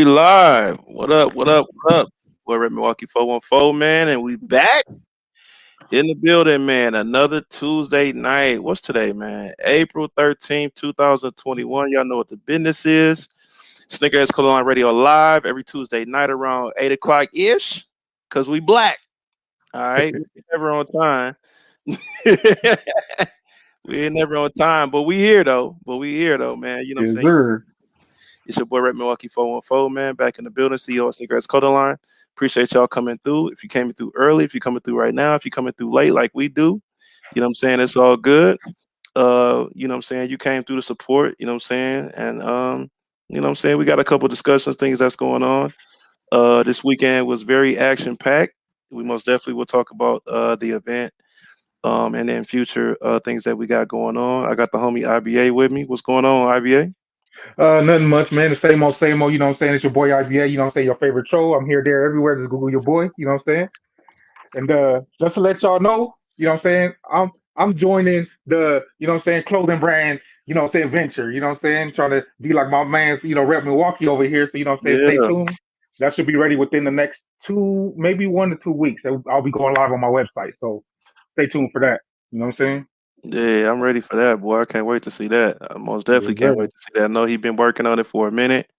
we live. What up? What up? What up? We're at Milwaukee 414, man, and we back in the building, man. Another Tuesday night. What's today, man? April 13th, 2021. Y'all know what the business is. Snickers Colon Radio live every Tuesday night around 8 o'clock ish, because we black. All right. We never on time. We ain't never on time, but we here though. Man. You know what I'm Yes, saying? sir. It's your boy Rep Milwaukee 414, man. Back in the building, CEO of Sneakerheads Code Line. Appreciate y'all coming through. If you came through early, if you're coming through right now, if you're coming through late like we do, you know what I'm saying? It's all good. You know what I'm saying? You came through to support, you know what I'm saying? And you know what I'm saying? We got a couple discussions, things that's going on. This weekend was very action packed. We most definitely will talk about the event and then future things that we got going on. I got the homie IBA with me. What's going on, IBA? Nothing much, man. The same old, same old. You know what I'm saying? It's your boy IBA. You know what I'm saying? Your favorite troll. I'm here, there, everywhere. Just Google your boy. You know what I'm saying? And just to let y'all know, you know what I'm saying? I'm joining the, you know what I'm saying, clothing brand, you know what I'm saying, venture. You know what I'm saying? Trying to be like my man's, Rep Milwaukee over here. So you know what I'm saying? Stay Yeah. tuned. That should be ready within the next maybe 1 to 2 weeks. I'll be going live on my website. So stay tuned for that. You know what I'm saying? Yeah, I'm ready for that, boy. I can't wait to see that. I most definitely Yes, can't sir. wait to see that. I know he's been working on it for a minute.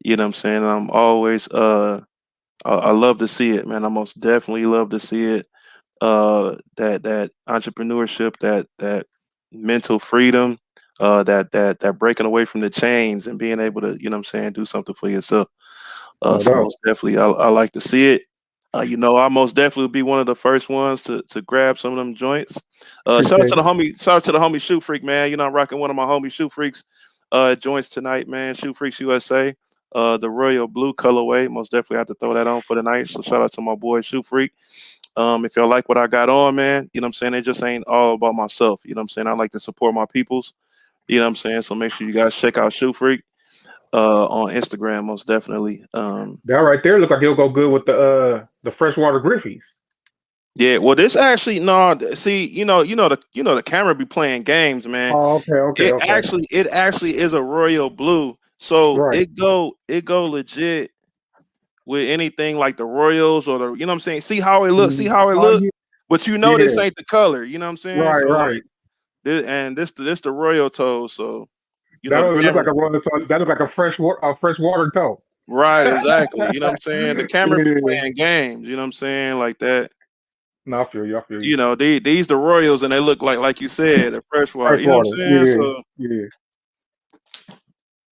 You know what I'm saying? I'm always I love to see it, man. I most definitely love to see it. That entrepreneurship, that mental freedom, that breaking away from the chains and being able to, you know what I'm saying, do something for yourself. No So doubt. most definitely I like to see it. You know, I most definitely be one of the first ones to grab some of them joints. Appreciate it. Shout out to the homie Shoe Freak, man. You know, I'm rocking one of my homie Shoe Freaks joints tonight, man. Shoe Freaks USA. The royal blue colorway. Most definitely have to throw that on for the night. So shout out to my boy Shoe Freak. If y'all like what I got on, man, you know what I'm saying? It just ain't all about myself. You know what I'm saying? I like to support my peoples. You know what I'm saying? So make sure you guys check out Shoe Freak on Instagram, most definitely. That right there look like it'll go good with the freshwater griffies. Yeah, well, this actually no. See, the camera be playing games, man. Oh, okay, okay, okay. It actually is a royal blue, so Right. it go legit with anything like the Royals or the, you know what I'm saying. See how it Oh look, yeah, but this yeah. ain't the color. You know what I'm saying. Right, So right. like this the royal toe. So That the don't even look camera. like a roller toe. That look like a freshwater toe. Right, exactly. You know what I'm saying. The camera be Yeah. playing games. You know what I'm saying, like that. No, I feel you. I feel you. You know, these the Royals, and they look like you said, the freshwater. You know what Freshwater. I'm saying? Yeah, So, yeah.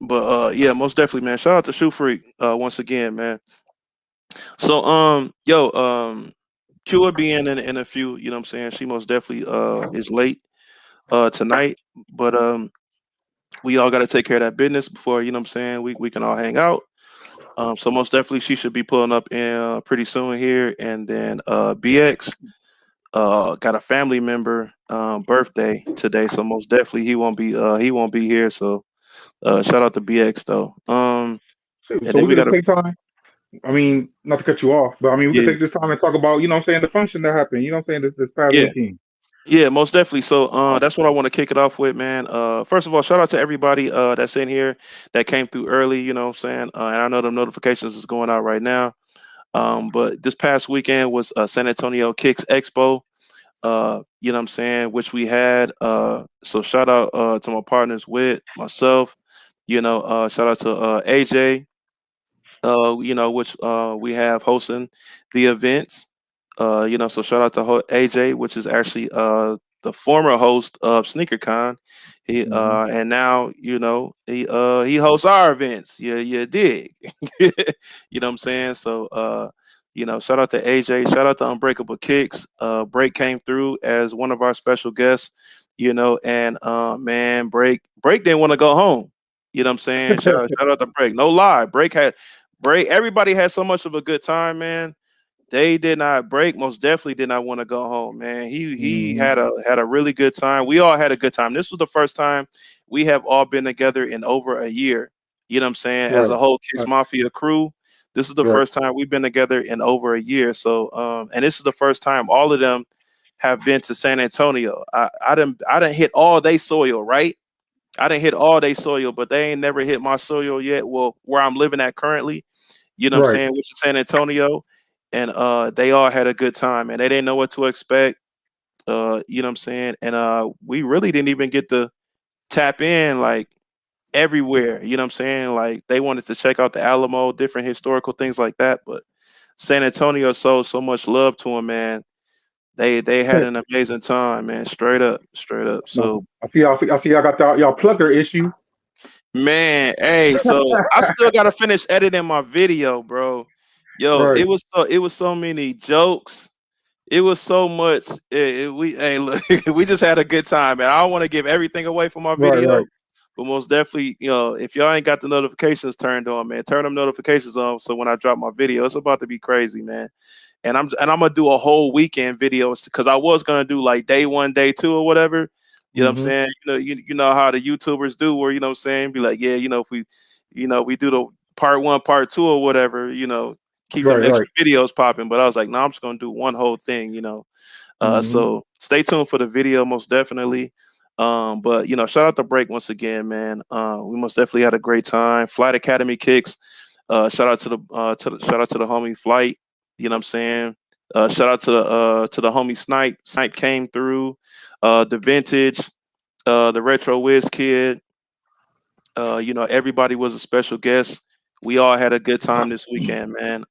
but yeah, most definitely, man. Shout out to Shoe Freak once again, man. So Q will be in a few. You know what I'm saying? She most definitely is late tonight, but we all got to take care of that business before, you know what I'm saying, we can all hang out. So most definitely she should be pulling up in pretty soon here, and then BX got a family member birthday today, so most definitely he won't be here. So shout out to BX though. Shoot, And so then we we could got just a take time. I mean, not to cut you off, but I mean, we could yeah take this time and talk about, you know what I'm saying, the function that happened. You know what I'm saying, this past yeah weekend. yeah most definitely. So that's what I want to kick it off with, man. First of all, shout out to everybody that's in here that came through early. You know what I'm saying, and I know the notifications is going out right now. But this past weekend was San Antonio Kicks Expo. You know what I'm saying, which we had. So shout out to my partners with myself. Shout out to AJ. Which we have hosting the events. So shout out to AJ, which is actually the former host of SneakerCon. He Hmm. and now he hosts our events. Yeah, you dig. You know what I'm saying? So shout out to AJ, shout out to Unbreakable Kicks. Break came through as one of our special guests, and man, Break didn't want to go home. You know what I'm saying? Shout out to Break. No lie. Everybody had so much of a good time, man. They did not break. Most definitely did not want to go home, man. He Hmm. had a really good time. We all had a good time. This was the first time we have all been together in over a year. You know what I'm saying? As Right, a whole Kicks right, Mafia crew, this is the right. first time we've been together in over a year. So, and this is the first time all of them have been to San Antonio. I didn't hit all they soil, right? I didn't hit all they soil, but they ain't never hit my soil yet. Well, where I'm living at currently, you know what I'm Right. saying, which is San Antonio, and they all had a good time, and they didn't know what to expect. You know what I'm saying, and we really didn't even get to tap in like everywhere. You know what I'm saying, like they wanted to check out the Alamo, different historical things like that, but San Antonio showed so much love to them, man. They had an amazing time, man. Straight up, straight up. So I see y'all got y'all plugger issue. man, hey, so I still gotta finish editing my video, bro. Yo, Right. it was so many jokes. It was so much. We hey, look, we just had a good time, man. I don't want to give everything away from my Right. video, Right. but most definitely, if y'all ain't got the notifications turned on, man, turn them notifications on. So when I drop my video, it's about to be crazy, man. And I'm gonna do a whole weekend video because I was gonna do like day one, day two, or whatever. You know what I'm Mm-hmm. saying? You know how the YouTubers do, where you know what I'm saying, be like, yeah, if we, we do the part one, part two, or whatever. Keep them Right. Right. extra videos popping. But I was like, no, I'm just gonna do one whole thing. Mm-hmm. So stay tuned for the video, most definitely. But shout out to Break once again, man. We most definitely had a great time. Flight Academy kicks. Shout out shout out to the homie Flight. You know what I'm saying? Shout out to the homie Snipe. Snipe came through. The vintage, the retro whiz kid. Everybody was a special guest. We all had a good time this weekend, man.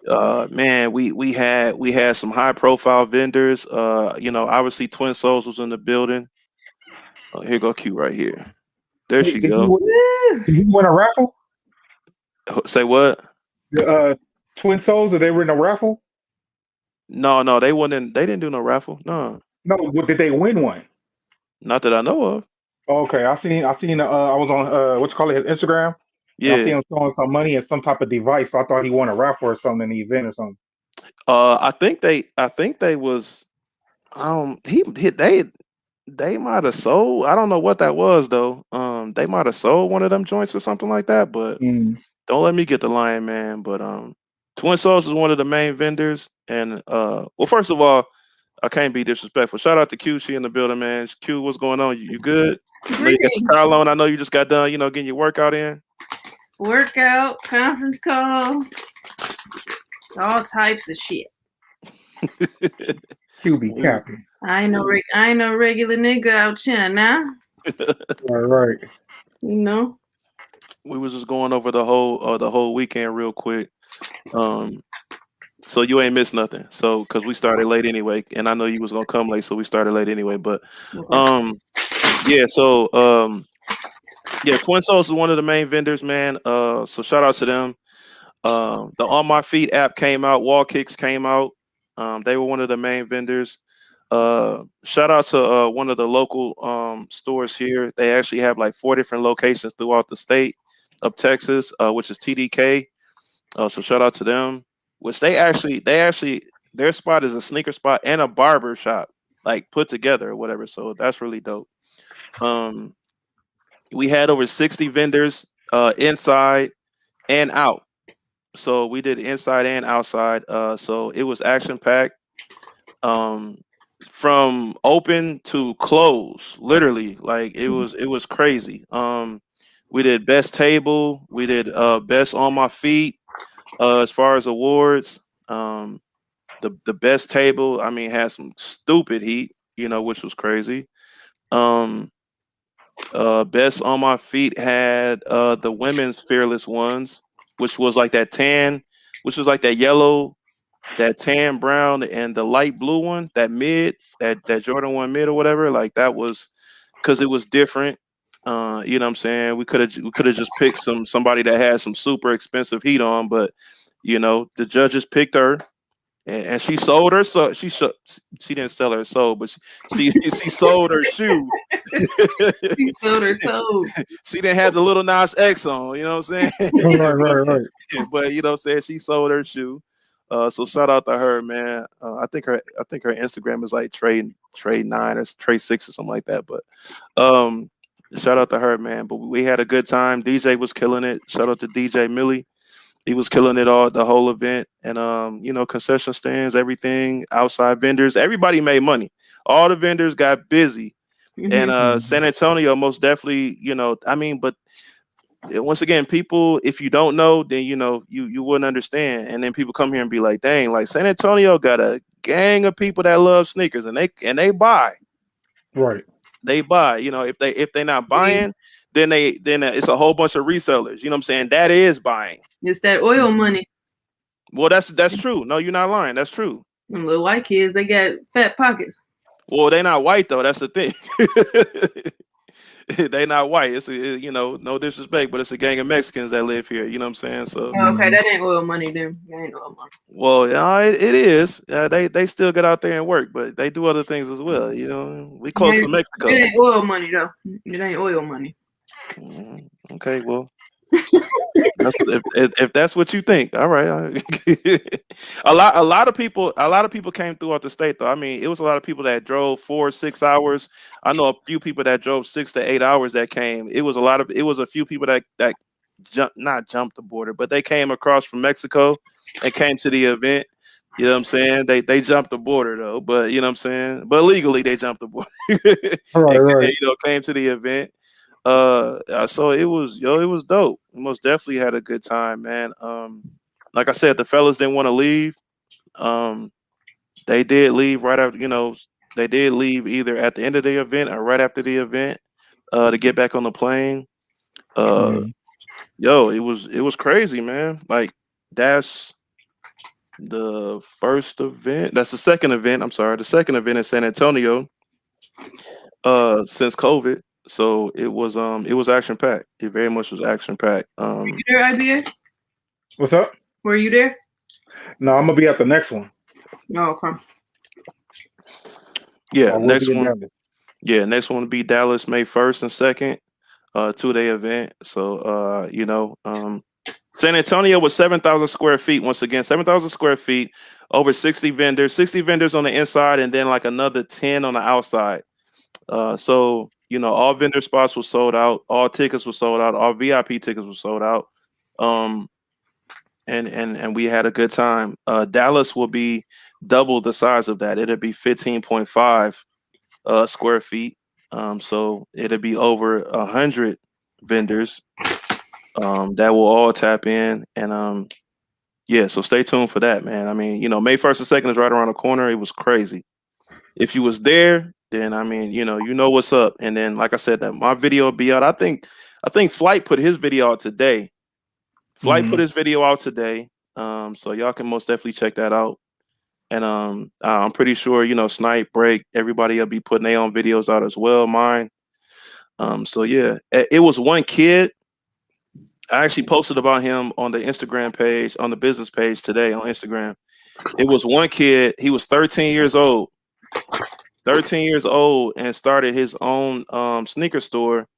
Man, we had some high profile vendors. Obviously Twin Souls was in the building. Here go Q right here. There Hey, she go. Woo! did he win a raffle? Say what? The Twin Souls, or they were in a raffle? No, no, they wouldn't. They didn't do no raffle. No, No, did they win one? not that I know of. Okay, I seen I was on what's called his Instagram, and I see Yeah. him throwing some money at some type of device. So I thought he won a raffle or something in the event or something. I think they was. They might have sold. I don't know what that was though. They might have sold one of them joints or something like that. But Mm. don't let me get the lion, man. But Twin Souls is one of the main vendors, and well, first of all, I can't be disrespectful. Shout out to Q. She in the building, man. Q, what's going on? You good? I know you got your Greetings. car loan. I know you just got done. Getting your workout in. Workout, conference call, all types of shit. QB we, Captain. I ain't no regular nigga out here now. Right, right. You know. we was just going over the whole weekend real quick. Um, so you ain't missed nothing. So because we started late anyway, and I know you was gonna come late, so we started late anyway. But Okay. um, yeah. So yeah, Twin Souls is one of the main vendors, man. So shout out to them. The On My Feet app came out. Wall Kicks came out. They were one of the main vendors. Shout out to one of the local stores here. They actually have like 4 different locations throughout the state of Texas, which is TDK. So shout out to them. Which they actually their spot is a sneaker spot and a barber shop, like put together or whatever. So that's really dope. Um, we had over 60 vendors inside and out. So we did inside and outside. So it was action packed. Um, from open to close, literally, like it was crazy. We did best table. We did best on my feet. As far as awards, the best table, I mean, had some stupid heat, which was crazy. Um, best on my feet had the women's fearless ones, which was like that tan, which was like that yellow, that tan brown, and the light blue one, that mid, that Jordan 1 mid or whatever. Like that was because it was different. You know what I'm saying? We could have just picked somebody that had some super expensive heat on, but the judges picked her, and she sold her. So she didn't sell her soul, but she sold her shoe. She sold her soul. She didn't have the little Nas X on, you know what I'm saying? Right, right, right. But you know what I'm saying, she sold her shoe. So shout out to her, man. I think her Instagram is like trade 9 or trade 6 or something like that. But um shout out to her, man. But we had a good time. DJ was killing it. Shout out to DJ Millie. He was killing it all the whole event. And concession stands, everything, outside vendors, everybody made money. All the vendors got busy. And San Antonio most definitely, I mean, but once again, people, if you don't know, then you wouldn't understand. And then people come here and be like, dang, like San Antonio got a gang of people that love sneakers, and they buy. Right. They buy. If they not buying, then it's a whole bunch of resellers. You know what I'm saying? That is buying. It's that oil money. Well, that's true. No, you're not lying. That's true. Them little white kids, they got fat pockets. Well, they not white though. That's the thing. They not white. No disrespect, but it's a gang of Mexicans that live here. You know what I'm saying? So Okay, that ain't oil money then. That ain't oil money. well, yeah, it is. They still get out there and work, but they do other things as well. We close to Mexico. It ain't oil money though. It ain't oil money. Okay, well, if that's what you think, all right. a lot of people came throughout the state though. I mean, it was a lot of people that drove 4 or 6 hours. I know a few people that drove 6 to 8 hours that came. It was a few people that not jumped the border, but they came across from Mexico and came to the event. You know what I'm saying? They jumped the border though, but you know what I'm saying? But legally they jumped the border. Right. Came to the event. So it was dope. We most definitely had a good time, man. Like I said, the fellas didn't want to leave. They did leave right after, they did leave either at the end of the event or right after the event, to get back on the plane. It was crazy, man. Like that's the first event. That's the second event. I'm sorry, the second event in San Antonio, since COVID. So it was action packed. It very much was action packed. Were you there, IBA? What's up? Were you there? No, I'm gonna be at the next one. Oh, okay. Yeah, next one. Yeah, next one will be Dallas, May 1st and 2nd, 2-day event. So San Antonio was 7,000 square feet. Once again, 7,000 square feet, over 60 vendors on the inside, and then like another 10 on the outside. So all vendor spots were sold out, all tickets were sold out, all VIP tickets were sold out. And we had a good time. Dallas will be double the size of that. It'll be 15.5 square feet. So it'll be over 100 vendors that will all tap in. And so stay tuned for that, man. I mean, May 1st and 2nd is right around the corner. It was crazy. If you was there, then I mean, you know what's up. And then, like I said, that my video will be out. I think Flight put his video out today. Flight put his video out today. So y'all can most definitely check that out. And I'm pretty sure, Snipe, Break, everybody will be putting their own videos out as well, mine. So yeah, it was one kid. I actually posted about him on the Instagram page, on the business page today on Instagram. It was one kid, he was 13 years old. 13 years old and started his own sneaker store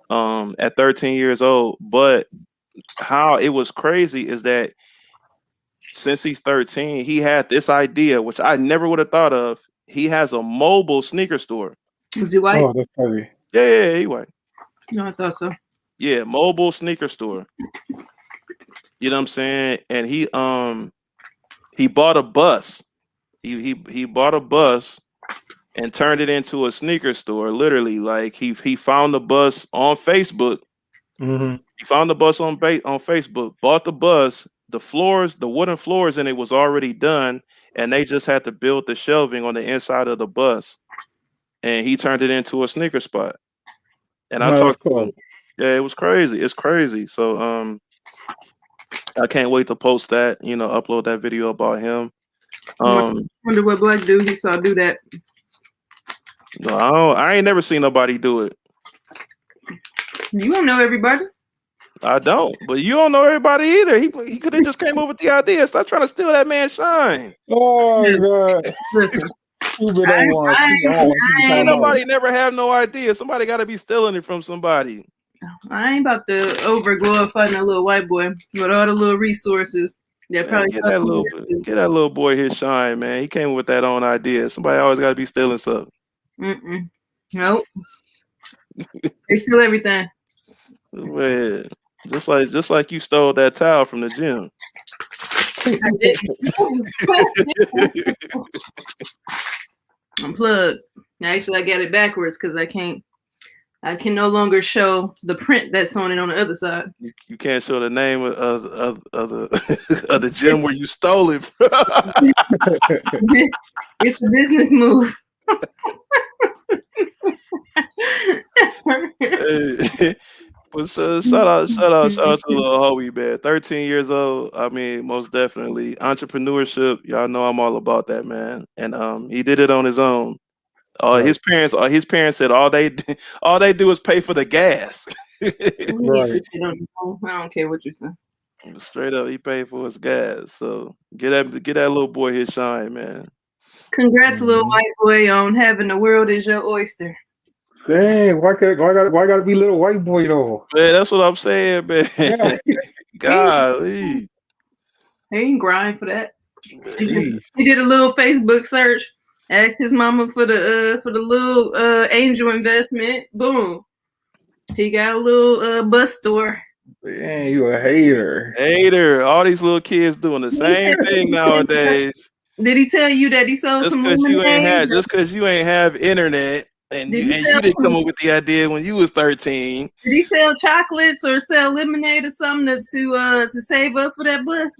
at 13 years old. But how it was crazy is that since he's 13, he had this idea, which I never would have thought of. He has a mobile sneaker store. Was he white? Oh, that's crazy. Yeah, he white. No, I thought so. Yeah, mobile sneaker store. You know what I'm saying? And he bought a bus. He bought a bus and turned it into a sneaker store. Literally, like he found the bus on Facebook. He found the bus on Facebook, bought the bus, the wooden floors in it was already done, and they just had to build the shelving on the inside of the bus, and he turned it into a sneaker spot. And I talked to him. Yeah, it was crazy. It's crazy. So I can't wait to post that, upload that video about him. Wonder what black dude he saw do that. No, I ain't never seen nobody do it. You don't know everybody. I don't, but you don't know everybody either. He could have just came up with the idea. Stop trying to steal that man's shine. Oh God! Ain't nobody never have no idea. Somebody got to be stealing it from somebody. I ain't about to over glorify a little white boy with all the little resources. That probably get that little boy his shine, man. He came with that own idea. Somebody always got to be stealing something. Nope. They steal everything. Man, just like you stole that towel from the gym. I didn't. Unplugged. Actually, I got it backwards because I can no longer show the print that's on it on the other side. You can't show the name of the of the gym where you stole it from. It's a business move. Hey, but shout out to little Hoey, man. 13 years old. I mean, most definitely entrepreneurship. Y'all know I'm all about that, man. And he did it on his own. Right. His parents said all they do is pay for the gas. Right. I don't care what you say. Straight up, he paid for his gas. So get that little boy his shine, man. Congrats, little white boy, on having the world as your oyster. Dang, why gotta be little white boy though? Man, that's what I'm saying, man. Yeah. Golly. He ain't grind for that. Jeez. He did a little Facebook search, asked his mama for the little angel investment. Boom. He got a little bus store. Dang, you a hater. Hater. All these little kids doing the same thing nowadays. Did he tell you that he sold Just some because you lemonade? ain't have internet and you didn't come up with the idea when you was 13. Did he sell chocolates or sell lemonade or something to save up for that bus?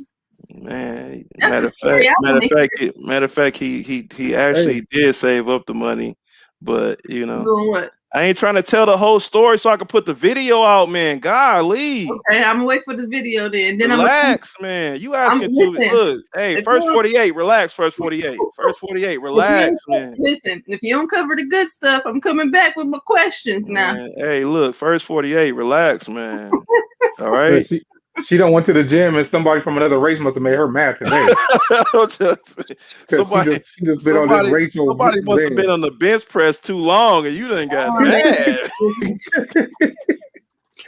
Man, That's matter of fact, he actually did save up the money, but you know, doing what? I ain't trying to tell the whole story so I can put the video out, man. Golly. Okay, I'm gonna wait for the video then. Relax, man. You asking too look. Hey, first 48, relax. First 48. First 48, relax, man. Listen, if you don't cover the good stuff, I'm coming back with my questions now. Man, hey, look, first 48, relax, man. All right. She done went to the gym and somebody from another race must have made her mad today. Somebody must have been on the bench press too long and you done got mad.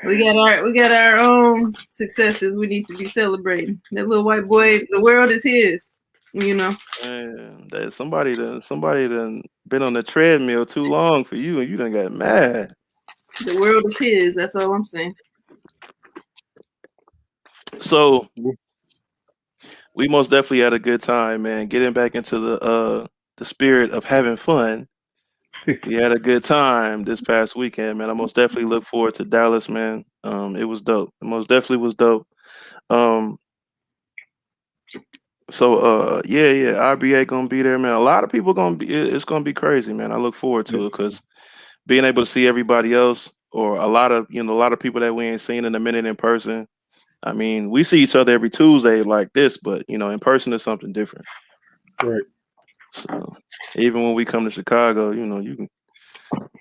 We got our own successes we need to be celebrating. That little white boy, the world is his, you know. Man, somebody done been on the treadmill too long for you and you done got mad. The world is his, that's all I'm saying. So we most definitely had a good time, man. Getting back into the spirit of having fun. We had a good time this past weekend, man. I most definitely look forward to Dallas, man. It was dope. It most definitely was dope. So RBA gonna be there, man. A lot of people it's gonna be crazy, man. I look forward to it because being able to see everybody else or a lot of people that we ain't seen in a minute in person. I mean, we see each other every Tuesday like this, but in person is something different. Right. So even when we come to Chicago, you can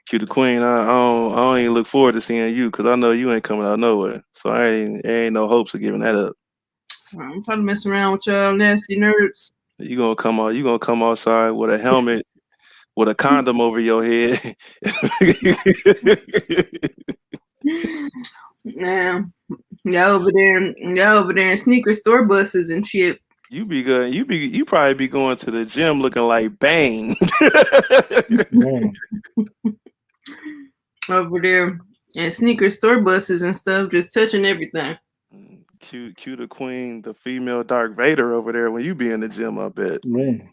Q the Queen. I don't even look forward to seeing you because I know you ain't coming out nowhere. So I ain't no hopes of giving that up. I'm trying to mess around with y'all nasty nerds. You gonna come outside with a helmet, with a condom over your head. Now, y'all over there in sneaker store buses and shit. You be good. You probably be going to the gym looking like Bane. Over there in sneaker store buses and stuff, just touching everything. Q the Queen, the female Darth Vader over there when you be in the gym, I bet. Man.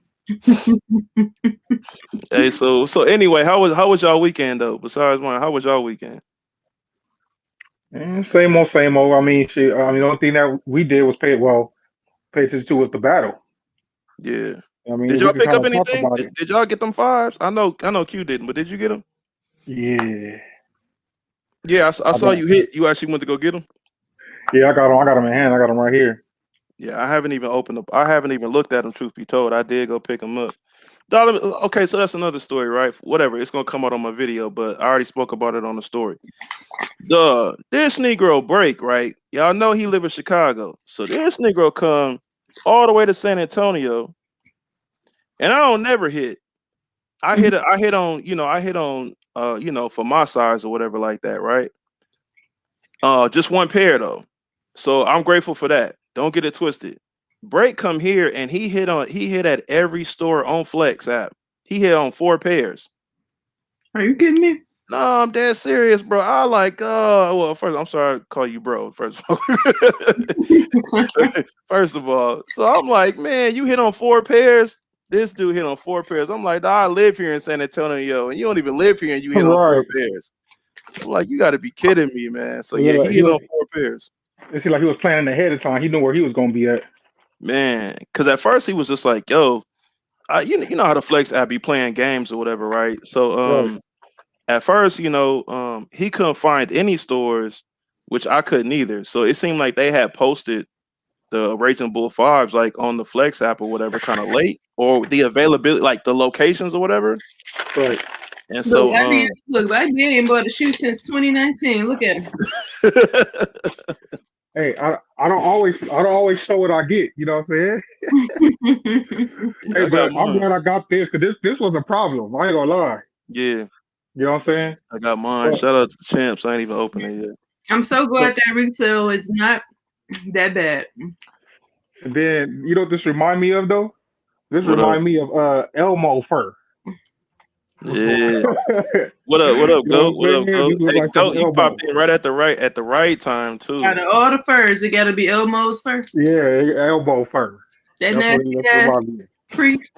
Hey, so anyway, how was y'all weekend though? Besides mine, how was y'all weekend? Same old. I mean, the only thing that we did was pay attention to was the battle. Yeah. I mean, did y'all pick up anything? Did y'all get them 5s? I know Q didn't, but did you get them? Yeah. Yeah, I saw you hit. You actually went to go get them? Yeah, I got them in hand. I got them right here. Yeah, I haven't even opened up. I haven't even looked at them, truth be told. I did go pick them up. Okay, so that's another story, right? Whatever. It's going to come out on my video, but I already spoke about it on the story. This Negro Break, right? Y'all know he live in Chicago. So this Negro come all the way to San Antonio, and I don't never hit. I hit on for my size or whatever like that, right? Just one pair though. So I'm grateful for that. Don't get it twisted. Break come here and he hit at every store on Flex app. He hit on 4 pairs. Are you kidding me? No, I'm dead serious, bro. First, I'm sorry to call you bro. First of all, so I'm like, man, you hit on 4 pairs. This dude hit on 4 pairs. I'm like, I live here in San Antonio, and you don't even live here, and you hit on 4 Right. pairs. I'm like, you got to be kidding me, man. So It yeah, looked he like hit on 4 pairs, it seemed like he was planning ahead of time. He knew where he was gonna be at. man. Because at first he was just like, yo, you know how the Flex app be playing games or whatever, right? So Right. at first, he couldn't find any stores, which I couldn't either. So it seemed like they had posted the Raging Bull Farbs like on the Flex app or whatever, kind of late, or the availability, like the locations or whatever. Right. And so, I ain't bought a shoe since 2019. Look at him. Hey, I don't always show what I get. You know what I'm saying? Hey, I got but I'm mine. glad I got this because this was a problem. I ain't gonna lie. Yeah, You know what I'm saying? I got mine. But, Shout out to Champs. I ain't even opened it yet. I'm so glad that retail is not that bad. and then you know what this remind me of though? This What up? remind me of Elmo fur. Yeah. You What up? What up, know Goat? what What I'm up, saying? Goat? This look Hey, like some Goat, you Elmo. popped in right at the right time too. Out of all the furs, it got to be Elmo's fur. Yeah, elbow fur. That That's what nasty that's ass what remind me. freak.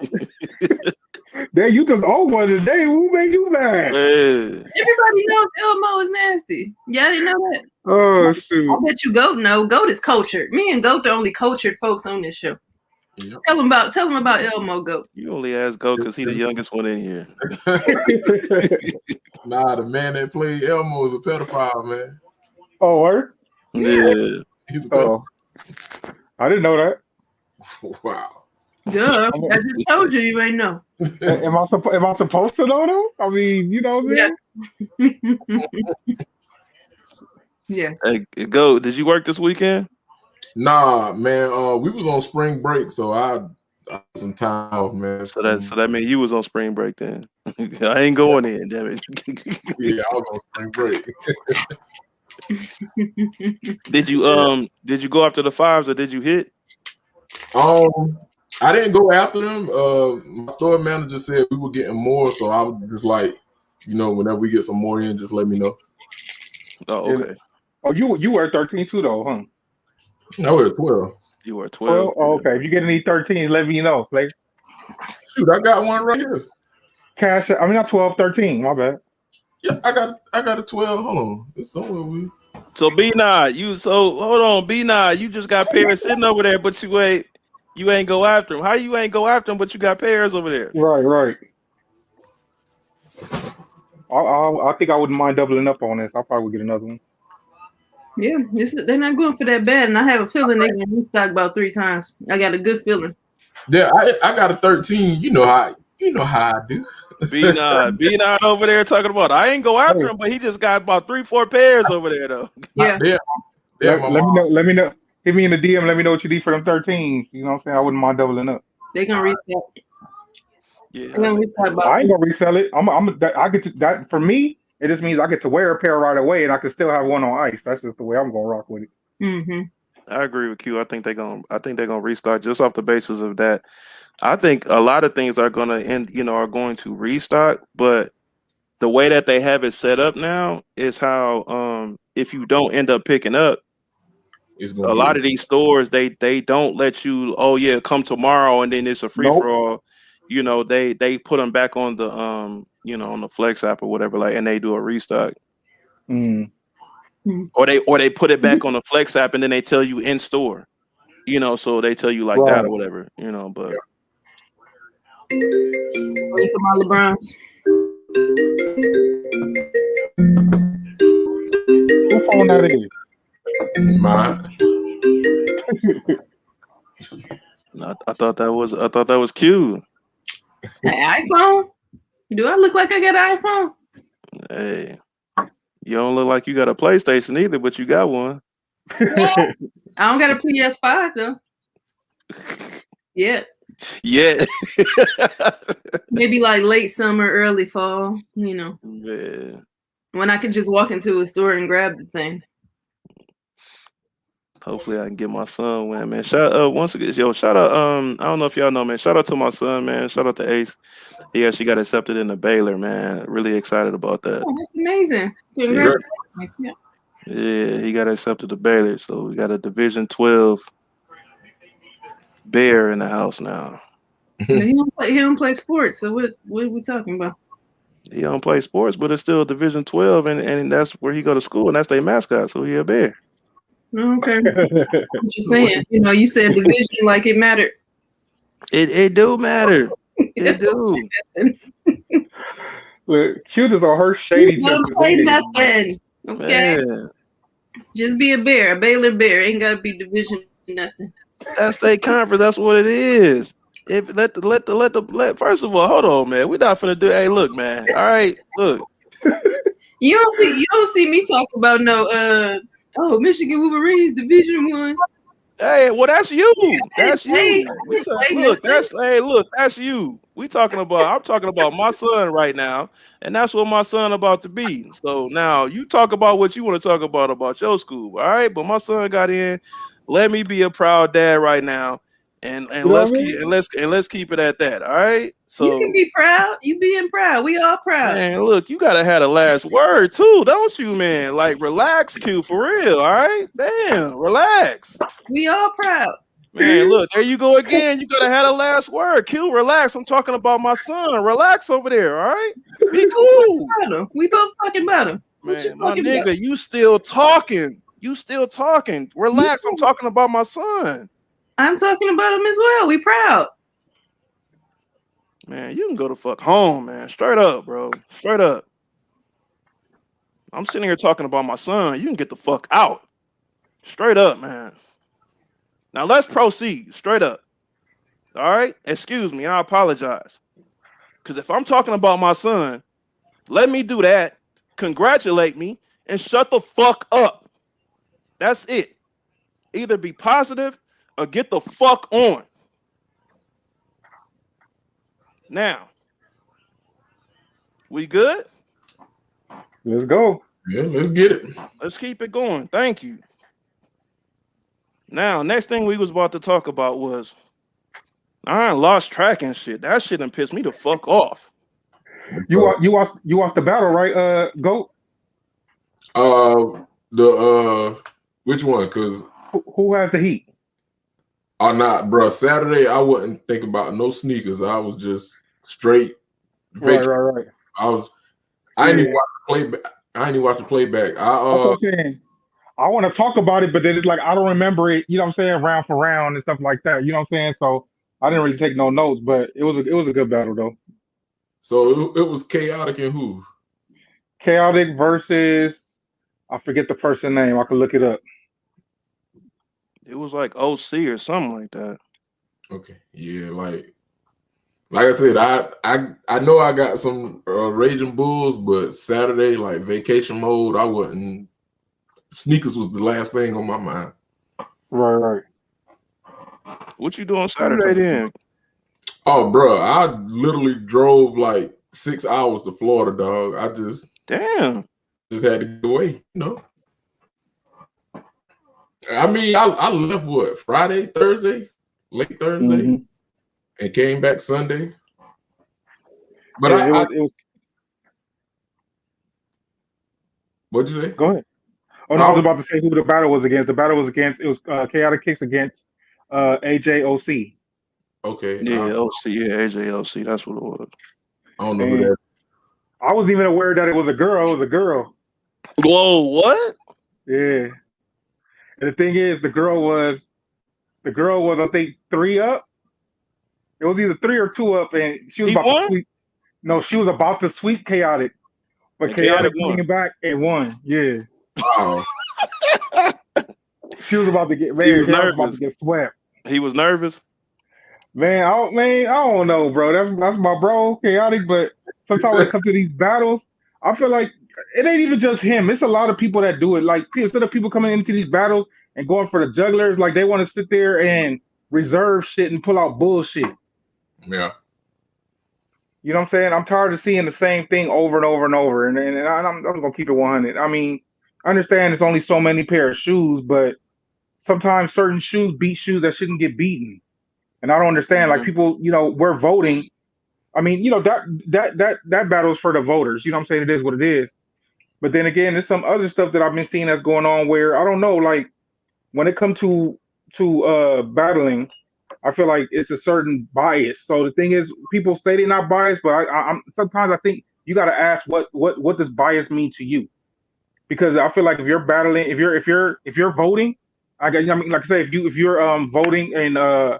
Damn, you just own one today. Who made you mad? Yeah. Everybody knows Elmo is nasty. Y'all didn't know that? Oh I shoot. bet you Goat know. Goat is cultured. Me and Goat the only cultured folks on this show. Yep. Tell him about Elmo, Goat. You only ask Goat because he the youngest one in here. Nah, the man that played Elmo is a pedophile, man. Oh, word? Yeah. He's a pedophile. Oh. I didn't know that. Wow. Duh. I just told you you ain't know. Am I supposed to know though? I mean, you know what I'm saying? Yeah. Hey, Goat, did you work this weekend? Nah, man. We was on spring break, so I had some time off, man. So that means you was on spring break then. I ain't going in, damn it. Yeah, I was on spring break. Did you go after the fives or did you hit? I didn't go after them. My store manager said we were getting more, so I was just like, whenever we get some more in, just let me know. Oh, okay. Oh, you were 13 too though, huh? I was 12. You were 12. Oh, okay. If you get any 13, let me know. Like, shoot, I got one right here. Cash. I mean, not 12, 13. My bad. Yeah, I got a 12. Hold on, it's somewhere with. So B9, hold on, B9, you just got pairs sitting over there, but you ain't go after them. How you ain't go after them, but you got pairs over there? Right. I think I wouldn't mind doubling up on this. I'll probably get another one. Yeah, they're not going for that bad, and I have a feeling they're gonna restock about 3 times. I got a good feeling. Yeah, I got a 13. You know how I do. B9 over there talking about I ain't go after him, but he just got about 3-4 pairs over there though. Yeah. Let me know. Hit me in the DM. Let me know what you need for them 13s. You know what I'm saying? I wouldn't mind doubling up. They're gonna restock. Yeah, I ain't gonna resell it. I get to that for me. It just means I get to wear a pair right away, and I can still have one on ice. That's just the way I'm gonna rock with it. Mm-hmm. I agree with you. I think they're gonna restart just off the basis of that. I think a lot of things are gonna are going to restock, but the way that they have it set up now is how if you don't end up picking up, a lot of these stores they don't let you. Oh yeah, come tomorrow, and then it's a free for all. They put them back on the on the Flex app or whatever, like, and they do a restock. Mm. Or they put it back on the Flex app and then they tell you in store, so they tell you like that or whatever, but. Look at my LeBrons. Who phone that is? Mine. I thought that was cute. iPhone? Do I look like I got an iPhone? Hey, you don't look like you got a PlayStation either, but you got one. I don't got a PS5 though. Yeah. Yeah. Maybe like late summer, early fall, Yeah. when I could just walk into a store and grab the thing. Hopefully I can get my son one, man. Shout out I don't know if y'all know, man. Shout out to my son, man. Shout out to Ace. He actually got accepted in the Baylor, man. Really excited about that. Oh, that's amazing. Yeah, he got accepted to Baylor. So we got a Division 12 Bear in the house now. No, he don't play sports. So what are we talking about? He don't play sports, but it's still Division 12, and that's where he go to school, and that's their mascot. So he a bear. Okay. I'm just saying, you said division like it mattered. It do matter. It do. Look, Q just on her shady Don't tip play today. nothing. Okay. Man, Just be a bear, a Baylor bear. Ain't gotta be division nothing. that's their conference. That's what it is. If let first of all, hold on, man. We're not finna do. Hey, look, man. All right, look. You don't see me talk about no Michigan Wolverines Division 1. Hey, well, that's you. That's Hey, you. That's you. I'm talking about my son right now, and that's what my son about to be. So now you talk about what you want to talk about your school, all right? But my son got in. Let me be a proud dad right now, and You know let's what I mean? let's keep it at that, all right? So you can be proud. You being proud. We all proud. man, look, you gotta have the last word too, don't you, man? Like, relax, Q, for real, all right? Damn, relax. We all proud. Man, look, there you go again. You gotta have the last word. Q, relax. I'm talking about my son. Relax over there, all right? Be cool. We both talking about him. Man, my nigga, you still talking. You still talking. Relax. I'm talking about my son. I'm talking about him as well. We proud. Man, you can go to fuck home, man. Straight up, bro. Straight up. I'm sitting here talking about my son. You can get the fuck out. Straight up, man. Now let's proceed. Straight up. All right? Excuse me. I apologize. Because if I'm talking about my son, let me do that, congratulate me, and shut the fuck up. That's it. Either be positive or get the fuck on. Now, we good? Let's go. Yeah, let's get it. Let's keep it going. Thank you. Now, next thing we was about to talk about was I lost track and shit. That shit done pissed me the fuck off. You watched the battle, right? Goat. Which one? Cause Who has the heat? not, bro. Saturday I wouldn't think about no sneakers. I was just straight. Right. I didn't even watch the playback. I didn't even watch the playback. That's what I'm saying. I want to talk about it, but then it's like I don't remember it. You know what I'm saying? Round for round and stuff like that. You know what I'm saying? So I didn't really take no notes, but it was a good battle though. So it was chaotic and who? Chaotic versus I forget the person name. I can look it up. It was like OC or something like that. Okay, yeah, like I said, I know I got some Raging Bulls, but Saturday, like vacation mode, I wasn't. Sneakers was the last thing on my mind. Right. What you doing Saturday then? Oh, bro, I literally drove like 6 hours to Florida, dog. I just Damn. Just had to get away, you know. I mean, I left what, Friday, Thursday, late Thursday, and came back Sunday. But yeah, it was. What'd you say? Go ahead. Oh no, I was about to say who the battle was against. The battle was against. It was Chaotic Kicks against AJOC. Okay. Yeah, OC. Yeah, AJOC. That's what it was. I don't know who that is. I wasn't even aware that it was a girl. It was a girl. Whoa, what? Yeah. And the thing is, the girl was, I think 3 up. It was either 3 or 2 up, and she was about to sweep. No, she was about to sweep Chaotic, but Chaotic came back and won. Yeah. Wow. She was about to get swept. He was nervous. Man, I don't know, bro. That's my bro, Chaotic. But sometimes when it comes to these battles, I feel like it ain't even just him. It's a lot of people that do it. Like instead of people coming into these battles and going for the jugglers, like they want to sit there and reserve shit and pull out bullshit. Yeah. You know what I'm saying? I'm tired of seeing the same thing over and over and over. And I'm gonna keep it 100. I mean, I understand it's only so many pair of shoes, but sometimes certain shoes beat shoes that shouldn't get beaten. And I don't understand. Like people, we're voting. I mean, that battle is for the voters. You know what I'm saying? It is what it is. But then again, there's some other stuff that I've been seeing that's going on where I don't know. Like when it comes to battling, I feel like it's a certain bias. So the thing is, people say they're not biased, but I'm sometimes I think you got to ask what does bias mean to you? Because I feel like if you're battling, if you're voting, I mean, like I say, if you're voting and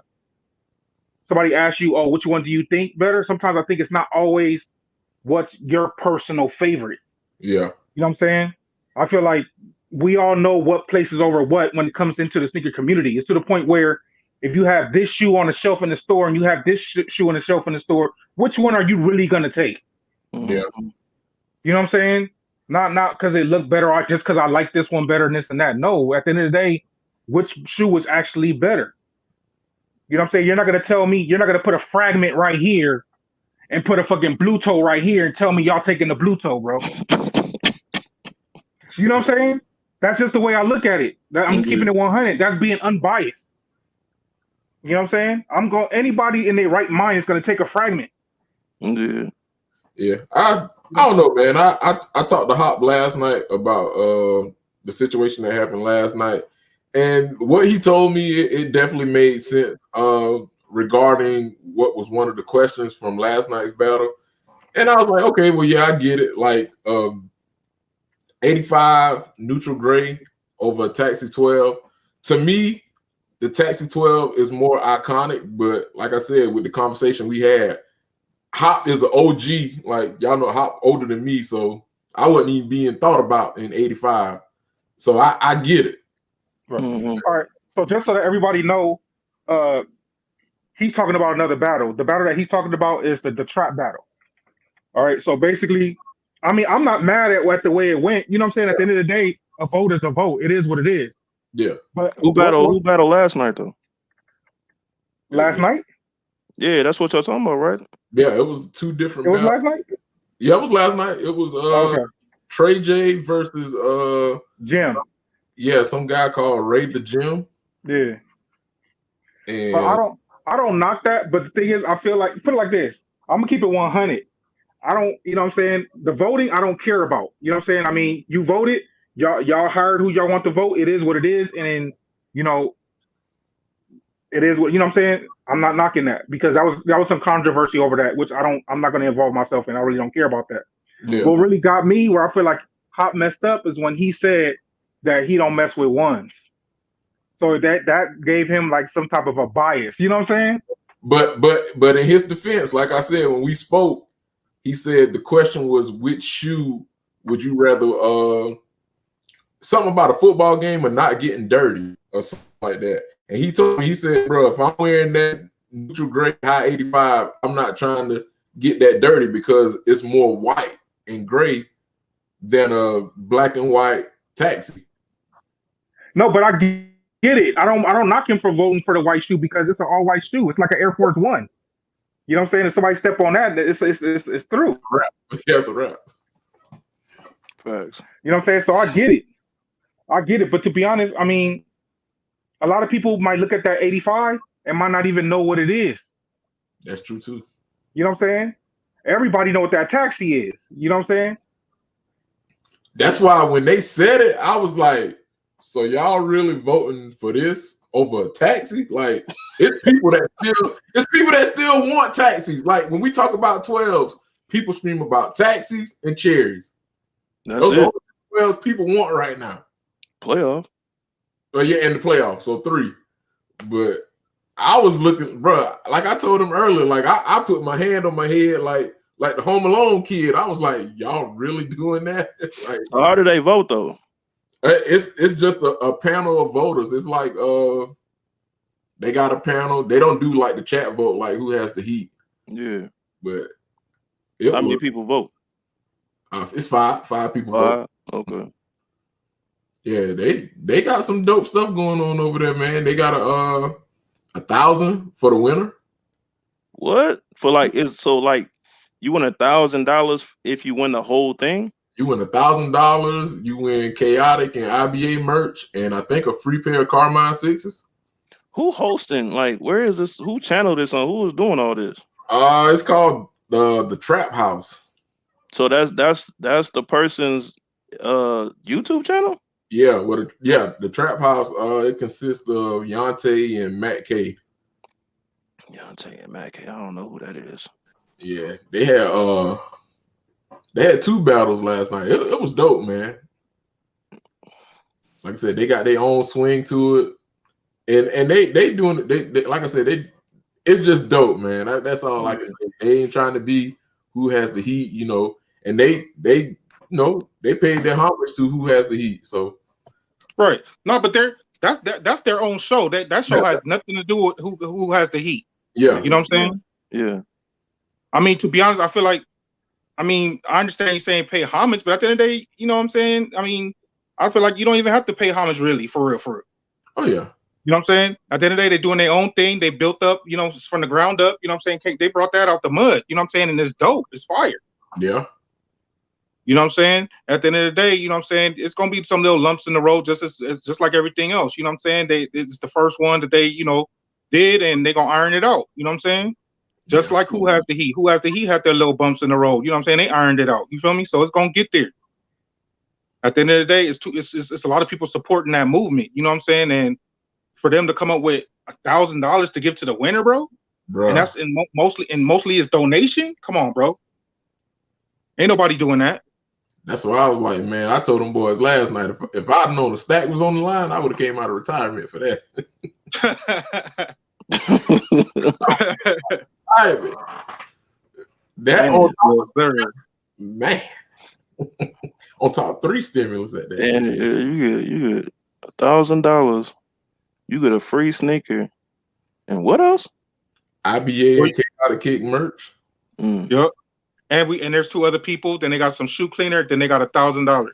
somebody asks you, oh, which one do you think better? Sometimes I think it's not always what's your personal favorite. Yeah. You know what I'm saying? I feel like we all know what places over what when it comes into the sneaker community. It's to the point where if you have this shoe on the shelf in the store and you have this shoe on the shelf in the store, which one are you really gonna take? Yeah. You know what I'm saying? Not because it looked better, or just because I like this one better than this and that. No, at the end of the day, which shoe is actually better? You know what I'm saying? You're not gonna tell me, you're not gonna put a fragment right here and put a fucking blue toe right here and tell me y'all taking the blue toe, bro. You know what I'm saying? That's just the way I look at it. I'm just keeping it 100. That's being unbiased. You know what I'm saying? Anybody in their right mind is gonna take a fragment. Yeah. Yeah. I don't know, man. I talked to Hop last night about the situation that happened last night. And what he told me, it definitely made sense regarding what was one of the questions from last night's battle. And I was like, okay, well, yeah, I get it. Like 85 neutral gray over Taxi 12. To me, the Taxi 12 is more iconic, but like I said, with the conversation we had, Hop is an OG. Like, y'all know Hop older than me, so I wasn't even being thought about in 85. So I get it. Right. All right. So just so that everybody know, he's talking about another battle. The battle that he's talking about is the trap battle. All right. So basically, I mean, I'm not mad at the way it went. You know what I'm saying? At the end of the day, a vote is a vote. It is what it is. Yeah. But Who battled last night though? Last night? Yeah, that's what y'all talking about, right? Yeah, it was two different. It was last night? Yeah, it was last night. It was okay. Trey J versus Jim. Some guy called Ray the Jim. Yeah. And I don't knock that, but the thing is, I feel like, put it like this. I'm gonna keep it 100. I don't, you know what I'm saying? The voting, I don't care about. You know what I'm saying? I mean, you voted, y'all hired who y'all want to vote. It is what it is. And then, you know, it is what, you know what I'm saying? I'm not knocking that because that was some controversy over that, which I'm not gonna involve myself in. I really don't care about that. Yeah. What really got me where I feel like Hop messed up is when he said that he don't mess with ones. So that gave him like some type of a bias. You know what I'm saying? But in his defense, like I said, when we spoke, he said the question was which shoe would you rather something about a football game or not getting dirty or something like that. And he told me, he said, bro, if I'm wearing that neutral gray high 85, I'm not trying to get that dirty because it's more white and gray than a black and white Taxi. No, but I get it. I don't knock him for voting for the white shoe because it's an all white shoe. It's like an Air Force One. You know what I'm saying? If somebody step on that, it's through. Yeah, it's a wrap. Facts. You know what I'm saying? So I get it. But to be honest, I mean, a lot of people might look at that 85 and might not even know what it is. That's true too. You know what I'm saying? Everybody know what that Taxi is. You know what I'm saying? That's why when they said it, I was like, so y'all really voting for this over a Taxi? Like, it's people that still want Taxis. Like when we talk about 12s, people scream about Taxis and cherries. That's it. 12s people want right now. Playoff. Oh yeah, in the playoffs, so 3. But I was looking, bro. Like I told him earlier, like I put my hand on my head, like the Home Alone kid. I was like, y'all really doing that? Like, how do they vote though? It's just a panel of voters. It's like they got a panel. They don't do like the chat vote, like who has the heat. Yeah, but how many people vote? It's 5 people. 5. Vote. Okay. Yeah, they got some dope stuff going on over there, man. They got 1,000 for the winner. What for? Like like you win $1,000 if you win the whole thing. You win $1,000. You win Chaotic and IBA merch, and I think a free pair of Carmine 6s. Who hosting? Like, where is this? Who channeled this on? Who is doing all this? It's called the Trap House. So that's the person's YouTube channel. Yeah, the Trap House. It consists of Yante and Matt K. Deontay and Mackey. I don't know who that is. Yeah, they had two battles last night. It was dope, man. Like I said, they got their own swing to it, and they doing it. They like I said, it's just dope, man. That's all I can say. They ain't trying to be who has the heat, you know, and they paid their homage to who has the heat. So right, no, but that's their own show. That show has nothing to do with who has the heat. Yeah, you know what I'm saying? Yeah. I mean, to be honest, I feel like, I understand you saying pay homage, but at the end of the day, you know what I'm saying? I mean, I feel like you don't even have to pay homage really, for real. Oh yeah. You know what I'm saying? At the end of the day, they're doing their own thing. They built up, you know, from the ground up. You know what I'm saying? They brought that out the mud. You know what I'm saying? And it's dope. It's fire. Yeah. You know what I'm saying? At the end of the day, you know what I'm saying? It's gonna be some little lumps in the road, just like everything else. You know what I'm saying? It's the first one that they, you know, did, and they're gonna iron it out. You know what I'm saying? Just like who has the heat. Who has the heat had their little bumps in the road. You know what I'm saying? They ironed it out. You feel me? So it's gonna get there. At the end of the day, it's a lot of people supporting that movement. You know what I'm saying? And for them to come up with $1,000 to give to the winner, bro, and that's mostly it's donation. Come on, bro. Ain't nobody doing that. That's why I was like, man, I told them boys last night, if I'd known the stack was on the line, I would have came out of retirement for that. That man, on top 3 stimulus at that. Damn, you get $1,000. You get a free sneaker, and what else? IBA came out of kick merch. Yep. And there's 2 other people. Then they got some shoe cleaner. Then they got $1,000.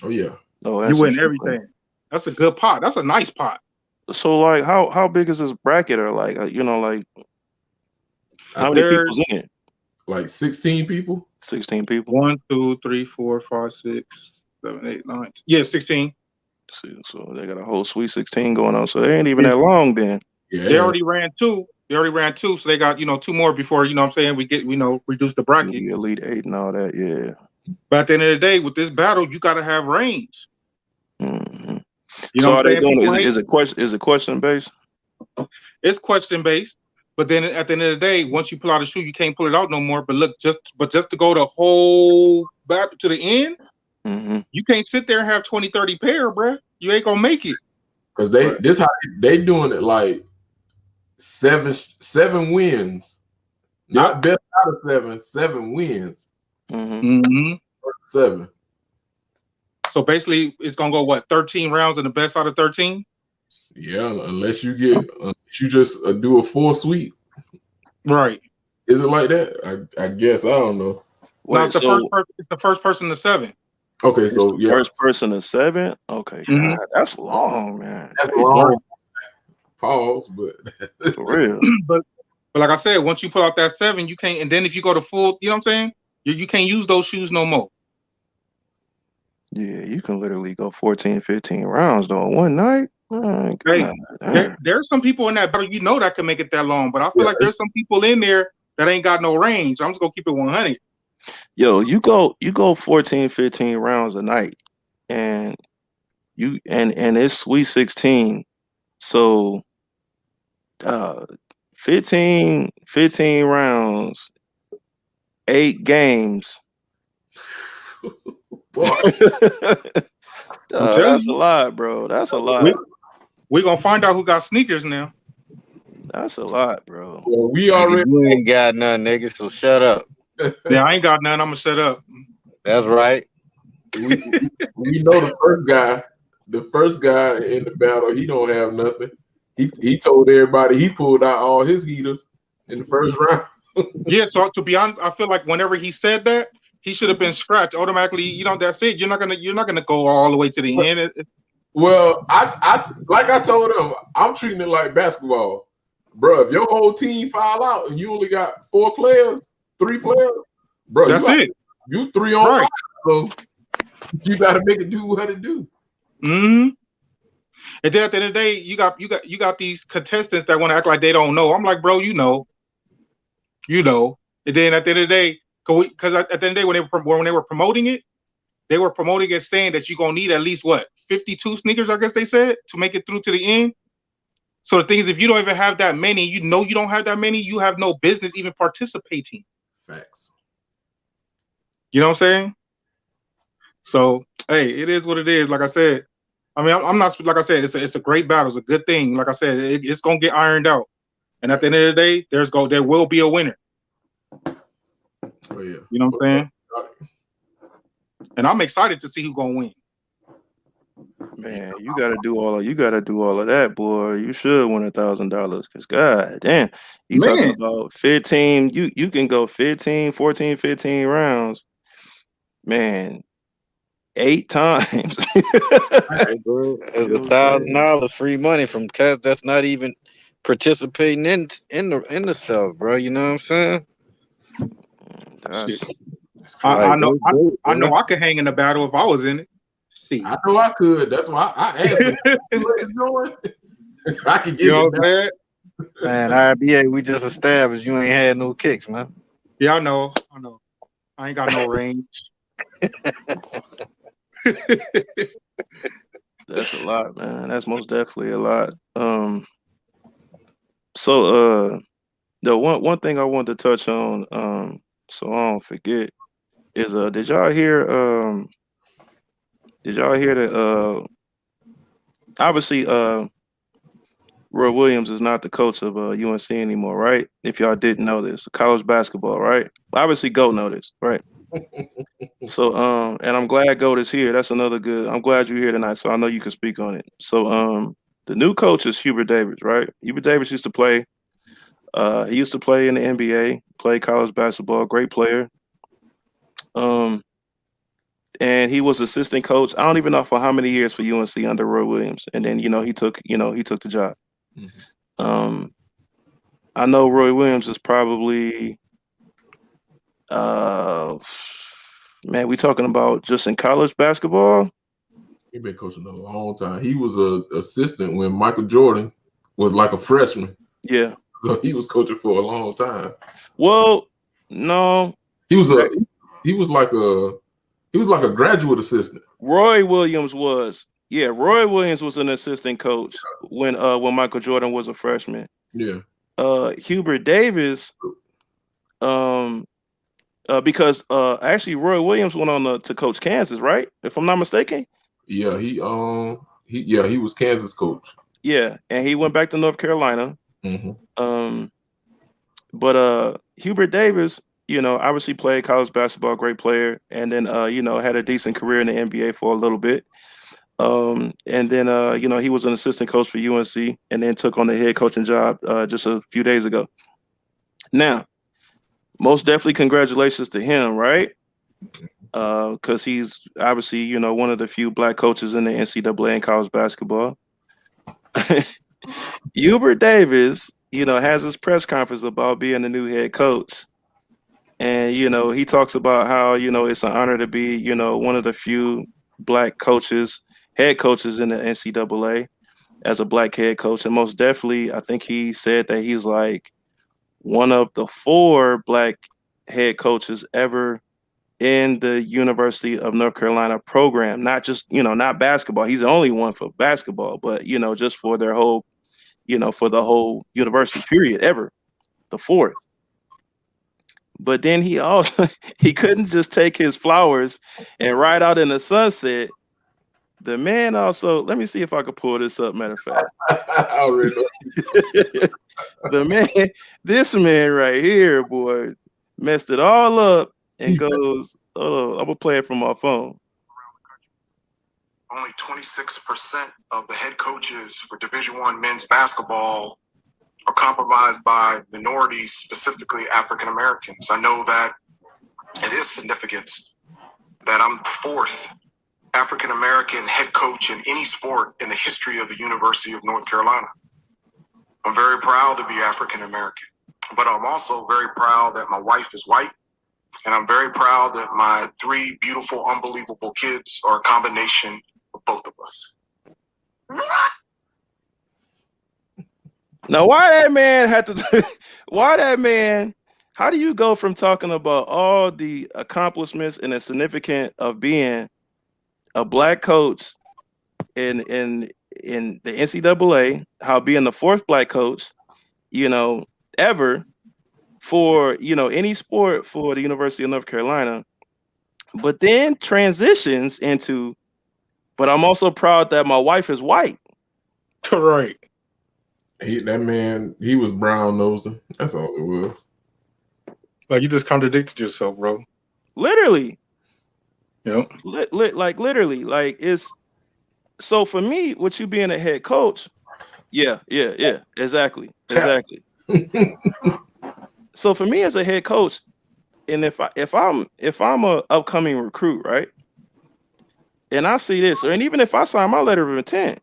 Oh yeah. Oh, you win everything. That's a good pot. That's a nice pot. So like, how big is this bracket? Or like, you know, like how many people's in it? Like 16 people. 16 people. 1, 2, 3, 4, 5, 6, 7, 8, 9. Yeah, 16. So they got a whole Sweet 16 going on. So they ain't even that long then. Yeah. They already ran 2. So they got, 2 more before, you know what I'm saying, we get, reduce the bracket. The Elite 8 and all that, yeah. But at the end of the day, with this battle, you got to have range. Mm-hmm. You know so what are I'm they saying? doing? Is it question based? It's question based. But then at the end of the day, once you pull out a shoe, you can't pull it out no more. But look, just to go the whole battle to the end, you can't sit there and have 20, 30 pair, bro. You ain't gonna make it. Because they doing it like 7 wins. Not best out of 7 wins. 7. So basically, it's gonna go 13 rounds and the best out of 13. Yeah, unless you just do a 4 sweep. Right. Is it like that? I guess. I don't know. Well, it's the first person to 7. Okay, so yeah. First person to 7? Okay, God, that's long, man. That's long. Pause, but for real. But like I said, once you pull out that 7, you can't, and then if you go to full, you know what I'm saying? You can't use those shoes no more. Yeah, you can literally go 14, 15 rounds though in one night. Oh, hey, there's some people in that battle, that can make it that long, but I feel like there's some people in there that ain't got no range. I'm just gonna keep it 100. Yo, you go 14, 15 rounds a night, and it's Sweet 16. So 15 rounds, 8 games. That's a lot, bro. That's a lot. We're gonna find out who got sneakers now. That's a lot, bro. Well, we already ain't got none, nigga, so shut up. Yeah, I ain't got none. I'm gonna shut up. That's right. We know the first guy in the battle, he don't have nothing. He told everybody he pulled out all his heaters in the first round. Yeah, so to be honest, I feel like whenever he said that, he should have been scratched automatically. That's it. You're not gonna go all the way to the end. Well, I like I told him, I'm treating it like basketball, bro. If your whole team file out and you only got 4 players, 3 players, bro, that's it. You 3 on 5, so you got to make it do what it do. And then at the end of the day, you got these contestants that want to act like they don't know. I'm like, bro, you know. And then at the end of the day, because at the end of the day, when they were promoting it, they were promoting it saying that you're gonna need at least 52 sneakers, I guess they said, to make it through to the end. So the thing is, if you don't even have that many, you know you don't have that many, you have no business even participating. Facts. You know what I'm saying? So hey, it is what it is. Like I said, I mean, I'm not like I said, it's a great battle, it's a good thing. Like I said, it's gonna get ironed out, and at the end of the day, there will be a winner. Oh yeah. You know what I'm saying? And I'm excited to see who's gonna win. Man, you gotta do all of that, boy. You should win $1,000 because god damn, you talking Man, about 15, you can go 15, 14, 15 rounds, man, 8 times. Hey, bro, You it's know what I'm saying? $1,000 free money from cats that's not even participating in the stuff, bro. You know what I'm saying? Gosh. shit. That's crazy. Like, I know let's do it, I know bro. I could hang in the battle if I was in it. See. I know I could. That's why I asked him. I could give You know it what I'm saying? Man, IBA, we just established you ain't had no kicks, man. Yeah, I know. I ain't got no range. That's a lot, man. That's most definitely a lot. So the one thing I wanted to touch on, so I don't forget, is did y'all hear that obviously Roy Williams is not the coach of UNC anymore, right? If y'all didn't know this, college basketball, right? Obviously Go know this, right? So and I'm glad Goat is here. That's another good. I'm glad you're here tonight, so I know you can speak on it. So the new coach is Hubert Davis, right? Hubert Davis used to play. He used to play in the NBA, play college basketball, great player. And he was assistant coach. I don't even know for how many years for UNC under Roy Williams, and then he took the job. Mhm. I know Roy Williams is probably man, we talking about just in college basketball. He been coaching a long time. He was a assistant when Michael Jordan was like a freshman. Yeah. So he was coaching for a long time. Well, no. He was like a graduate assistant. Roy Williams was. Yeah, Roy Williams was an assistant coach when Michael Jordan was a freshman. Yeah. Hubert Davis, because actually Roy Williams went on to coach Kansas, right? If I'm not mistaken. Yeah, he was Kansas coach. Yeah, and he went back to North Carolina. Mm-hmm. But Hubert Davis, obviously played college basketball, great player, and then had a decent career in the NBA for a little bit. And then he was an assistant coach for UNC, and then took on the head coaching job just a few days ago. Now, most definitely congratulations to him, right? Because he's obviously one of the few black coaches in the NCAA in college basketball. Hubert Davis, has his press conference about being the new head coach. And, he talks about how, it's an honor to be, one of the few black head coaches in the NCAA as a black head coach. And most definitely, I think he said that he's like one of the 4 black head coaches ever in the University of North Carolina program. Not just, not basketball. He's the only one for basketball, but, just for their whole, for the whole university period ever, the 4th. But then he also he couldn't just take his flowers and ride out in the sunset. The man also, let me see if I could pull this up. Matter of fact, I already know. This man right here, boy, messed it all up and goes, "Oh, I'm gonna play it from my phone." Only 26% of the head coaches for Division I men's basketball are compromised by minorities, specifically African Americans. I know that it is significant that I'm the 4th African American head coach in any sport in the history of the University of North Carolina. I'm very proud to be African American, but I'm also very proud that my wife is white, and I'm very proud that my 3 beautiful, unbelievable kids are a combination of both of us. What? Now, why that man had to? Why that man? How do you go from talking about all the accomplishments and the significance of being a black coach in in the NCAA, how being the fourth black coach, ever for any sport for the University of North Carolina, but then transitions into, but I'm also proud that my wife is white. Right. That man, he was brown nosing. That's all it was. Like, you just contradicted yourself, bro. Literally. Yep. Literally, like it's so for me, with you being a head coach, yeah, exactly. So for me as a head coach, and if I'm a upcoming recruit, right, and I see this, and even if I sign my letter of intent,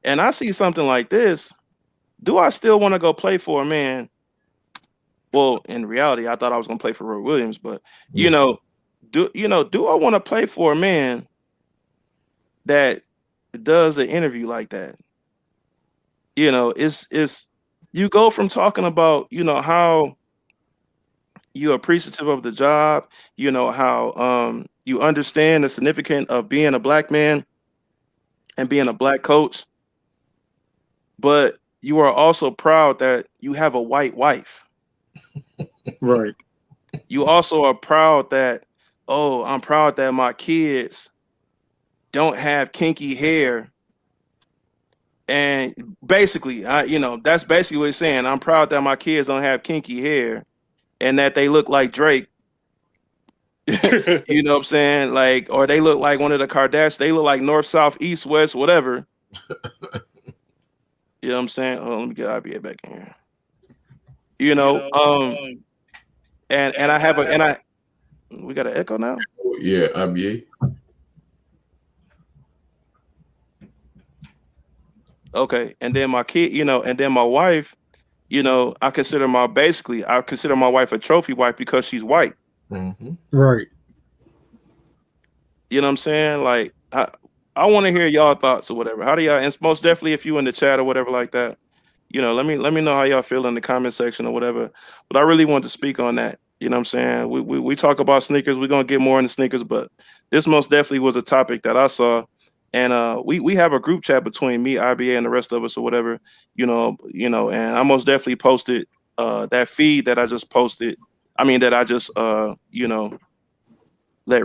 and I see something like this, do I still want to go play for a man? Well, in reality, I thought I was going to play for Roy Williams, but do I want to play for a man that does an interview like that? It's you go from talking about how you're appreciative of the job, how you understand the significance of being a black man and being a black coach, but you are also proud that you have a white wife. Right. You also are proud that, I'm proud that my kids don't have kinky hair. And basically, that's basically what it's saying. I'm proud that my kids don't have kinky hair and that they look like Drake. You know what I'm saying? Like, or they look like one of the Kardashians. They look like north, south, east, west, whatever. You know what I'm saying? Oh, let me get IBA back in here. And I have we got an echo now? Yeah, IBA. Okay. And then my kid, and then my wife, I consider my wife a trophy wife because she's white. Mm-hmm. Right. You know what I'm saying? Like, I want to hear y'all thoughts or whatever. How do y'all, and most definitely if you in the chat or whatever like that, let me know how y'all feel in the comment section or whatever. But I really want to speak on that. You know what I'm saying? We talk about sneakers. We're gonna get more into sneakers, but this most definitely was a topic that I saw. And we have a group chat between me, IBA, and the rest of us or whatever, and I most definitely posted that feed that I just posted. I mean that I just let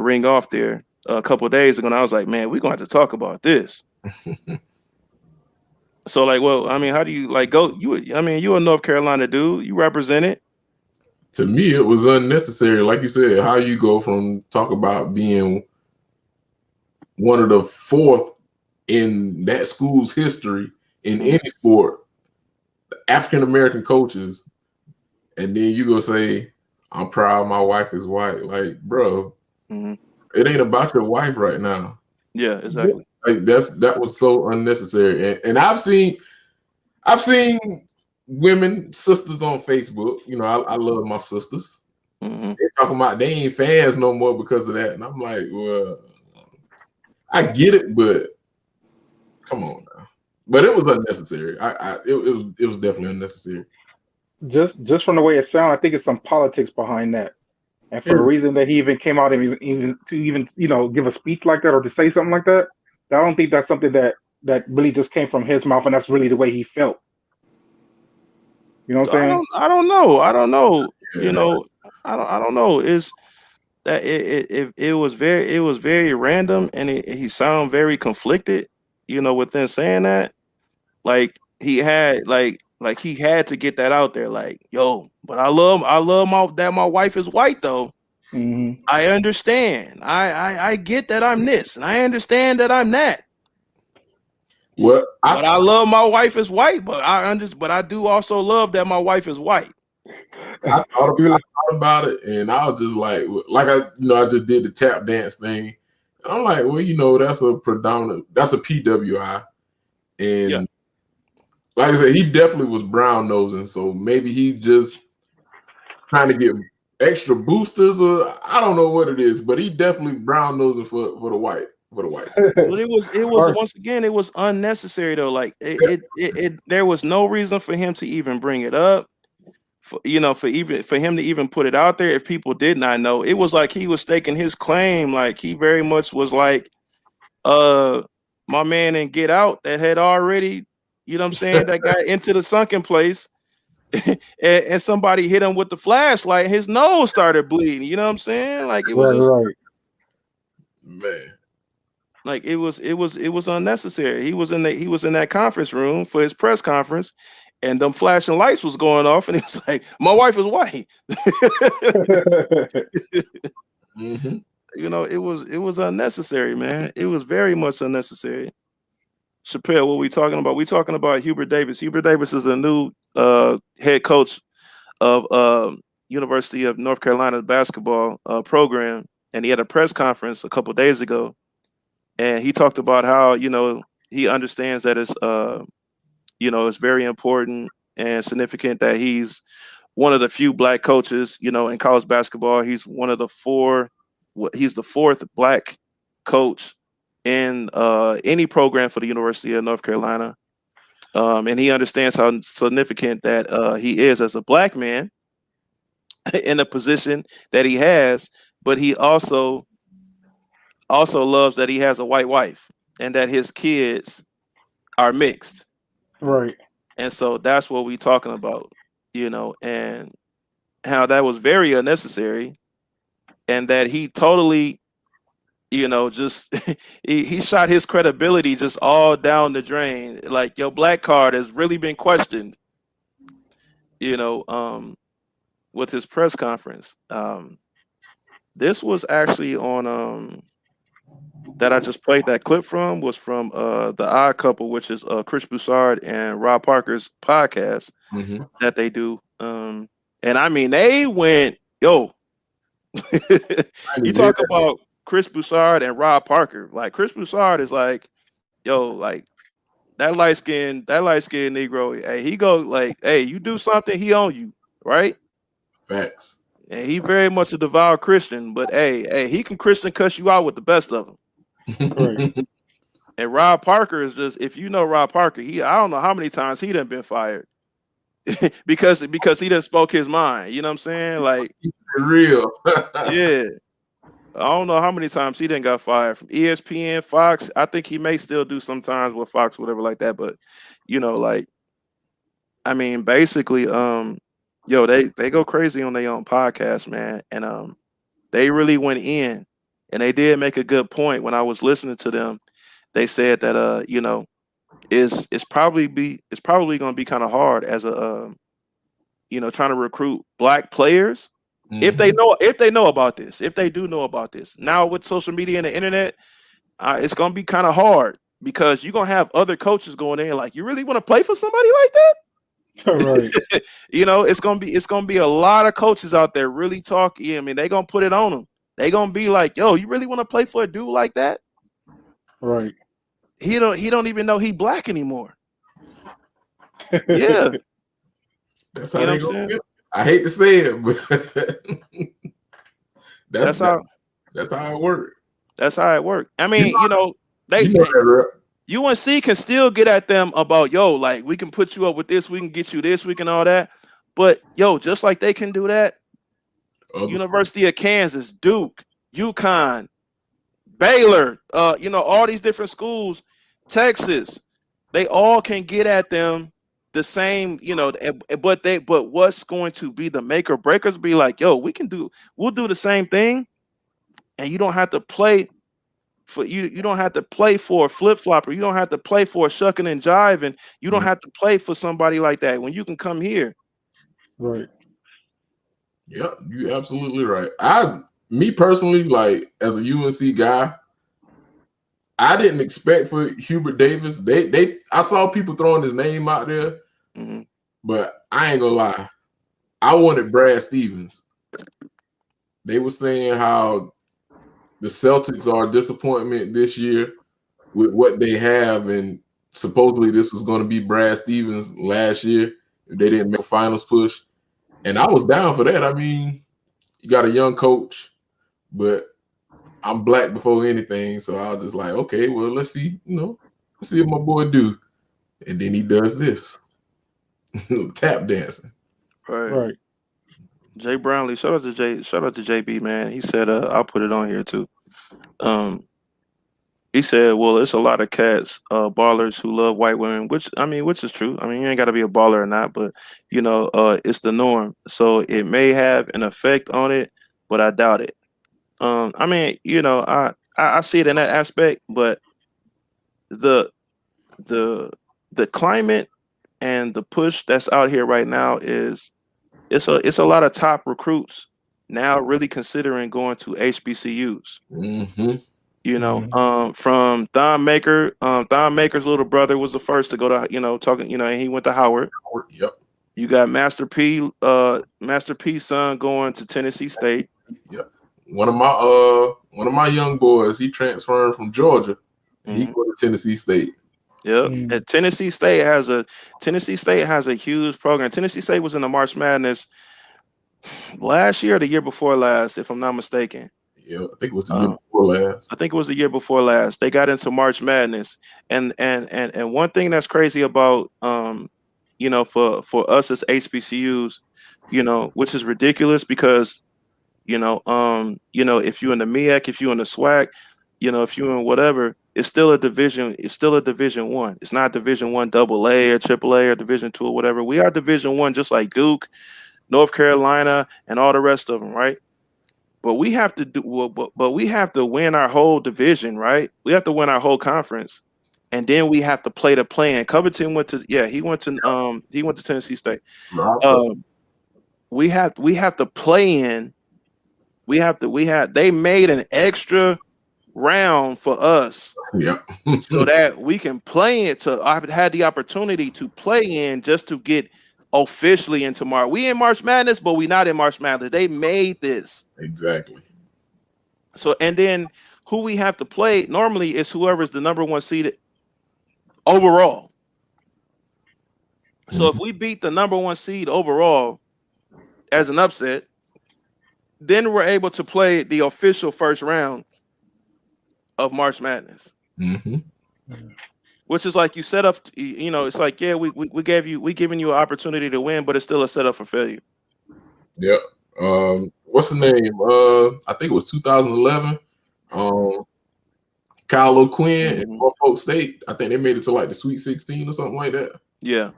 ring off there a couple of days ago. And I was like, man, we're gonna have to talk about this. So like, well, I mean, how do you like go? You're a North Carolina dude. You represent it. To me, it was unnecessary. Like you said, how you go from talk about being one of the fourth in that school's history in any sport, African American coaches, and then you go say, "I'm proud my wife is white." Like, bro, it ain't about your wife right now. Yeah, exactly. Like that was so unnecessary. And I've seen women, sisters on Facebook. I love my sisters. They're talking about they ain't fans no more because of that. And I'm like, well, I get it, but come on now. But it was unnecessary. It was definitely unnecessary. Just from the way it sounds, I think it's some politics behind that. And for the reason that he even came out and even give a speech like that or to say something like that, I don't think that's something that really just came from his mouth and that's really the way he felt. You know what I'm saying? I don't know. Yeah. I don't know. It's that it was very random and he sounded very conflicted, within saying that. Like he had he had to get that out there, like, yo, but I love my wife is white though. Mm-hmm. I understand. I get that I'm this, and I understand that I'm that. Well, I love my wife is white, but I do also love that my wife is white. I thought about it, and I was just like I just did the tap dance thing. And I'm like, well, that's a PWI, and yeah. Like I said, he definitely was brown nosing, so maybe he just trying to get extra boosters, or I don't know what it is, but he definitely brown nosing for the white. But it was once again, it was unnecessary though. Like there was no reason for him to even bring it up. For him to even put it out there if people did not know. It was like he was staking his claim. Like he very much was like, my my man in Get Out that had already, you know what I'm saying, that got into the sunken place, and somebody hit him with the flashlight, his nose started bleeding. You know what I'm saying? Like it was just Right. Man. like it was unnecessary. He was in that conference room for his press conference, and them flashing lights was going off, and he was like, "My wife is white." Mm-hmm. You know, it was unnecessary, man. It was very much unnecessary. Chappelle, what we talking about? We talking about Hubert Davis. Hubert Davis is the new head coach of University of North Carolina basketball program, and he had a press conference a couple days ago, and he talked about how he understands that it's it's very important and significant that he's one of the few black coaches in college basketball. He's one of the four. He's the fourth black coach in any program for the University of North Carolina, and he understands how significant that he is as a black man in a position that he has, but he also loves that he has a white wife and that his kids are mixed. Right. And so that's what we talking about, and how that was very unnecessary, and that he totally, just he shot his credibility just all down the drain. Like, your black card has really been questioned, with his press conference. This was actually on that I just played that clip from was from The Odd Couple, which is Chris Broussard and Rob Parker's podcast Mm-hmm. that they do. And I mean, they went, yo, you talk about Chris Broussard and Rob Parker. Like, Chris Broussard is like, yo, like that light skinned Negro. Hey, he go like, hey, you do something, he on you, right? Facts. And he very much a devout Christian, but hey, he can Christian cuss you out with the best of them. Right. And Rob Parker is just, if you know Rob Parker, I don't know how many times he done been fired because he done spoke his mind. You know what I'm saying? Like, Real. yeah. I don't know how many times he done got fired from ESPN, Fox. I think he may still do sometimes with Fox, whatever like that. But like, I mean, basically, they go crazy on their own podcast, man. And they really went in, and they did make a good point when I was listening to them. They said that it's probably going to be kind of hard as a trying to recruit black players if they know about this, if they do know about this. Now with social media and the internet, it's going to be kind of hard because you're going to have other coaches going in like, you really want to play for somebody like that? Right. It's gonna be a lot of coaches out there really talking. I mean, they gonna put it on them. They gonna be like, yo, you really want to play for a dude like that? Right. He don't even know he black anymore. Yeah. That's how they go. I hate to say it, but that's how it works. That's how it works. I mean, UNC can still get at them about, yo, like, we can put you up with this, we can get you this, we can all that. But yo, just like they can do that, University of Kansas, Duke, UConn, Baylor, all these different schools, Texas, they all can get at them the same, but what's going to be the make or breakers be like, yo, we'll do the same thing, and you don't have to play for you don't have to play for a flip-flopper, you don't have to play for a shucking and jiving, you don't have to play for somebody like that when you can come here. Right. Yep, you're absolutely right. Me personally, like, as a UNC guy, I didn't expect for Hubert Davis. I saw people throwing his name out there, but I ain't gonna lie, I wanted Brad Stevens. They were saying how the Celtics are a disappointment this year with what they have, and supposedly this was going to be Brad Stevens last year if they didn't make a finals push. And I was down for that. I mean, you got a young coach, but I'm black before anything, so I was just like, okay, well, let's see what my boy do. And then he does this tap dancing. Right. Jay Brownlee, shout out to JB, man. He said, I'll put it on here too. He said, "Well, it's a lot of cats, ballers who love white women," which is true. I mean, you ain't got to be a baller or not, but it's the norm. So it may have an effect on it, but I doubt it. I mean, I see it in that aspect, but the the the climate and the push that's out here right now is it's a lot of top recruits now really considering going to HBCUs. Mm-hmm. From Thon Maker. Thon Maker's little brother was the first to go to, and he went to Howard. Yep. You got Master P's son going to Tennessee State. Yep. One of my young boys, he transferred from Georgia. And he go to Tennessee State. Yep. And Tennessee State has a huge program. Tennessee State was in the March Madness last year or the year before last, if I'm not mistaken. Yeah, I think it was the year before last. I think it was the year before last. They got into March Madness, and one thing that's crazy about for us as HBCUs, which is ridiculous because if you're in the MEAC, if you're in the SWAC, if you're in whatever, it's still a division. It's still a Division One. It's not Division One AA or AAA or Division Two or whatever. We are Division One, just like Duke, North Carolina, and all the rest of them, right? But we have to we have to win our whole division, right? We have to win our whole conference, and then we have to play the play-in. Covington went to Tennessee State. We have to play in. They made an extra round for us, so that we can play it. I've had the opportunity to play in just to get officially into March. We in March Madness, but we not in March Madness. They made this. Exactly. So, and then who we have to play normally is whoever's the number one seed overall. So if we beat the number one seed overall as an upset, then we're able to play the official first round of March Madness. Which is like you set up, it's like, yeah, we giving you an opportunity to win, but it's still a setup for failure. Yeah. What's the name? I think it was 2011. Kyle O'Quinn and Norfolk State. I think they made it to like the Sweet 16 or something like that. Yeah.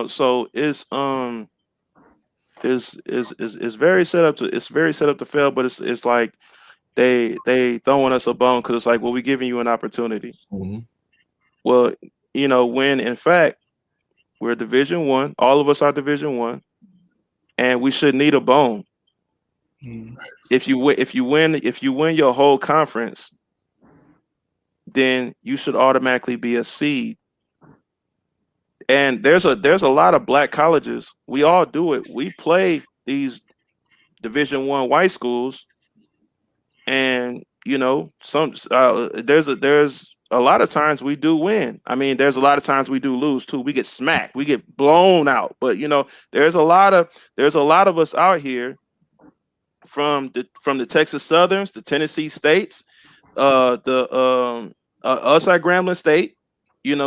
So it's very set up to fail, but it's like they throwing us a bone because it's like, well, we're giving you an opportunity. Well, when in fact we're Division One, all of us are Division One, and we should need a bone. If you win your whole conference, then you should automatically be a seed. And there's a lot of black colleges. We all do it. We play these Division One white schools, and there's a lot of times we do win. I mean, there's a lot of times we do lose too. We get smacked, we get blown out. But there's a lot of us out here from the Texas Southerns, the Tennessee States, us at Grambling State,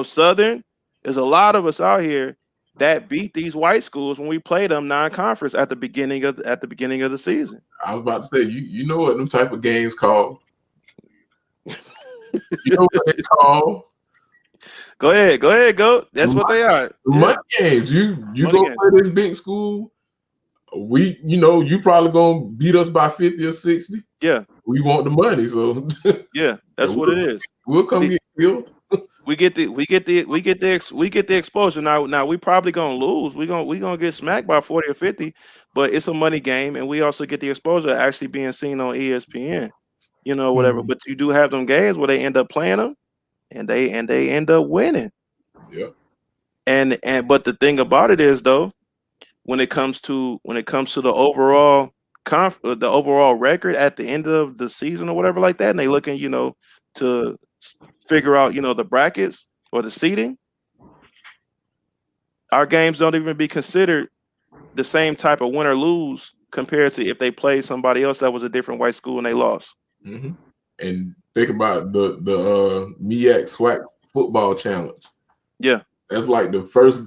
Southern. There's a lot of us out here that beat these white schools when we play them non-conference at the beginning of the season. I was about to say, you know what them type of games called. You know what they call. Go ahead, go. That's what they are. Money games. You go play this big school. You probably gonna beat us by 50 or 60. Yeah. We want the money, so yeah, that's what it is. We'll come get killed. We get the exposure. Now we probably gonna lose. We gonna get smacked by 40 or 50, but it's a money game, and we also get the exposure actually being seen on ESPN, whatever. But you do have them games where they end up playing them, and they end up winning. Yeah. And but the thing about it is though, when it comes to the overall record at the end of the season or whatever like that, and they looking to figure out the brackets or the seeding, our games don't even be considered the same type of win or lose compared to if they played somebody else that was a different white school and they lost. And think about the MEAC SWAC football challenge. Yeah, that's like the first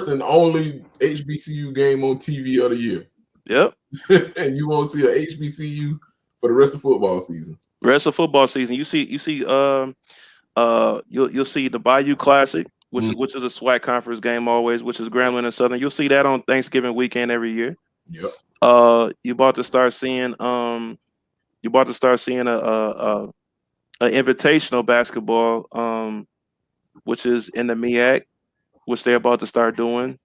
and only HBCU game on TV of the year. Yep. And you won't see a HBCU for the rest of football season. Rest of football season. You'll see the Bayou Classic, which is a SWAC conference game always, which is Grambling and Southern. You'll see that on Thanksgiving weekend every year. Yep. You're about to start seeing a invitational basketball, which is in the MEAC, which they're about to start doing.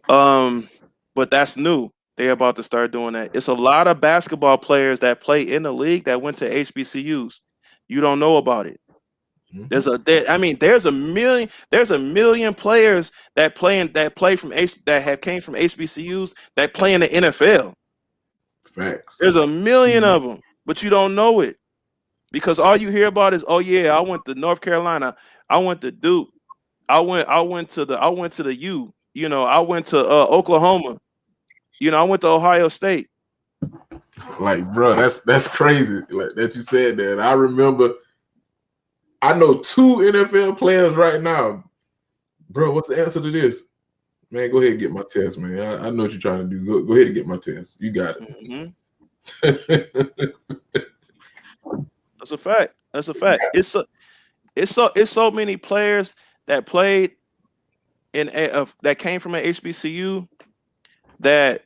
But that's new. They're about to start doing that. It's a lot of basketball players that play in the league that went to HBCUs. You don't know about it. There's a million players that came from HBCUs that play in the NFL. Facts. There's a million of them, but you don't know it because all you hear about is, oh yeah, I went to North Carolina, I went to Duke, I went to the U, I went to Oklahoma, I went to Ohio State. Like, bro, that's crazy. Like that you said that. I remember. I know 2 NFL players right now. Bro, what's the answer to this? Man, go ahead and get my test, man. I know what you're trying to do. Go ahead and get my test. You got it. That's a fact. It's so many players that played that came from an HBCU that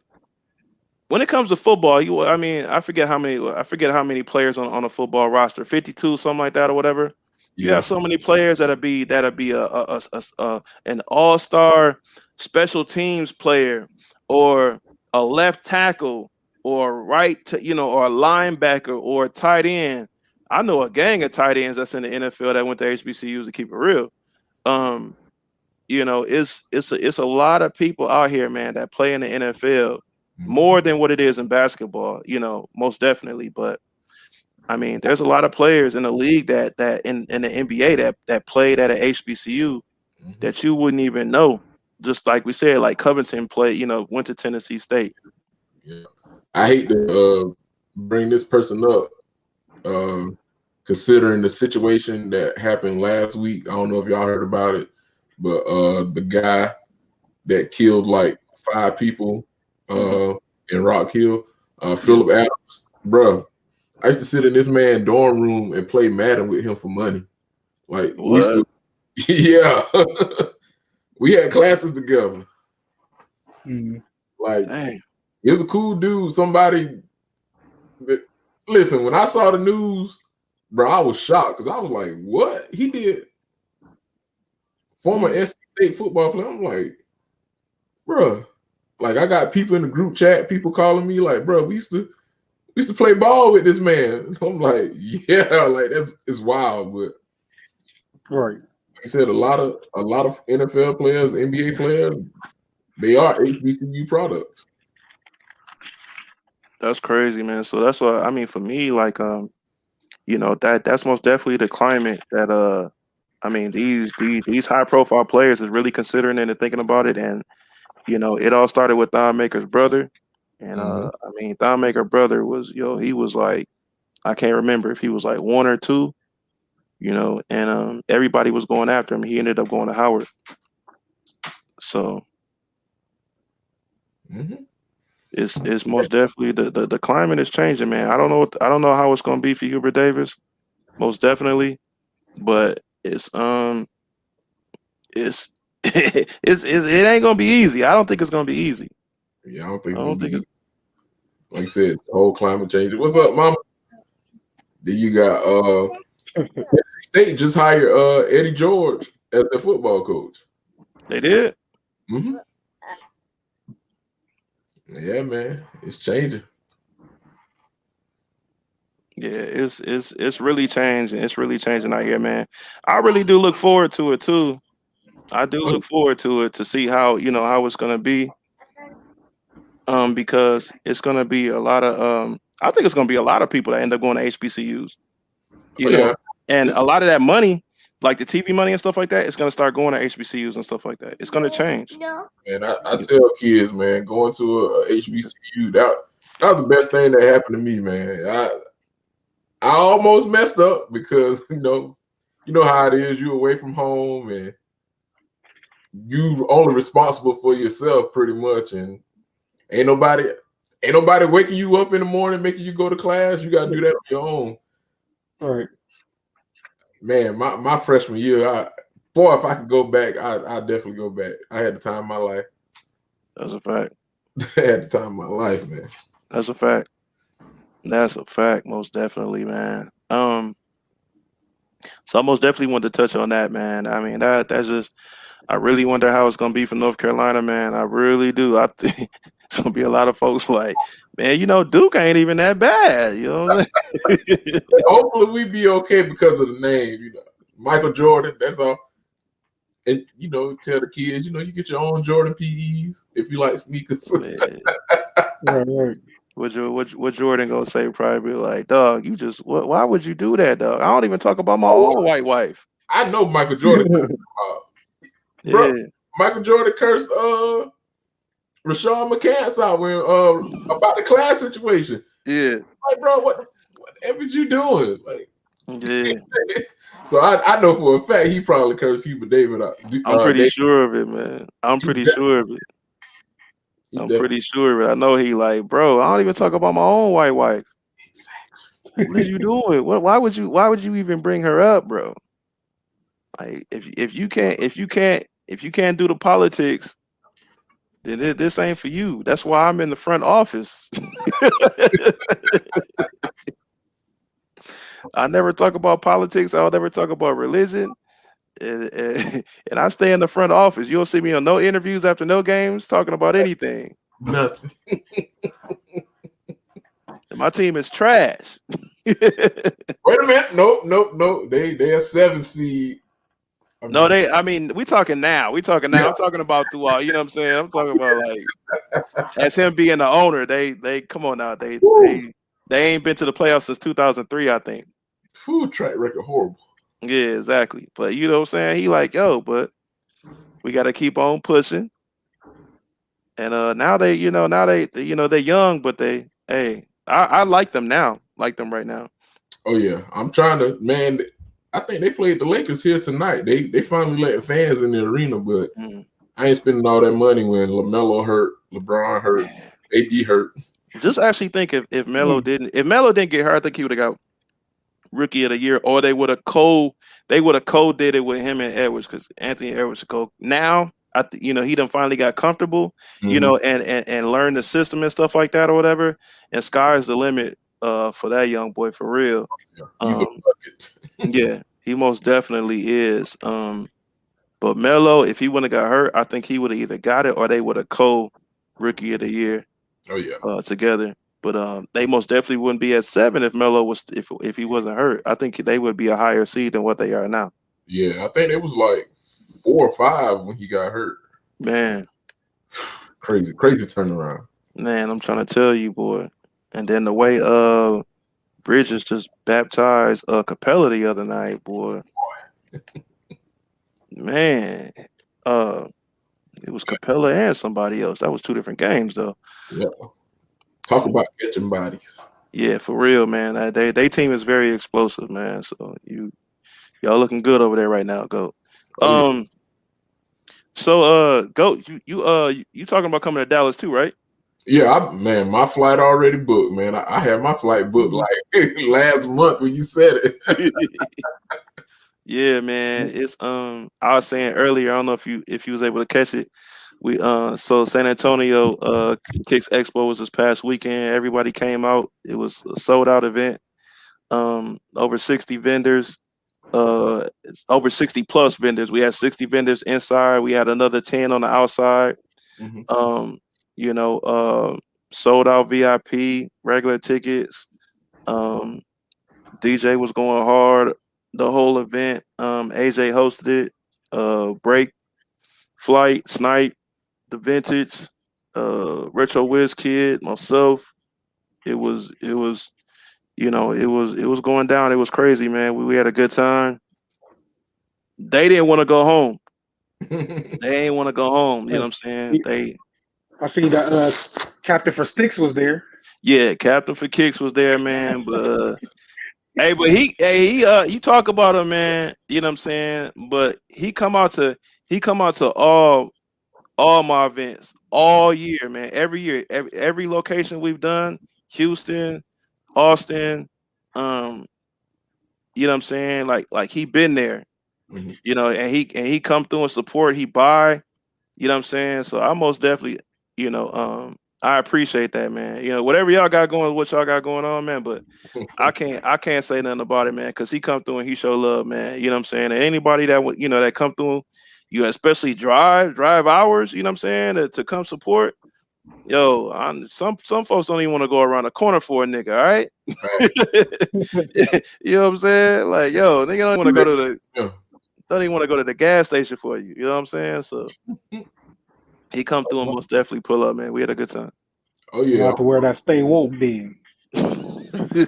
when it comes to football, I forget how many players on a football roster, 52, something like that or whatever. You have so many players that'll be an all-star special teams player or a left tackle or or a linebacker or a tight end. I know a gang of tight ends that's in the NFL that went to HBCUs to keep it real. It's a lot of people out here, man, that play in the NFL more than what it is in basketball, most definitely. But I mean, there's a lot of players in the league that in the NBA that played at an HBCU that you wouldn't even know. Just like we said, like Covington went to Tennessee State. Yeah. I hate to bring this person up, considering the situation that happened last week. I don't know if y'all heard about it, but the guy that killed like 5 people in Rock Hill, Philip Adams, bro. I used to sit in this man's dorm room and play Madden with him for money. Like we used to, yeah. We had classes together. Like, dang. He was a cool dude. Listen, when I saw the news, bro, I was shocked because I was like, what? He did former NC State football player. I'm like, bro, like I got people in the group chat, people calling me like, bro, we used to play ball with this man. I'm like, yeah, like it's wild, but right. Like I said, a lot of NFL players, NBA players, they are HBCU products. That's crazy, man. So that's what I mean for me. Like, that's most definitely the climate that these high profile players is really considering it and thinking about it. And it all started with Thon Maker's brother. And Thon Maker's brother was he was like, I can't remember if he was like 1 or 2, and everybody was going after him. He ended up going to Howard. So it's most definitely the climate is changing, man. I don't know how it's gonna be for Hubert Davis, most definitely, but it ain't gonna be easy. I don't think it's gonna be easy. Yeah, I don't think it's like I said, the whole climate change. What's up, mama? Then you got State just hired Eddie George as their football coach. They did. Yeah, man, it's changing. Yeah, it's really changing. It's really changing out here, man. I really do look forward to it too. I do look forward to it to see how how it's gonna be. Because it's gonna be a lot of I think it's gonna be a lot of people that end up going to HBCUs. You know, and a lot of that money, like the TV money and stuff like that, it's gonna start going to HBCUs and stuff like that. It's gonna change. And I tell kids, man, going to a HBCU, that was the best thing that happened to me, man. I almost messed up because you know how it is. You away from home and you only responsible for yourself pretty much, and ain't nobody. Ain't nobody waking you up in the morning, making you go to class. You got to do that on your own. All right. Man, my freshman year, boy, if I could go back, I'd definitely go back. I had the time of my life. That's a fact. I had the time of my life, man. That's a fact. That's a fact, most definitely, man. So I most definitely wanted to touch on that, man. I mean, that's just, I really wonder how it's gonna be for North Carolina, man. I really do. I think it's gonna be a lot of folks like, man, Duke ain't even that bad. You know what I'm saying? Hopefully we be okay because of the name, Michael Jordan, that's all. And tell the kids, you get your own Jordan PEs if you like sneakers. Right. What Jordan gonna say? Probably like, dog, why would you do that, dog? I don't even talk about my own white wife. I know Michael Jordan. Bro, Yeah. Michael Jordan cursed Rashawn McCants out when about the class situation. Yeah. Like, bro, whatever you doing? Like, yeah. So I know for a fact he probably cursed Hubert David out. I'm pretty sure of it, man. I'm pretty sure of it. Pretty sure of it. I know he like, bro, I don't even talk about my own white wife. Exactly. What are you doing? Why would you even bring her up, bro? Like if you can't do the politics, then this ain't for you. That's why I'm in the front office. I never talk about politics. I'll never talk about religion. And I stay in the front office. You don't see me on no interviews after no games talking about anything. Nothing. My team is trash. Wait a minute. No. They are 7 seed. We talking now. We talking now. Yeah. I'm talking about through all, you know what I'm saying? I'm talking about like as him being the owner, they come on now. They ain't been to the playoffs since 2003, I think. Food track record horrible. Yeah, exactly. But you know what I'm saying? He like, yo, but we got to keep on pushing. And now they're young, but I like them now. Like them right now. Oh yeah. I'm trying to, man, I think they played the Lakers here tonight. They finally let fans in the arena, but I ain't spending all that money when LaMelo hurt, LeBron hurt, AD hurt. Just actually think if Melo didn't get hurt, I think he would have got Rookie of the Year, or they would have co-did it with him and Edwards, because Anthony Edwards now. He done finally got comfortable, and learned the system and stuff like that or whatever. And sky's the limit for that young boy, for real. He's a bucket. Yeah, he most definitely is. But Melo, if he wouldn't have got hurt, I think he would have either got it or they would have Rookie of the Year. Oh yeah, together. But they most definitely wouldn't be at 7 if Melo was if he wasn't hurt. I think they would be a higher seed than what they are now. Yeah, I think it was like 4 or 5 when he got hurt. Man, crazy turnaround. Man, I'm trying to tell you, boy. And then the way Bridges just baptized Capella the other night, boy. Man, it was Capella and somebody else. That was 2 different games, though. Yeah. Talk about catching bodies. Yeah, for real, man. They team is very explosive, man. So y'all looking good over there right now, Goat. So Goat, you talking about coming to Dallas too, right? Yeah, my flight already booked, man. I had my flight booked like last month when you said it. Yeah, man. It's I was saying earlier, I don't know if you was able to catch it. We so San Antonio Kicks Expo was this past weekend. Everybody came out. It was a sold out event. Over 60 vendors. It's over 60 plus vendors. We had 60 vendors inside. We had another 10 on the outside. Sold out VIP, regular tickets. DJ was going hard the whole event. AJ hosted it. Break, Flight, Snipe, The Vintage, Retro Wiz Kid, myself. It was going down. It was crazy, man. We had a good time. They didn't want to go home. They ain't want to go home. You know what I'm saying? I see that Captain for Sticks was there. Yeah, Captain for Kicks was there, man. But he you talk about him, man. You know what I'm saying? But he come out to all my events all year, man. Every year, every location we've done, Houston, Austin, um, you know what I'm saying? Like he been there, Mhm. you know, and he come through and support, he buy, you know what I'm saying? So I most definitely, you know, I appreciate that, man. You know, whatever y'all got going, what y'all got going on, man, but I can't say nothing about it, man, because he come through and he show love, man. You know what I'm saying? And anybody that would, you know, that come through, you know, especially drive hours, you know what I'm saying, to come support. Yo, some folks don't even want to go around the corner for a nigga, all right? Right. You know what I'm saying? Like, yo, nigga don't want to go to the Yeah. don't even want to go to the gas station for you. You know what I'm saying? So he come through and most definitely pull up, man. We had a good time. Oh You yeah. have to wear that stay woke then. Yeah.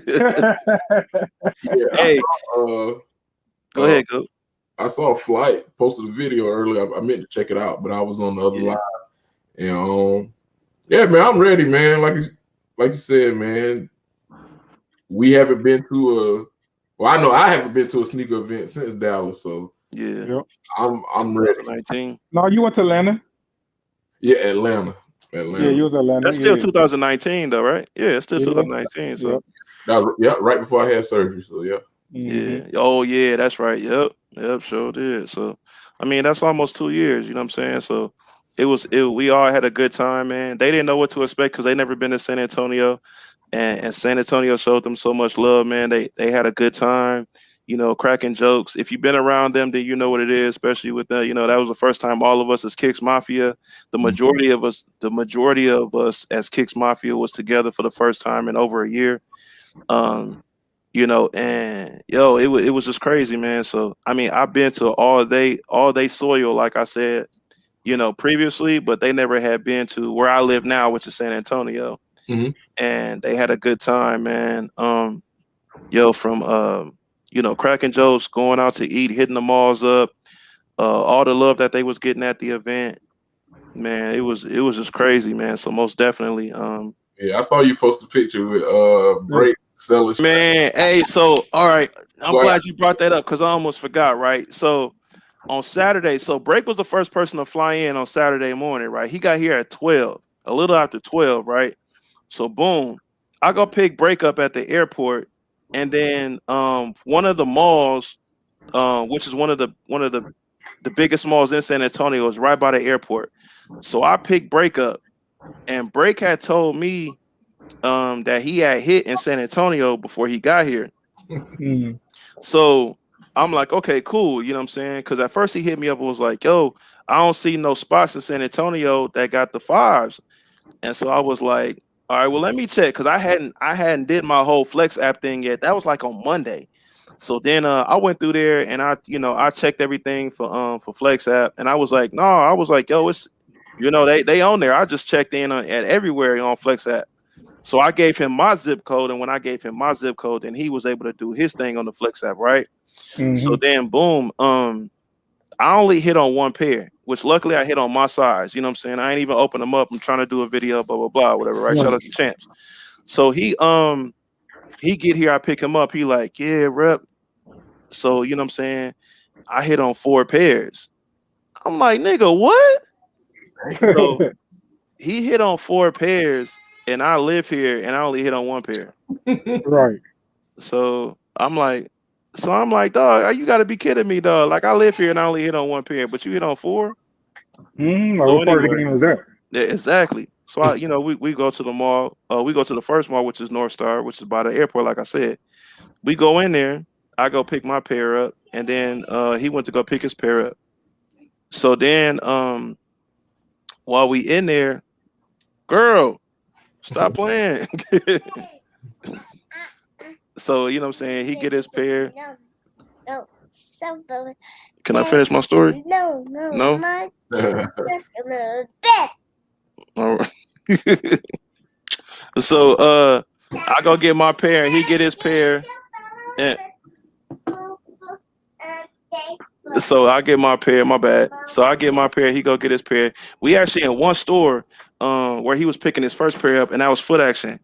Hey, Uh, go ahead, go. I saw a flight posted a video earlier. I meant to check it out, but I was on the other line. And yeah, man, I'm ready, man. Like you said, man. We haven't been to I know I haven't been to a sneaker event since Dallas, so Yeah. Yep. I'm ready. 2019. No, you went to Atlanta. Yeah, Atlanta. Yeah, you was Atlanta. That's still Yeah. 2019 though, right? Yeah, it's still Yeah. 2019. So Yep. That was, yeah, right before I had surgery. So yeah. yeah. Oh yeah, that's right. Yep, sure did. So I mean that's almost 2 years, you know what I'm saying? So we all had a good time, man. They didn't know what to expect because they never been to San Antonio. And San Antonio showed them so much love, man. They had a good time, you know, cracking jokes. If you've been around them, then you know what it is, especially with that, you know, that was the first time all of us as Kicks Mafia, the majority of us as Kicks Mafia was together for the first time in over a year. You know, and yo, it was just crazy, man. So I mean, I've been to all they soil, like I said, you know, previously, but they never had been to where I live now, which is San Antonio. Mhm. And they had a good time, man. Yo, from you know, cracking jokes, going out to eat, hitting the malls up, all the love that they was getting at the event, man, it was just crazy, man. So most definitely, Yeah, I saw you post a picture with Break selling. man, hey, so all right, I'm Well, glad you brought that up because I almost forgot, right? So on Saturday, so Break was the first person to fly in on Saturday morning, right? He got here at 12, a little after 12, right? So boom, I go pick Break up at the airport, and then one of the malls, which is one of the biggest malls in San Antonio, is right by the airport. So I picked Break up, and Break had told me that he had hit in San Antonio before he got here. Mm. So I'm like, okay, cool. You know what I'm saying? Because at first he hit me up and was like, yo, I don't see no spots in San Antonio that got the fives. And so I was like, all right, well, let me check because I hadn't did my whole Flex app thing yet. That was like on Monday. So then I went through there and I checked everything for Flex app, and I was like, no, I was like, yo, it's they on there. I just checked in at everywhere on Flex app. So I gave him my zip code, and when I gave him my zip code, then he was able to do his thing on the Flex app, right? So then boom, I only hit on one pair, which luckily I hit on my size. You know what I'm saying? I ain't even open them up. I'm trying to do a video, blah blah blah, whatever. Right? Shout out to Champs. So he get here, I pick him up. He like, yeah, rep. So you know what I'm saying? I hit on 4 pairs. I'm like, nigga, what? So he hit on 4 pairs, and I live here, and I only hit on 1 pair. Right. So I'm like, dog, you got to be kidding me, dog. Like I live here and I only hit on 1 pair, but you hit on 4. Like, So what part of the anyway, game is that? yeah, exactly. So we go to the mall. We go to the first mall, which is North Star, which is by the airport. Like I said, we go in there. I go pick my pair up, and then he went to go pick his pair up. So then while we in there, girl, stop playing. So you know what I'm saying? He get his pair. No. Can I finish my story? No. No? All right. So I go get my pair and he get his pair. And so I get my pair, my bad. So I get my pair, he go get his pair. We actually in one store where he was picking his first pair up, and that was Foot Action.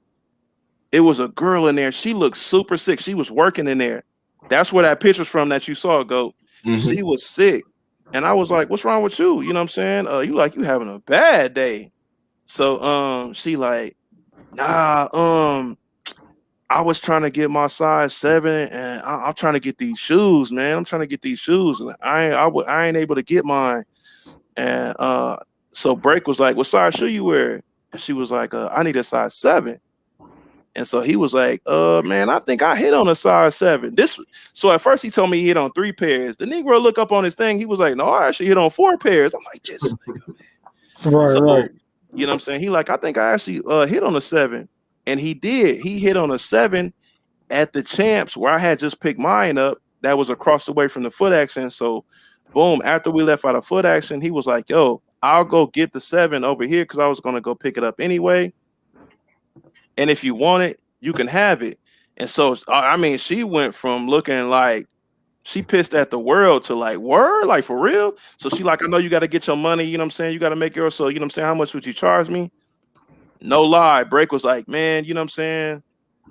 It was a girl in there. She looked super sick. She was working in there. That's where that picture's from that you saw, Goat. Mhm. She was sick. And I was like, what's wrong with you? You know what I'm saying? You having a bad day. So she like, nah, I was trying to get my size 7 and I'm trying to get these shoes, man. I'm trying to get these shoes and I ain't able to get mine. And so Break was like, what size shoe you wear? And she was like, I need a size 7. And so he was like, man, I think I hit on a size 7. So at first he told me he hit on 3 pairs. The Negro look up on his thing, he was like, no, I actually hit on 4 pairs. I'm like, this nigga, man. Right. You know what I'm saying? He like, I think I actually hit on a 7. And he did. He hit on a 7 at the champs where I had just picked mine up. That was across the way from the foot action. So boom, after we left out of foot action, he was like, yo, I'll go get the 7 over here because I was going to go pick it up anyway. And if you want it, you can have it. And so, I mean, she went from looking like she pissed at the world to like, word, like for real. So she like, I know you got to get your money. You know what I'm saying? You got to make yours. So, you know what I'm saying? How much would you charge me? No lie. Break was like, man, you know what I'm saying?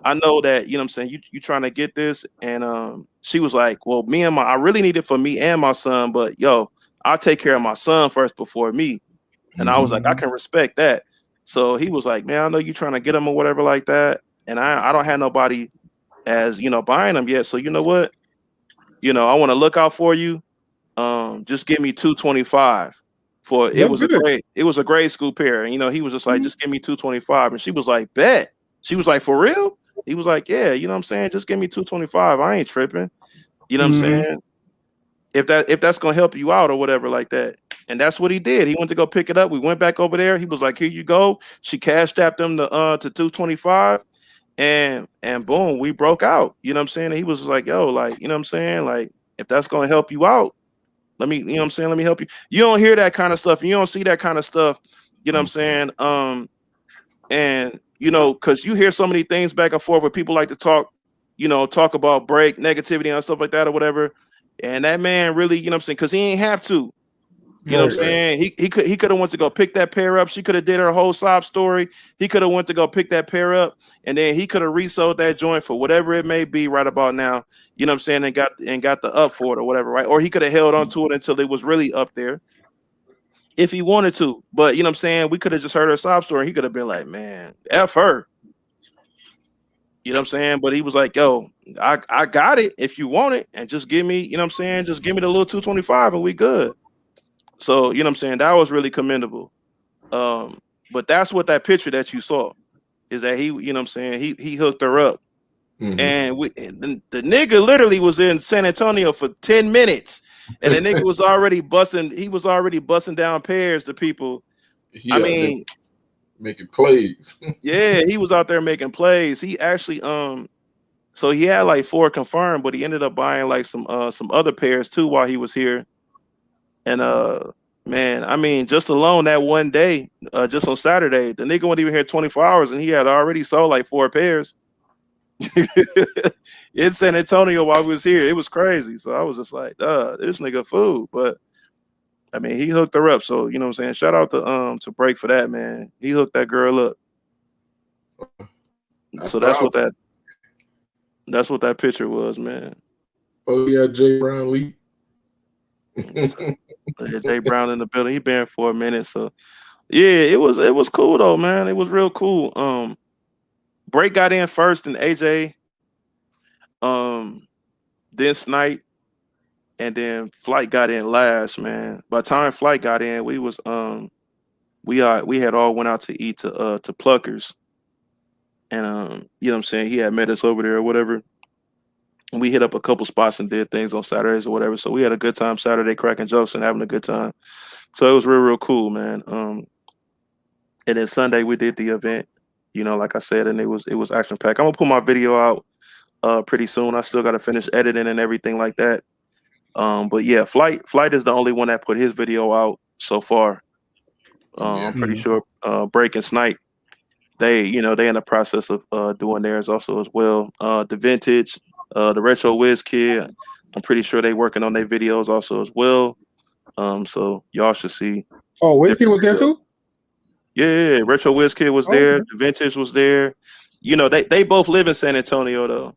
I know that, you know what I'm saying? You trying to get this. And she was like, well, I really need it for me and my son. But yo, I'll take care of my son first before me. And I was like, I can respect that. So he was like, man, I know you trying to get them or whatever like that. And I don't have nobody as, you know, buying them yet. So you know what? You know, I want to look out for you. Just give me $225 for it. It was a grade school pair. And, you know, he was just like, just give me $225. And she was like, bet. She was like, for real? He was like, yeah, you know what I'm saying? Just give me $225. I ain't tripping. You know what I'm saying? If that's gonna help you out or whatever like that. And that's what he did. He went to go pick it up. We went back over there. He was like, here you go. She cashed out them to $225. And boom, we broke out. You know what I'm saying? And he was like, yo, like, you know what I'm saying? Like, if that's gonna help you out, let me, you know what I'm saying? Let me help you. You don't hear that kind of stuff. You don't see that kind of stuff. You know what I'm saying? And you know, because you hear so many things back and forth where people like to talk about Break, negativity and stuff like that or whatever. And that man really, you know what I'm saying? Because he ain't have to. You know what I'm saying? He could have went to go pick that pair up. She could have did her whole sob story. He could have went to go pick that pair up, and then he could have resold that joint for whatever it may be right about now. You know what I'm saying? And got the up for it or whatever, right? Or he could have held on to it until it was really up there if he wanted to. But you know what I'm saying? We could have just heard her sob story. He could have been like, man, F her. You know what I'm saying? But he was like, yo, I got it if you want it, and just give me, you know what I'm saying? Just give me the little 225 and we good. So, you know what I'm saying? That was really commendable. But that's what that picture that you saw is that he, you know what I'm saying? He hooked her up. And the nigga literally was in San Antonio for 10 minutes. And the nigga was already busting down pairs to people. I mean, making plays. Yeah, he was out there making plays. He actually so he had like 4 confirmed, but he ended up buying like some other pairs too while he was here. And man, I mean, just alone that one day, just on Saturday, the nigga wasn't even here 24 hours and he had already sold like 4 pairs in San Antonio while we was here. It was crazy. So I was just like, this nigga fool. But I mean, he hooked her up. So, you know what I'm saying? Shout out to Break for that, man. He hooked that girl up. So that's what that picture was, man. Oh yeah, Jay Brown Lee. Jay Brown in the building. He been for a minute. So yeah, it was cool though, man. It was real cool. Break got in first and AJ, then Snipe, and then Flight got in last, man. By the time Flight got in, we was we had all went out to eat to Pluckers. And you know what I'm saying, he had met us over there or whatever. And we hit up a couple spots and did things on Saturdays or whatever. So we had a good time Saturday, cracking jokes and having a good time. So it was real cool, man. And then Sunday we did the event, you know, like I said, and it was action packed. I'm gonna put my video out pretty soon. I still gotta finish editing and everything like that. But yeah, Flight is the only one that put his video out so far. I'm pretty sure Break and Snipe, they in the process of doing theirs also as well. The Vintage, the Retro Wiz Kid, I'm pretty sure they working on their videos also as well. So y'all should see. Oh, Wiz Kid was there too? Yeah, Retro Wiz Kid was there. The Vintage was there. You know, they both live in San Antonio though.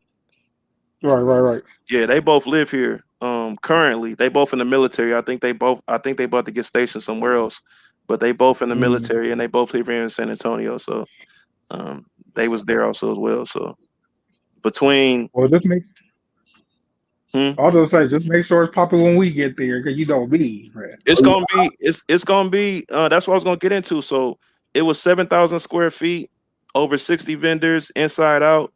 Right. Yeah, they both live here. currently. They both in the military. I think they about to get stationed somewhere else, but they both in the military and they both live here in San Antonio. So they was there also as well. So between Well, just make. hmm? I'll just say, just make sure it's popping when we get there, because you know me, man. It's gonna be it's gonna be that's what I was gonna get into. So it was 7,000 square feet, over 60 vendors inside out.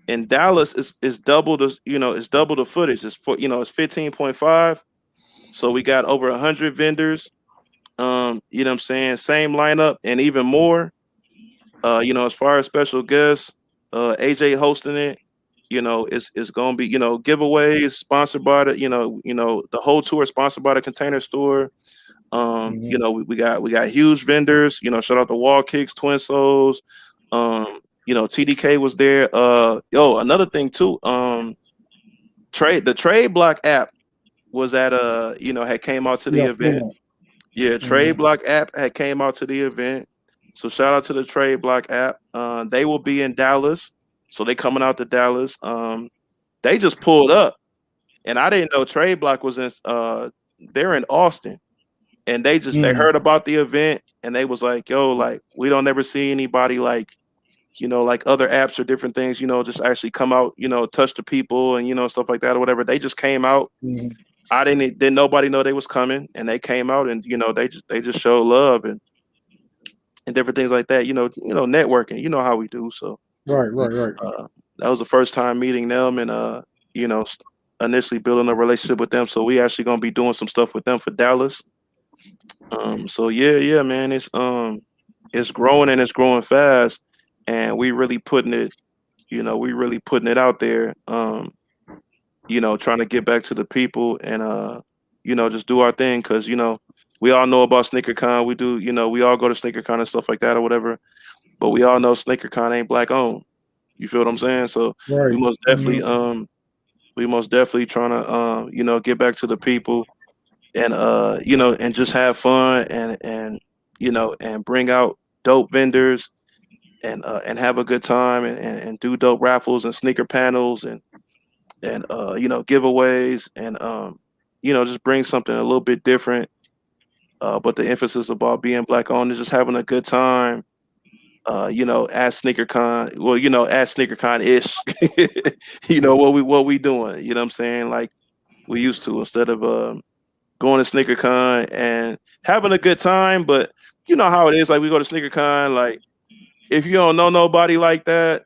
In Dallas, is double the it's double the footage. It's for it's 15.5. So we got over 100 vendors. You know what I'm saying? Same lineup and even more. As far as special guests, AJ hosting it. It's gonna be giveaways sponsored by the whole tour sponsored by the Container Store. We got huge vendors. Shout out to Wall Kicks, Twin Souls. TDK was there. Another thing too. The Trade Block app was at had came out to the Yeah, event. Yeah, Trade Block app had came out to the event. So shout out to the Trade Block app. They will be in Dallas. So they coming out to Dallas. They just pulled up, and I didn't know Trade Block was in. They're in Austin, and they heard about the event, and they was like, "Yo, like we don't ever see anybody like other apps or different things, just actually come out, touch the people and stuff like that or whatever." They just came out. I didn't nobody know they was coming, and they came out and they just showed love and different things like that. Networking. You know how we do. So right. that was the first time meeting them and initially building a relationship with them. So we actually gonna be doing some stuff with them for Dallas. So yeah, man, it's growing and it's growing fast, and we really putting it, out there. Trying to get back to the people and just do our thing because we all know about SneakerCon. We do, we all go to SneakerCon and stuff like that or whatever. But we all know SneakerCon ain't black owned. You feel what I'm saying? So Right. we most definitely trying to get back to the people and and just have fun and bring out dope vendors and have a good time and do dope raffles and sneaker panels and giveaways and just bring something a little bit different. But the emphasis about being black owned is just having a good time. At SneakerCon, at SneakerCon ish. what we doing. You know what I'm saying? Like we used to, instead of going to SneakerCon and having a good time. But you know how it is. Like we go to SneakerCon, like if you don't know nobody like that,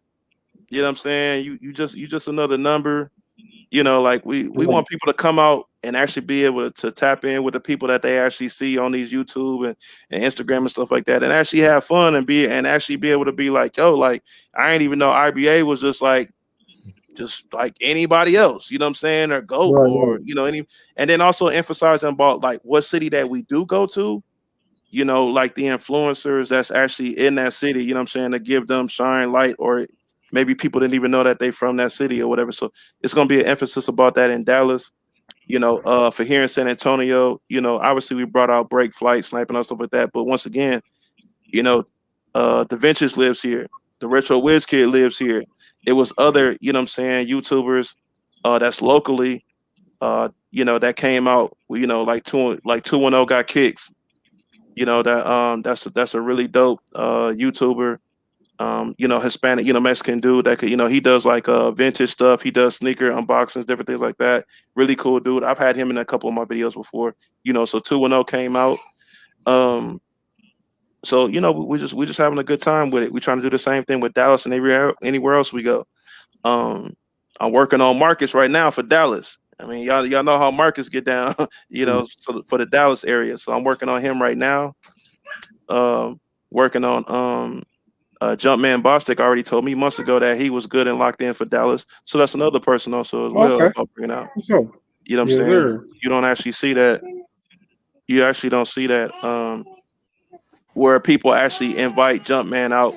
you know what I'm saying? You just another number. Like we want people to come out and actually be able to tap in with the people that they actually see on these YouTube and Instagram and stuff like that, and actually have fun and actually be able to be like, yo, like I ain't even know IBA was just like anybody else, you know what I'm saying, or go or any, and then also emphasizing about like what city that we do go to, like the influencers that's actually in that city, you know what I'm saying, to give them shine light, or maybe people didn't even know that they from that city or whatever. So it's going to be an emphasis about that in Dallas. For here in San Antonio, obviously we brought out Break, Flight, Sniping, and stuff like that. But once again, the Vintage lives here. The Retro Whiz Kid lives here. It was other, YouTubers that's locally, that came out, like 210 got kicks. That's a really dope YouTuber. Hispanic, Mexican dude that could, he does like vintage stuff. He does sneaker unboxings, different things like that. Really cool dude. I've had him in a couple of my videos before. So 210 came out. So we just having a good time with it. We're trying to do the same thing with Dallas and anywhere else we go. I'm working on Marcus right now for Dallas. I mean, y'all know how Marcus get down, so for the Dallas area. So I'm working on him right now. Working on Jumpman Bostic already told me months ago that he was good and locked in for Dallas. So that's another person also as well. Okay. I'll bring it out. So, You know what I'm saying? sir. You don't actually see that. You actually don't see that where people actually invite Jumpman out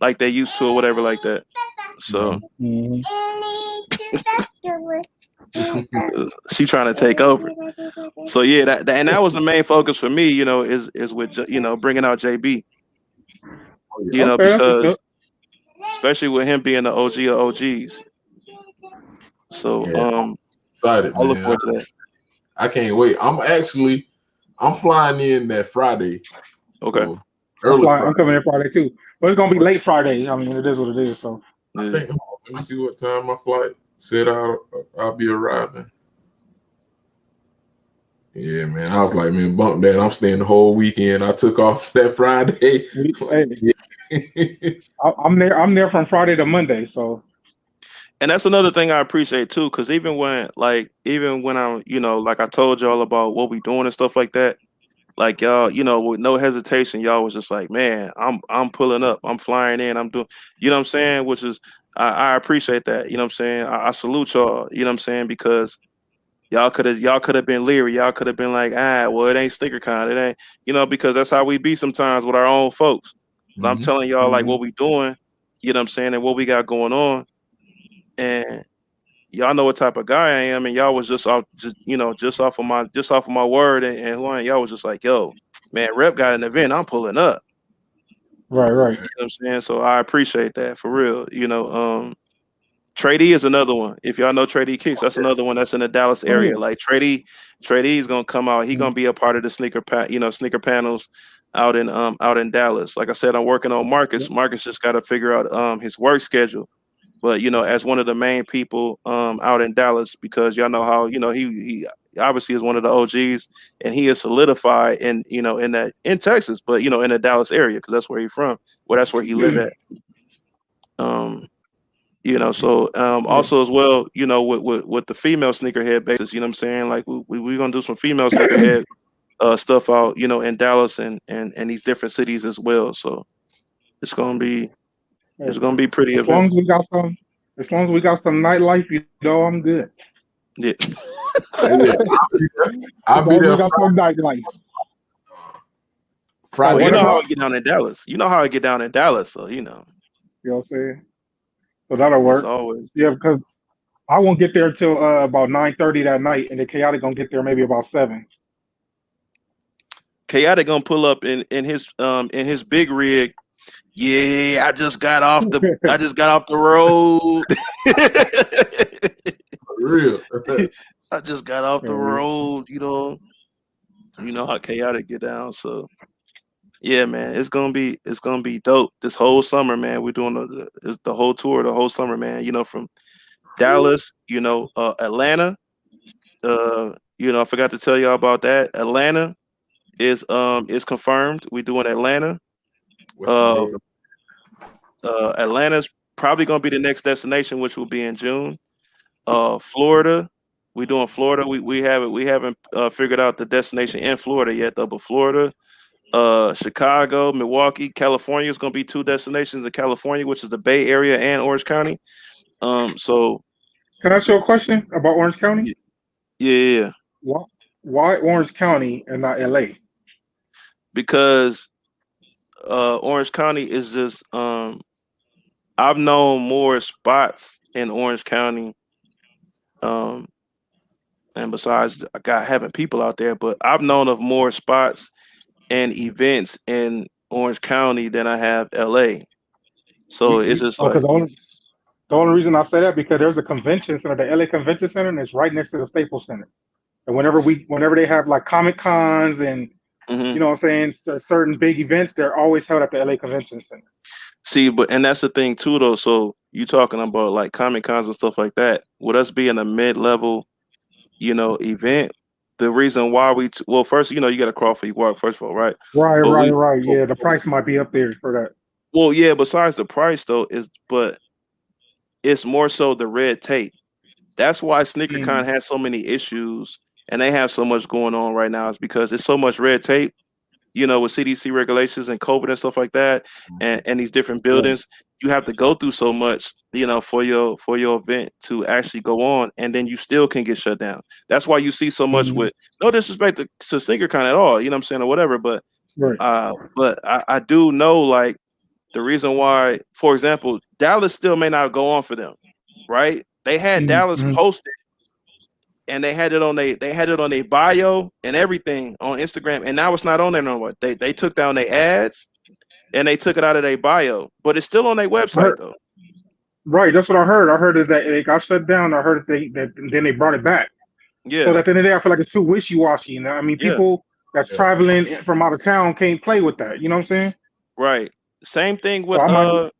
like they used to or whatever like that. So she trying to take over. So yeah, that was the main focus for me. Is with bringing out JB. Because especially with him being the OG of OGs. So excited, I look man. forward to that. I can't wait. I'm flying in that Friday. Okay. So early Friday. I'm coming in Friday too, but it's gonna be late Friday. I mean, it is what it is. So I think. Let me see what time my flight said I'll be arriving. Yeah, man. I was like, man, bump that. I'm staying the whole weekend. I took off that Friday. I'm there. I'm there from Friday to Monday. So, and that's another thing I appreciate too, because even when I'm, like I told y'all about what we doing and stuff like that, like y'all, with no hesitation, y'all was just like, man, I'm pulling up, I'm flying in, I'm doing, you know what I'm saying? Which is, I appreciate that, you know what I'm saying? I salute y'all, you know what I'm saying? Because y'all could have been leery, y'all could have been like, well, it ain't SneakerCon, it ain't, because that's how we be sometimes with our own folks. But I'm telling y'all like what we doing, you know what I'm saying, and what we got going on, and y'all know what type of guy I am, and y'all was just off of my word and who I am. Y'all was just like, yo, man, Rep got an event, I'm pulling up. right. You know what I'm saying? So I appreciate that for real. Trade E is another one. If y'all know Trade E Kicks, that's another one that's in the Dallas area. Like Trade E is gonna come out. He gonna be a part of the sneaker panels out in Dallas. Like I said, I'm working on Marcus. Marcus just got to figure out his work schedule. But as one of the main people out in Dallas, because y'all know how he obviously is one of the OGs, and he is solidified in Texas, but in the Dallas area, because that's where he's from. Well, that's where he live at. So also as well, with the female sneakerhead basis, you know what I'm saying? Like we gonna do some female sneakerhead stuff out, in Dallas and these different cities as well. So it's gonna be pretty As long eventful. as we got some nightlife, I'm good. Yeah. I'll be there. We got some nightlife. Friday. You know how I get down in Dallas. So You know what I'm saying? So that'll it's work. always Because I won't get there till about 9:30 that night, and the Chaotic gonna get there maybe about 7. Chaotic gonna pull up in his big rig. Yeah, I just got off the road. For real. I just got off the road, you know how Chaotic get down. So yeah, man, it's gonna be dope this whole summer, man. We're doing the whole tour, the whole summer, man. From Dallas, Atlanta. I forgot to tell y'all about that. Atlanta is confirmed. We doing Atlanta. Atlanta's probably gonna be the next destination, which will be in June. Florida, we doing Florida. We haven't figured out the destination in Florida yet though. But Florida, Chicago, Milwaukee, California is gonna be 2 destinations in California, which is the Bay Area and Orange County. So can I ask you a question about Orange County? Yeah. Why Orange County and not LA? Because Orange County is just I've known more spots in Orange County, and besides I got having people out there, but I've known of more spots and events in Orange County than I have LA. So it's just like the only reason I say that because there's a convention center, the LA Convention Center, and it's right next to the Staples Center. And whenever they have like Comic Cons and you know what I'm saying, certain big events, they're always held at the LA Convention Center. See, and that's the thing too, though. So you talking about like Comic Cons and stuff like that. With us being a mid-level, event, the reason why first, you got to crawl for your walk, first of all, right? Right. Yeah, the price might be up there for that. Well, yeah. Besides the price, though, but it's more so the red tape. That's why SneakerCon has so many issues, and they have so much going on right now. Is because it's so much red tape. With CDC regulations and COVID and stuff like that, and these different buildings, you have to go through so much, for your event to actually go on, and then you still can get shut down. That's why you see so much with no disrespect to SneakerCon at all, you know what I'm saying, or whatever. But I do know like the reason why, for example, Dallas still may not go on for them, right? They had Dallas posted. And they had it on their bio and everything on Instagram, and now it's not on there no more. They took down their ads and they took it out of their bio, but it's still on their website though. Right, that's what I heard. I heard that it got shut down. I heard that then they brought it back. Yeah, So at the end of the day, I feel like it's too wishy washy. You know, I mean, yeah, people that's Yeah. traveling from out of town can't play with that. You know what I'm saying? right. Same thing So with I might.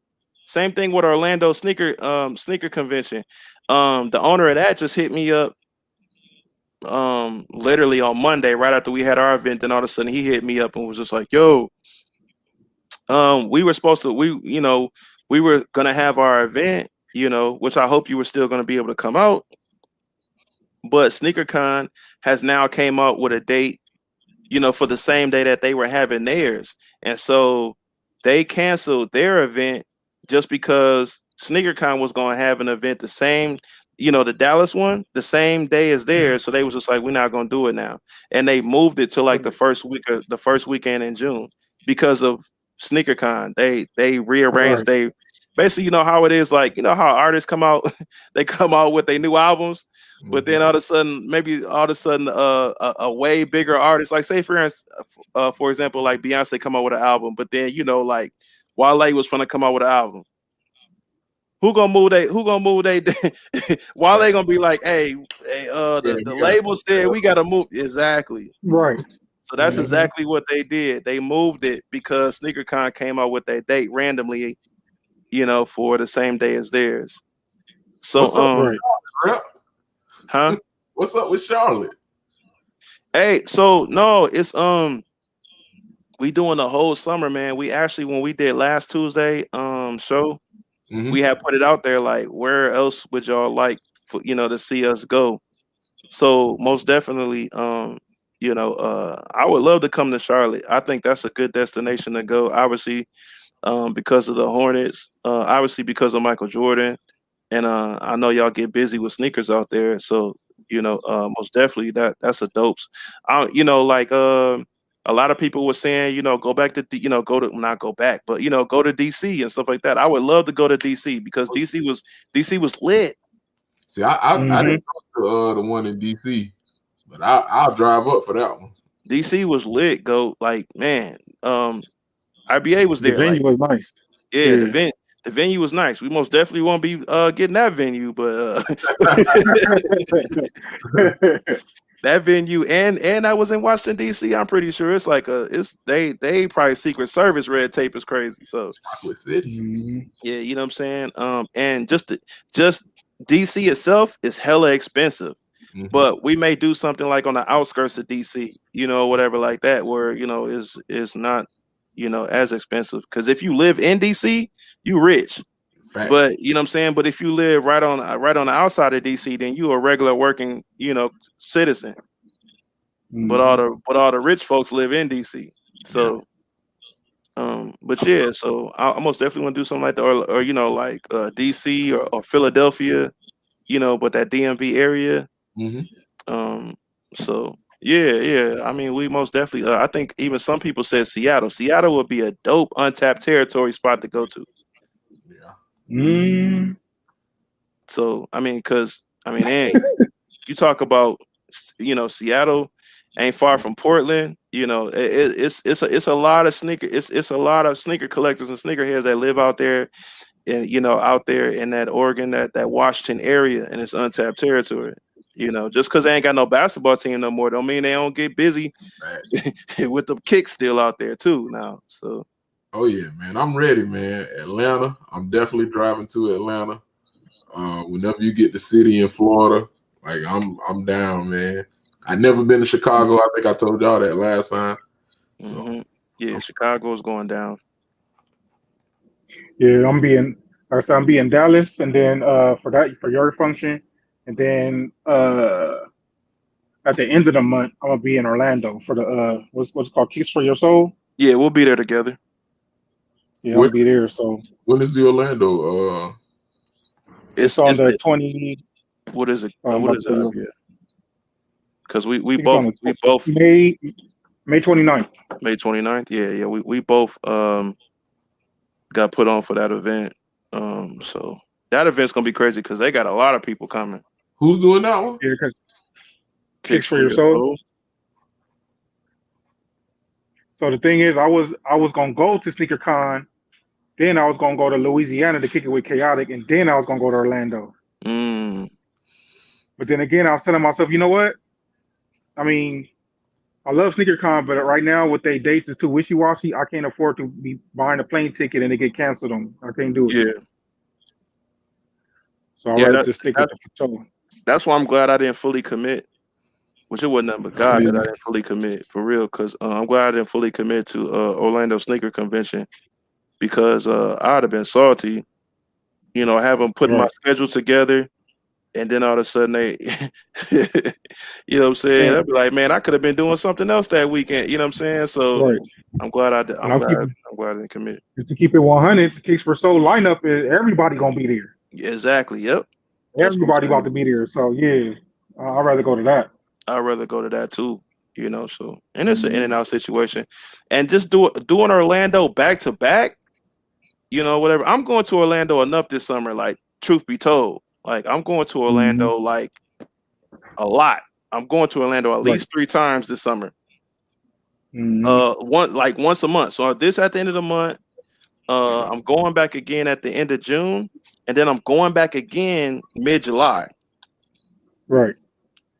same thing with Orlando sneaker convention. The owner of that just hit me up literally on Monday right after we had our event. Then all of a sudden he hit me up and was just like, "Yo, we were supposed to we were gonna have our event, which I hope you were still gonna be able to come out, but SneakerCon has now came out with a date, for the same day that they were having theirs. And so they canceled their event just because SneakerCon was going to have an event the same, the Dallas one, the same day as theirs. So they was just like, we're not going to do it now. And they moved it to like the first weekend in June because of SneakerCon. They rearranged, Right. they basically, how it is, like, how artists come out, they come out with their new albums. But then all of a sudden, a way bigger artist, like say for instance, for example, like Beyonce come out with an album, but then like Wale was gonna come out with an album. Who gonna move they? Who gonna move they? Wale gonna be like, hey, the label said we gotta move exactly. Right. So that's exactly what they did. They moved it because SneakerCon came out with that date randomly, for the same day as theirs. So What's up, Right. huh? What's up with Charlotte? Hey, so no, it's we doing the whole summer, man. We actually, when we did last Tuesday show, we had put it out there like, where else would y'all like for, to see us go? So most definitely, I would love to come to Charlotte. I think that's a good destination to go. Obviously, because of the Hornets, obviously because of Michael Jordan, and I know y'all get busy with sneakers out there. So most definitely that's a dopes. Like a lot of people were saying, go back to go to not go back, but go to DC and stuff like that. I would love to go to DC because DC was lit. See, I didn't go to the one in DC, but I'll drive up for that one. DC was lit. Go like man. IBA was The there. Like venue was nice. yeah, the venue was nice. We most definitely won't be getting that venue, but that venue and I was in Washington D.C. I'm pretty sure it's like they probably Secret Service red tape is crazy. So Chocolate City. yeah, you know what I'm saying. And just DC itself is hella expensive, but we may do something like on the outskirts of DC, whatever like that, where is not as expensive. Because if you live in DC, you rich. Fact. But you know what I'm saying. But if you live right on the outside of DC, then you a regular working citizen. But all the rich folks live in DC. So, but yeah, so I most definitely want to do something like that, or like DC or Philadelphia, but that DMV area. So yeah. I mean, we most definitely. I think even some people said Seattle. Seattle would be a dope untapped territory spot to go to. Yeah. So I mean, and you talk about Seattle ain't far from Portland. It's a lot of it's a lot of sneaker collectors and sneakerheads that live out there, and out there in that Oregon, that Washington area, and it's untapped territory. Just because they ain't got no basketball team no more, don't mean they don't get busy with the kicks still out there too now. So. Oh yeah, man, I'm ready, man. Atlanta, I'm definitely driving to Atlanta. Whenever you get the city in Florida, like I'm down, man. I never been to Chicago. I think I told y'all that last time. So yeah, Chicago's going down. Yeah, I'm being Dallas, and then for your function, and then at the end of the month, I'm gonna be in Orlando for the what's called Kicks for Your Soul. Yeah, we'll be there together. Yeah, I'll be there. So when is the Orlando? It's on the 20. What is it? What is it? Yeah. Because we both May 29th. May 29th. Yeah. We both got put on for that event. So that event's gonna be crazy because they got a lot of people coming. Who's doing that one? Yeah, because Kicks for Your Soul. So the thing is, I was gonna go to SneakerCon, then I was gonna go to Louisiana to kick it with Chaotic, and then I was gonna go to Orlando. But then again, I was telling myself, you know what? I mean, I love SneakerCon, but right now with their dates is too wishy-washy. I can't afford to be buying a plane ticket and it get canceled on me. I can't do it. Yeah, So I'd yeah. rather just stick with the show. That's why I'm glad I didn't fully commit. Which it wasn't nothing but God that I Yeah. didn't fully commit for real. Because I'm glad I didn't fully commit to Orlando Sneaker Convention because I'd have been salty. You know, have them putting my Right. schedule together, and then all of a sudden they, you know what I'm saying? And, I'd be like, man, I could have been doing something else that weekend. You know what I'm saying? So right. I'm glad I did. And I'm keeping I'm glad I didn't commit. to keep it 100. The Kicks for Soul lineup is everybody gonna be there. Yeah, exactly. Yep. That's what I'm Everybody saying. about to be there. So yeah, I'd rather go to that. I'd rather go to that too. You know, so and it's an in and out situation, and just doing Orlando back to back. You know, whatever. I'm going to Orlando enough this summer. Like, truth be told, like I'm going to Orlando like a lot. I'm going to Orlando at least 3 times this summer. Once a month. So this at the end of the month. I'm going back again at the end of June, and then I'm going back again mid-July. Right.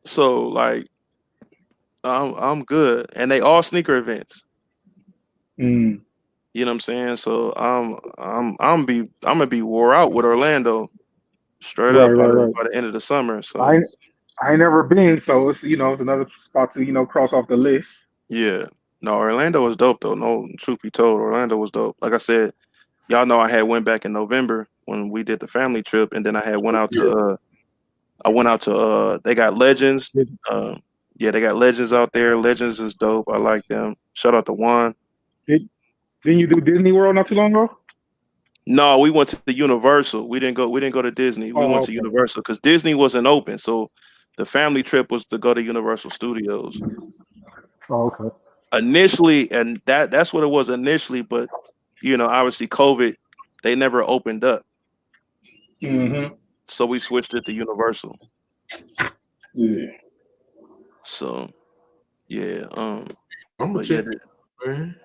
So like, I'm good, and they all sneaker events. Mm. You know what I'm saying? So I'm gonna be wore out with Orlando straight up by the end of the summer. So I ain't never been, so it's it's another spot to cross off the list. yeah. No, Orlando was dope though. No, truth be told, Orlando was dope. Like I said, y'all know I had went back in November when we did the family trip, and then I had went out to they got Legends. Yeah, they got Legends out there. Legends is dope. I like them. Shout out to Juan. Didn't you do Disney World not too long ago? No, we went to the Universal. We didn't go to Disney. We went to Universal because Disney wasn't open. So the family trip was to go to Universal Studios. Oh, okay. Initially, and that's what it was initially, but obviously COVID, they never opened up. So we switched it to Universal. Yeah. So yeah, I'm gonna check it, man.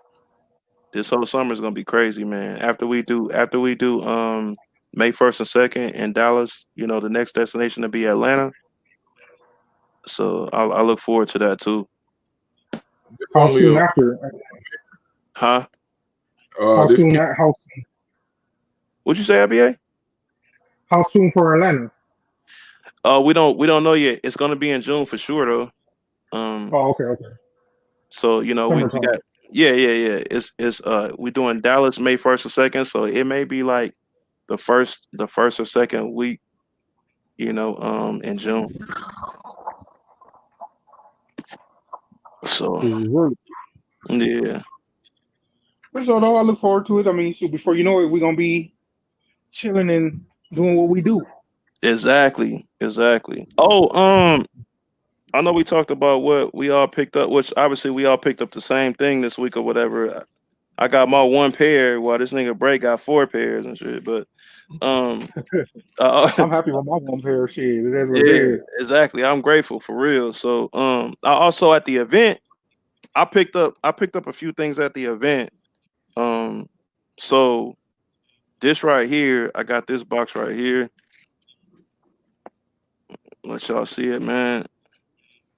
This whole summer is gonna be crazy, man. After we do May 1st and 2nd in Dallas, the next destination to be Atlanta. So I look forward to that too. It's How only soon after? Huh? How this soon? kid, How soon? What'd you say, IBA? How soon for Atlanta? We don't know yet. It's gonna be in June for sure though. Oh, okay. So we Summertime. got yeah. It's we doing Dallas May 1st and 2nd, so it may be like the first or second week, in June. So yeah. So though, I look forward to it. I mean, so before you know it, we're gonna be chilling and doing what we do. Exactly. Oh, I know we talked about what we all picked up, which obviously we all picked up the same thing this week or whatever. I got my 1 pair while this nigga Break got 4 pairs and shit. But I'm happy with my 1 pair of shit. It is what it yeah, is. exactly. I'm grateful for real. So I also at the event, I picked up a few things at the event. So this right here, I got this box right here. Let y'all see it, man.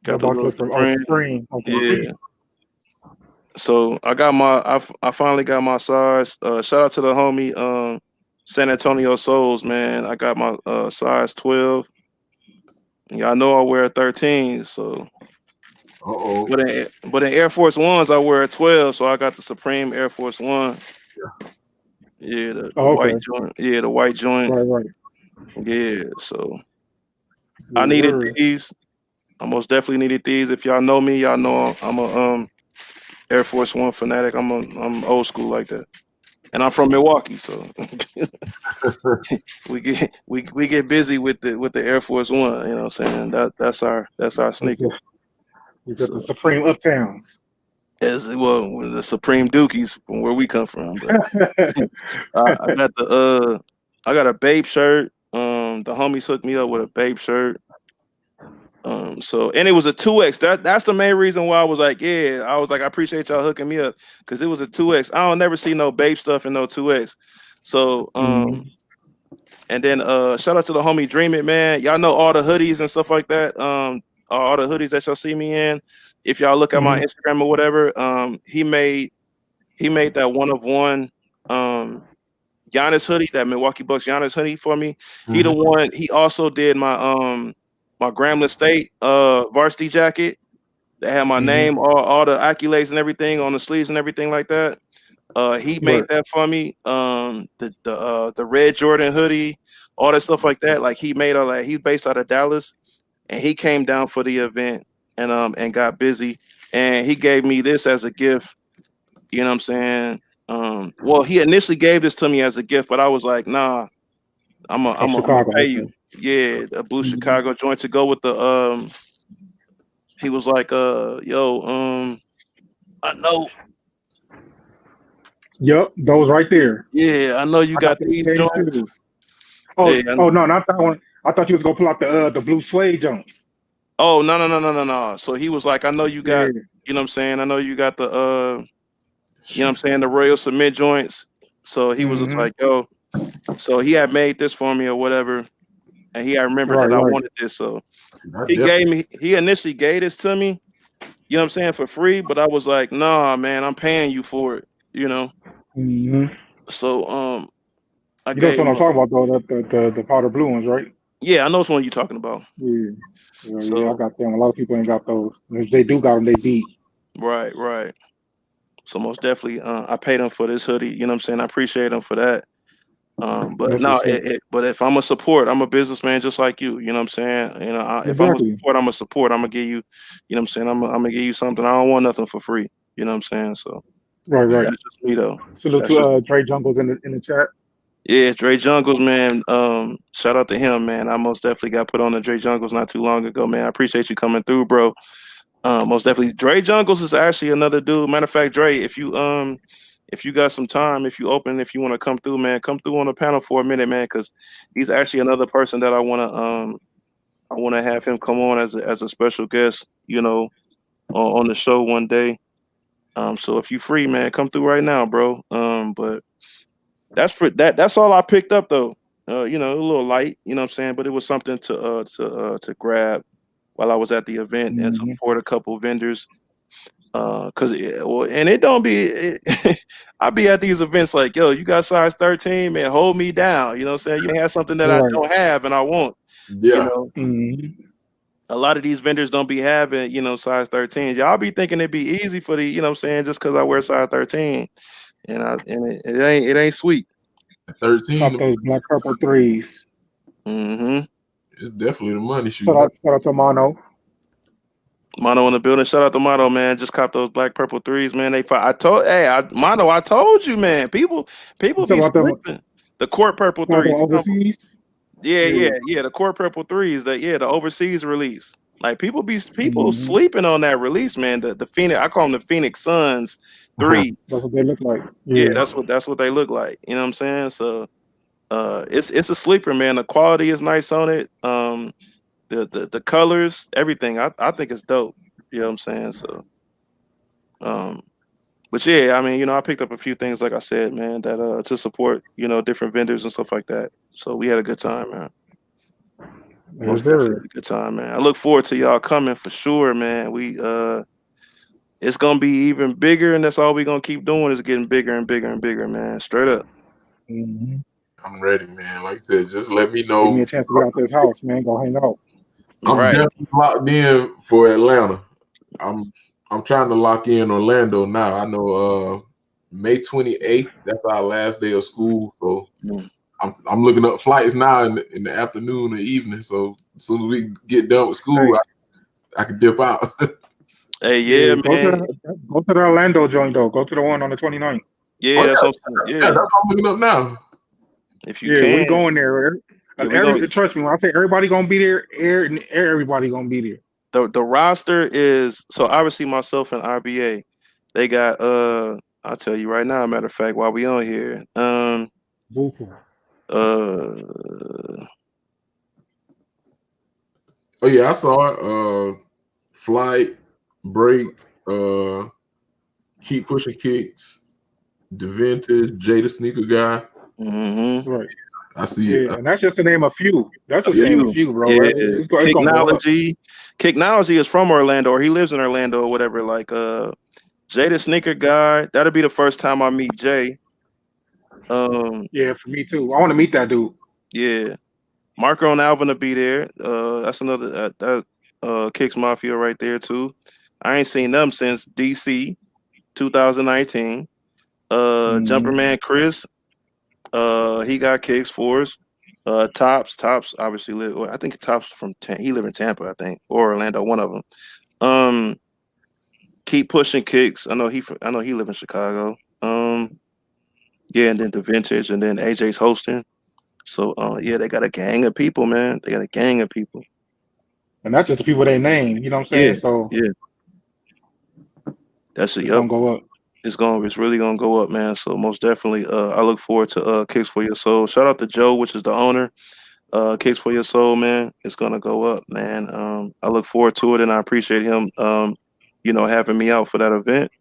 Got the Box little looks like Supreme. Supreme. Yeah. So I finally got my size. Shout out to the homie San Antonio Souls, man. I got my size 12. Y'all know I wear 13, so but in Air Force Ones I wear a 12, so I got the Supreme Air Force One. Yeah, the white joint. Yeah, the white joint. Right. Yeah, so I needed these. I most definitely needed these. If y'all know me, y'all know I'm a Air Force One fanatic. I'm old school like that, and I'm from Milwaukee, so we get busy with the Air Force One. You know what I'm saying? That's our sneaker. He's at the Supreme Uptowns. As well, the Supreme Dookies from where we come from. But I got a Babe shirt. The homies hooked me up with a Babe shirt. So and it was a 2X. That's the main reason why I was like, I appreciate y'all hooking me up because it was a 2X. I don't never see no Babe stuff in no 2X. So And then shout out to the homie Dream It, man. Y'all know all the hoodies and stuff like that. All the hoodies that y'all see me in. If y'all look at my Instagram or whatever, he made that one of one Giannis hoodie, that Milwaukee Bucks Giannis hoodie for me. He the one. He also did my my Grambling State varsity jacket that had my name, all the accolades and everything on the sleeves and everything like that. He made that for me. The red Jordan hoodie, all that stuff like that. Like he made all that. He's based out of Dallas, and he came down for the event and got busy, and he gave me this as a gift. You know what I'm saying? Well, he initially gave this to me as a gift, but I was like, nah, I'm gonna pay you. Yeah, a blue Chicago joint to go with the He was like, yo, I know. Yep, those right there. Yeah, I know you got these joints. Oh, no, not that one. I thought you was gonna pull out the blue suede jumps. Oh, no. So he was like, I know you got, you know what I'm saying? I know you got the you know what I'm saying, the Royal Cement joints. So he was just like, yo, so he had made this for me or whatever. And he had remembered that I wanted this. So he initially gave this to me, you know what I'm saying, for free, but I was like, nah, man, I'm paying you for it, you know. So I know what I'm talking about though, the powder blue ones, right? Yeah, I know which one you're talking about. Yeah, I got them. A lot of people ain't got those. If they do got them, they beat. Right. So most definitely, I paid him for this hoodie. You know what I'm saying? I appreciate him for that. But no, but if I'm a support, I'm a businessman just like you. You know what I'm saying? You know, if I'm a support, I'm a support. I'm gonna give you. You know what I'm saying? I'm gonna give you something. I don't want nothing for free. You know what I'm saying? So right. That's just me though. Salute to Dre Jungles in the chat. Yeah, Dre Jungles, man. Shout out to him, man. I most definitely got put on the Dre Jungles not too long ago, man. I appreciate you coming through, bro. Most definitely. Dre Jungles is actually another dude. Matter of fact, Dre, if you got some time, if you want to come through, man, come through on the panel for a minute, man, because he's actually another person that I wanna have him come on as a special guest, you know, on the show one day. So if you free, man, come through right now, bro. But that's all I picked up though. You know, a little light, you know what I'm saying, but it was something to grab while I was at the event and support a couple vendors. Cause and it don't be I be at these events like, yo, you got size 13, man, hold me down. You know what I'm saying? You have something that I don't have and I want. Yeah. You know? A lot of these vendors don't be having, you know, size 13. Y'all be thinking it'd be easy for the, you know what I'm saying, just cause I wear size 13. And it ain't sweet. 13. Got those black purple threes. It's definitely the money shoot. Shout out to Mono. Mono in the building. Shout out to Mono, man. Just cop those black purple threes, man. I told you, man. People be sleeping. The court purple threes. Overseas? Yeah. The court purple threes. The overseas release. Like people sleeping on that release, man. The Phoenix, I call them the Phoenix Suns threes. That's what they look like. Yeah, that's what they look like. You know what I'm saying? So it's a sleeper, man. The quality is nice on it. The colors, everything. I think it's dope. You know what I'm saying? So but yeah, I mean, you know, I picked up a few things, like I said, man, that to support, you know, different vendors and stuff like that. So we had a good time, man. Most definitely had a good time, man. I look forward to y'all coming for sure, man. It's gonna be even bigger, and that's all we're gonna keep doing is getting bigger and bigger and bigger, man. Straight up. I'm ready, man. Like I said, just let me know. Give me a chance to get out this house, man. Go hang out. I'm definitely locked in for Atlanta. I'm trying to lock in Orlando now. I know May 28th, that's our last day of school. So I'm looking up flights now in the afternoon or evening. So as soon as we get done with school, I can dip out. Hey, yeah, man. Go to the Orlando joint though. Go to the one on the 29th. Yeah, that's what I'm saying. Yeah, that's what I'm looking up now. If you can, we going there. Trust me, when I say everybody gonna be there, everybody gonna be there. The roster is so obviously myself and RBA. They got I'll tell you right now, matter of fact, while we on here. Oh yeah, I saw it. Flight, Break, Keep Pushing Kicks, The Vintage, Jay the Sneaker Guy. Right. I see it. Yeah, and that's just to name a few. That's just to name a few, bro. Yeah, Right? It's gonna go up. Kicknology is from Orlando, or he lives in Orlando, or whatever. Like Jay the sneaker guy. That'll be the first time I meet Jay. Yeah, for me too. I want to meet that dude. Yeah, Marco and Alvin will be there. That's another Kicks Mafia right there too. I ain't seen them since DC 2019. Jumperman Chris, he got Kicks for us. Tops obviously live. Well, I think Tops he live in Tampa, I think, or Orlando, one of them. Keep pushing Kicks. I know he live in Chicago. Yeah, and then the Vintage, and then AJ's hosting. So yeah, they got a gang of people, man. They got a gang of people. And that's just the people they name. You know what I'm saying? Yeah, So yeah. That's it. it's Yep. gonna go up. It's really gonna go up, man. So most definitely, I look forward to Kicks for Your Soul. Shout out to Joe, which is the owner. Kicks for Your Soul, man. It's gonna go up, man. I look forward to it, and I appreciate him, having me out for that event.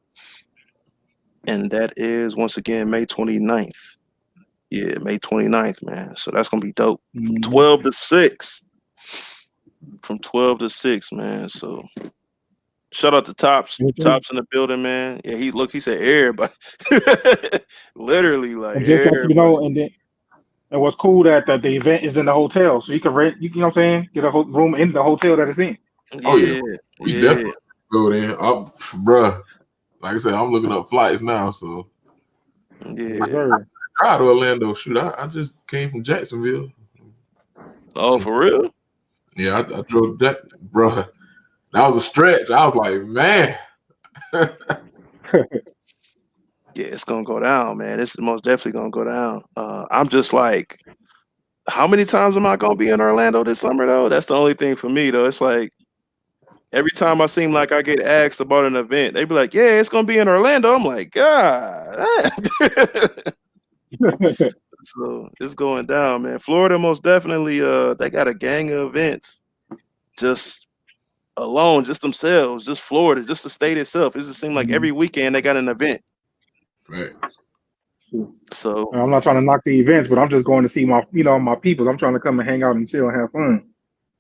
And that is once again May 29th. Yeah, May 29th, man. So that's gonna be dope. From 12 to 6. From 12 to 6, man. So shout out to Tops. Tops in the building, man. Yeah, he said everybody. Literally, like And just everybody. And what's cool that the event is in the hotel, so you can rent. You know what I'm saying? Get a room in the hotel that it's in. Oh yeah, we definitely go there. Bruh, like I said, I'm looking up flights now. So yeah, I drive to Orlando. Shoot, I just came from Jacksonville. Oh, for real? Yeah, I drove that, bruh. That was a stretch. I was like, man. Yeah, it's gonna go down, man. It's most definitely gonna go down. I'm just like, how many times am I gonna be in Orlando this summer though? That's the only thing for me though. It's like every time I seem like I get asked about an event, they be like, "Yeah, it's gonna be in Orlando." I'm like, God. So it's going down, man. Florida most definitely. They got a gang of events, just alone, just themselves, just Florida, just the state itself. It just seems like every weekend they got an event. Right. So I'm not trying to knock the events, but I'm just going to see my people. I'm trying to come and hang out and chill and have fun.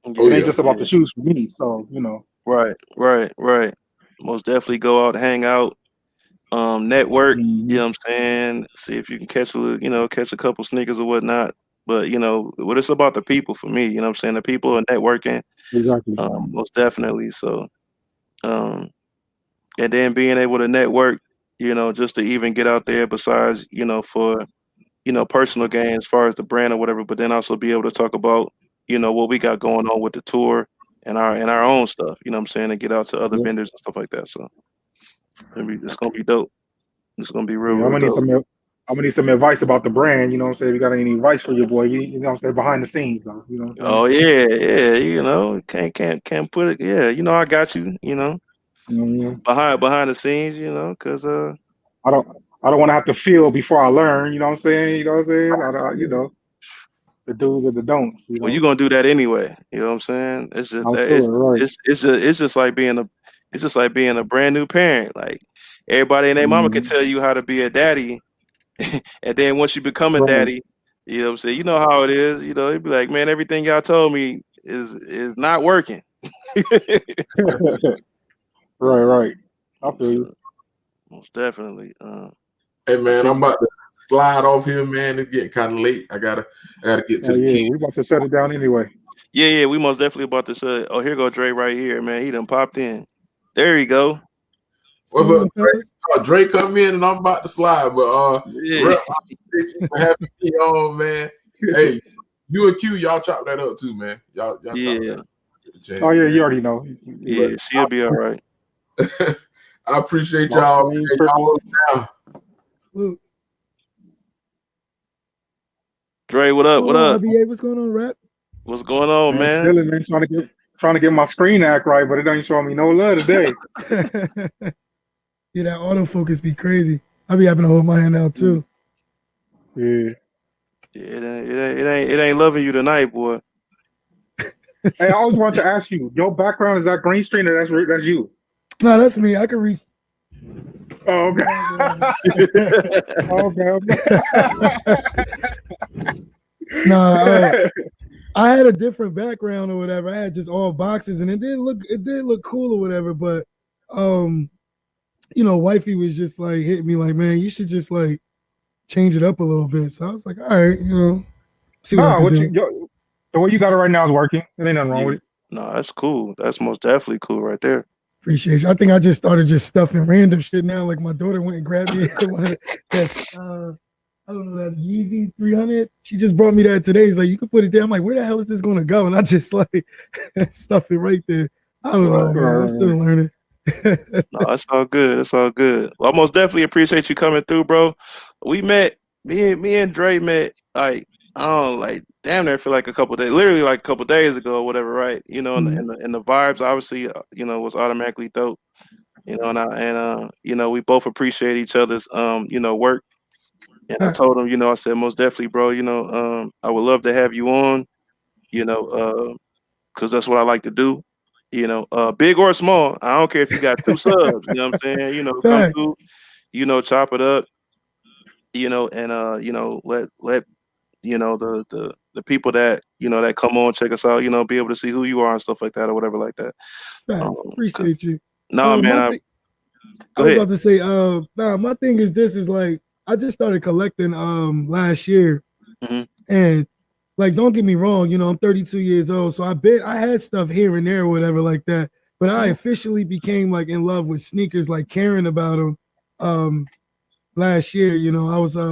It ain't just about the shoes for me. So Right. Most definitely go out, hang out, network. You know what I'm saying? See if you can catch a couple sneakers or whatnot. But what it's about the people for me. You know what I'm saying? The people and networking. Exactly. Most definitely. So, and then being able to network. Just to even get out there. Besides, for personal gain as far as the brand or whatever. But then also be able to talk about what we got going on with the tour and our own stuff. You know what I'm saying? And get out to other vendors and stuff like that. So it's gonna be dope. It's gonna be real. I'm gonna need some advice about the brand. You know what I'm saying? If you got any advice for your boy, you know what I'm saying, behind the scenes, though. You know what I'm saying? Oh yeah. Can't put it. Yeah, I got you. Behind the scenes, because I don't want to have to feel before I learn. You know what I'm saying? You know what I'm saying? The do's and the don'ts. Well, you're gonna do that anyway. You know what I'm saying? It's just it's just like being a brand new parent. Like everybody and their mama can tell you how to be a daddy, and then once you become a daddy, you know what I'm saying? You know how it is. You'd be like, man, everything y'all told me is not working. Right. I feel you. Most definitely. Hey man, I'm about to slide off here, man. It's getting kind of late. I gotta get to the key. We about to shut it down anyway. Yeah, we most definitely about to shut. Oh, here go Dre right here, man. He done popped in. There you go. What's up, Dre? Dre come in and I'm about to slide, but Rep, I appreciate you for having me on, man. Hey, you and Q, y'all chop that up too, man. Y'all chop that up. Oh yeah, you already know. Yeah, she'll be all right. I appreciate y'all. Dre, what up? What up? RBA, what's going on, Rap? What's going on, man? Chilling, man. Trying to get my screen act right, but it ain't showing me no love today. Yeah, that autofocus be crazy. I be having to hold my hand out too. Yeah. It ain't loving you tonight, boy. Hey, I always wanted to ask you, your background is that green screen or that's you? No, that's me. I can reach. Oh, okay. Nah, I had a different background or whatever. I had just all boxes, and it did look cool or whatever. But wifey was just like hitting me like, man, you should just like change it up a little bit. So I was like, all right, see what I No, can do. the way you got it right now is working. There ain't nothing wrong with it. No, that's cool. That's most definitely cool right there. Appreciate you. I think I just started just stuffing random shit now. Like my daughter went and grabbed me one of that, I don't know, that Yeezy 300. She just brought me that today. She's like, you can put it there. I'm like, where the hell is this going to go? And I just like stuff it right there. I don't know, man. I'm still learning. No, it's all good. It's all good. Well, I most definitely appreciate you coming through, bro. We met, me and Dre met like, I don't know, like damn near feel like a couple days, literally like a couple days ago or whatever, right? And the vibes obviously, was automatically dope. And we both appreciate each other's work. And I told him, I said most definitely, bro, I would love to have you on, because that's what I like to do. Big or small, I don't care if you got 2 subs, you know what I'm saying? Come through, chop it up, and let the people that that come on, check us out, be able to see who you are and stuff like that or whatever like that. Appreciate you. No, man. I was about to say, my thing is this is like I just started collecting last year, and like don't get me wrong, I'm 32 years old, so I had stuff here and there or whatever like that, but I officially became like in love with sneakers, like caring about them last year. I was I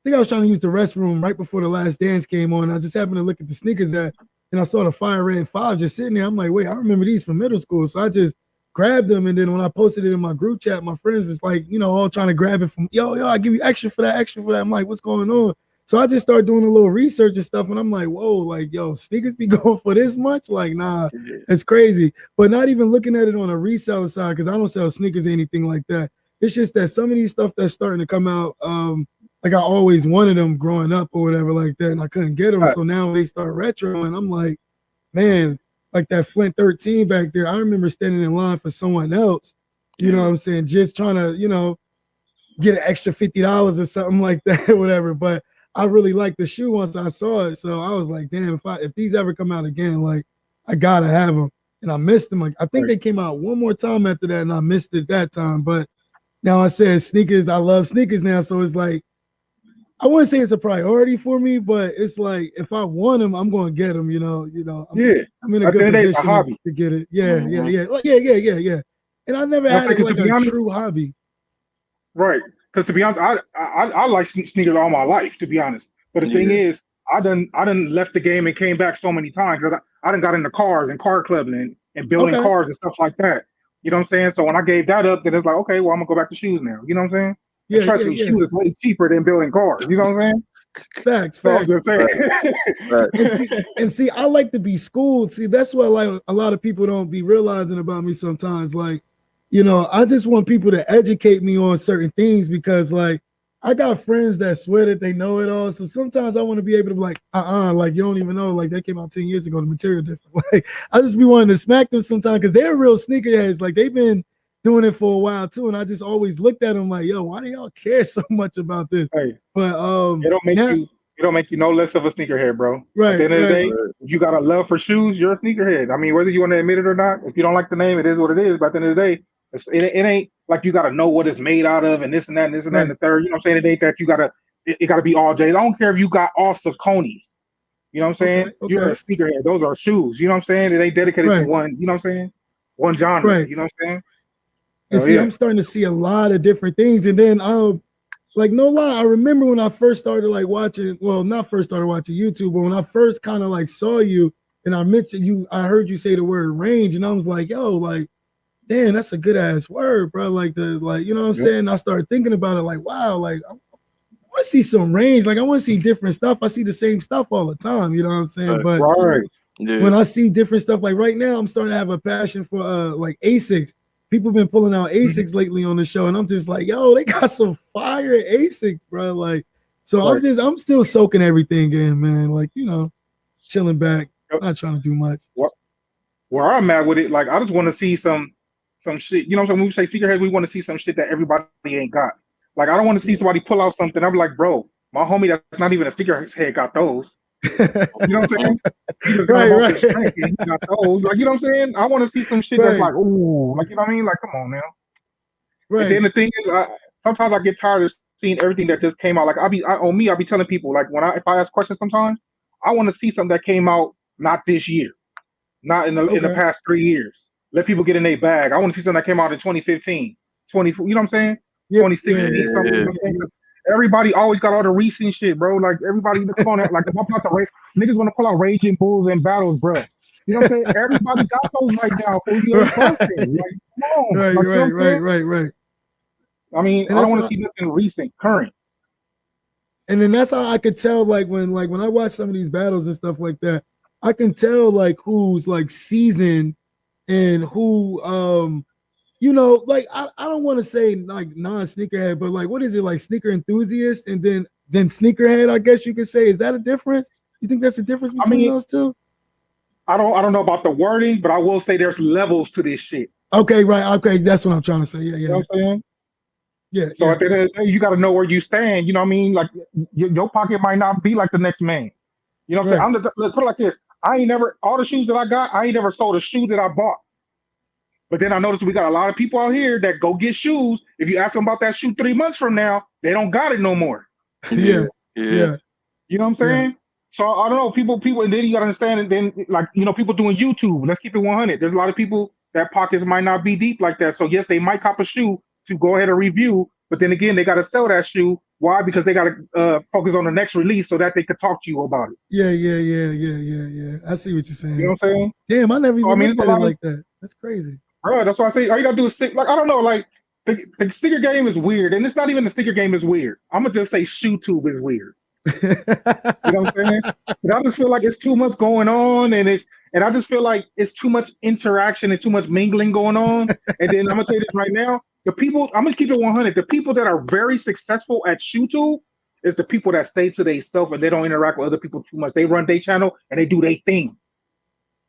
think I was trying to use the restroom right before the Last Dance came on. I just happened to look at the sneakers and I saw the Fire Red 5 just sitting there. I'm like, wait, I remember these from middle school. So I just grabbed them. And then when I posted it in my group chat, my friends is like, all trying to grab it from, yo, I give you extra for that, extra for that. I'm like, what's going on? So I just started doing a little research and stuff. And I'm like, whoa, like, yo, sneakers be going for this much? Like, nah, it's crazy. But not even looking at it on a reseller side, because I don't sell sneakers or anything like that. It's just that some of these stuff that's starting to come out, like I always wanted them growing up or whatever like that, and I couldn't get them. So now they start retro, and I'm like, man, like that Flint 13 back there. I remember standing in line for someone else, you know what I'm saying, just trying to, get an extra $50 or something like that or whatever. But I really liked the shoe once I saw it. So I was like, damn, if these ever come out again, like I gotta have them. And I missed them. Like I think they came out one more time after that, and I missed it that time. But now I said sneakers, I love sneakers now. So it's like, I wouldn't say it's a priority for me, but it's like if I want them, I'm going to get them. I'm in a good position to get it. Yeah. And I never had like a true hobby. Right, because to be honest, I like sneakers all my life, to be honest. But the thing is, I done left the game and came back so many times because I done got into cars and car clubbing and building cars and stuff like that. You know what I'm saying? So when I gave that up, then it's like, okay, well, I'm gonna go back to shoes now. You know what I'm saying? Yeah, trust me, shoes is way cheaper than building cars. You know what I'm saying? Facts. And see, I like to be schooled. See, that's what like a lot of people don't be realizing about me sometimes. Like, I just want people to educate me on certain things because like I got friends that swear that they know it all. So sometimes I want to be able to be like, like you don't even know, like that came out 10 years ago, the material different. Like I just be wanting to smack them sometimes because they're real sneakerheads. Like they've been doing it for a while too, and I just always looked at them like, yo, why do y'all care so much about this? Hey, but it don't make you no less of a sneakerhead, bro. Right. At the end of the day, if you got a love for shoes, you're a sneakerhead. I mean, whether you want to admit it or not, if you don't like the name, it is what it is. But at the end of the day, it ain't like you got to know what it's made out of and this and that and this and that and the third. You know what I'm saying? It ain't that you gotta it got to be all J's. I don't care if you got all Sauconys. You know what I'm saying? Okay. You're a sneakerhead. Those are shoes. You know what I'm saying? It ain't dedicated to one. You know what I'm saying? One genre. Right. You know what I'm saying? And see, I'm starting to see a lot of different things. And then, like, no lie, I remember when I first started, like, not first started watching YouTube, but when I first kind of, like, saw you and I mentioned you, I heard you say the word range, and I was like, yo, like, damn, that's a good-ass word, bro. Like, you know what I'm saying? I started thinking about it, like, wow, like, I want to see some range. Like, I want to see different stuff. I see the same stuff all the time, you know what I'm saying? But when I see different stuff, like, right now, I'm starting to have a passion for, like, ASICs. People been pulling out ASICs lately on the show, and I'm just like, yo, they got some fire ASICs, bro. Like, so I'm still soaking everything in, man. Like, chilling back, not trying to do much. Where I'm at with it, like, I just want to see some shit. You know what I'm saying? When we say sneakerheads, we want to see some shit that everybody ain't got. Like, I don't want to see somebody pull out something. I'm like, bro, my homie that's not even a sneakerhead got those. You know what I'm saying? He just got Right, about the right. strength. And he got those. Like, you know what I'm saying? I want to see some shit that's like, ooh, like, you know what I mean? Like, come on now. And then Right. the thing is, sometimes I get tired of seeing everything that just came out. Like, I'll be telling people, like, if I ask questions sometimes, I want to see something that came out not this year, not in the past 3 years. Let people get in their bag. I want to see something that came out in 2015, 20, you know what I'm saying? Yep. 2016, something. You know what I'm saying? Everybody always got all the recent shit, bro. Like, everybody, come on, like, if I'm about to race, niggas want to pull out Raging Bulls and Battles, bro. You know what I'm saying? Everybody got those right now. So you ain't busting. Like, come on. Right, like, you know right. I mean, I don't want to see nothing recent, current. And then that's how I could tell, like when I watch some of these battles and stuff like that, I can tell like who's like seasoned and who you know, like I don't want to say like non-sneakerhead, but like what is it, like sneaker enthusiast and then sneakerhead, I guess you could say. Is that a difference? You think that's a difference between those two? I don't know about the wording, but I will say there's levels to this shit. Okay, right. Okay, that's what I'm trying to say. Yeah. You know what I'm saying? Yeah. So at the end of the day, you got to know where you stand. You know what I mean? Like your pocket might not be like the next man. You know what I'm saying? Let's put it like this. All the shoes that I got, I ain't never sold a shoe that I bought. But then I noticed we got a lot of people out here that go get shoes. If you ask them about that shoe 3 months from now, they don't got it no more. Yeah. You know what I'm saying? So I don't know, people, and then you got to understand, and then like, you know, people doing YouTube. Let's keep it 100. There's a lot of people that pockets might not be deep like that. So yes, they might cop a shoe to go ahead and review, but then again, they got to sell that shoe. Why? Because they got to focus on the next release so that they could talk to you about it. Yeah. I see what you're saying. You know what I'm saying? Damn, I never even looked at it like that. That's crazy. Bro, that's why I say all you got to do is stick. Like, I don't know, like the sticker game is weird, and it's not even the sticker game is weird. I'm gonna just say ShoeTube is weird. You know what I'm saying? But I just feel like it's too much going on, and I just feel like it's too much interaction and too much mingling going on. And then I'm gonna tell you this right now: I'm gonna keep it 100. The people that are very successful at ShoeTube is the people that stay to themselves and they don't interact with other people too much. They run their channel and they do their thing.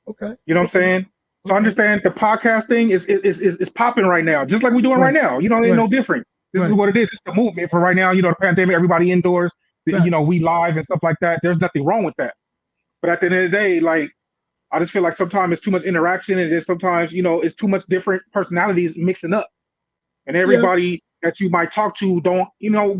Okay. You know what I'm saying? So I understand the podcast thing is popping right now, just like we're doing right now. You know, it ain't no different. This is what it is. It's the movement for right now. You know, the pandemic, everybody indoors. You know, we live and stuff like that. There's nothing wrong with that. But at the end of the day, like, I just feel like sometimes it's too much interaction, and just sometimes, you know, it's too much different personalities mixing up. And everybody that you might talk to don't, you know,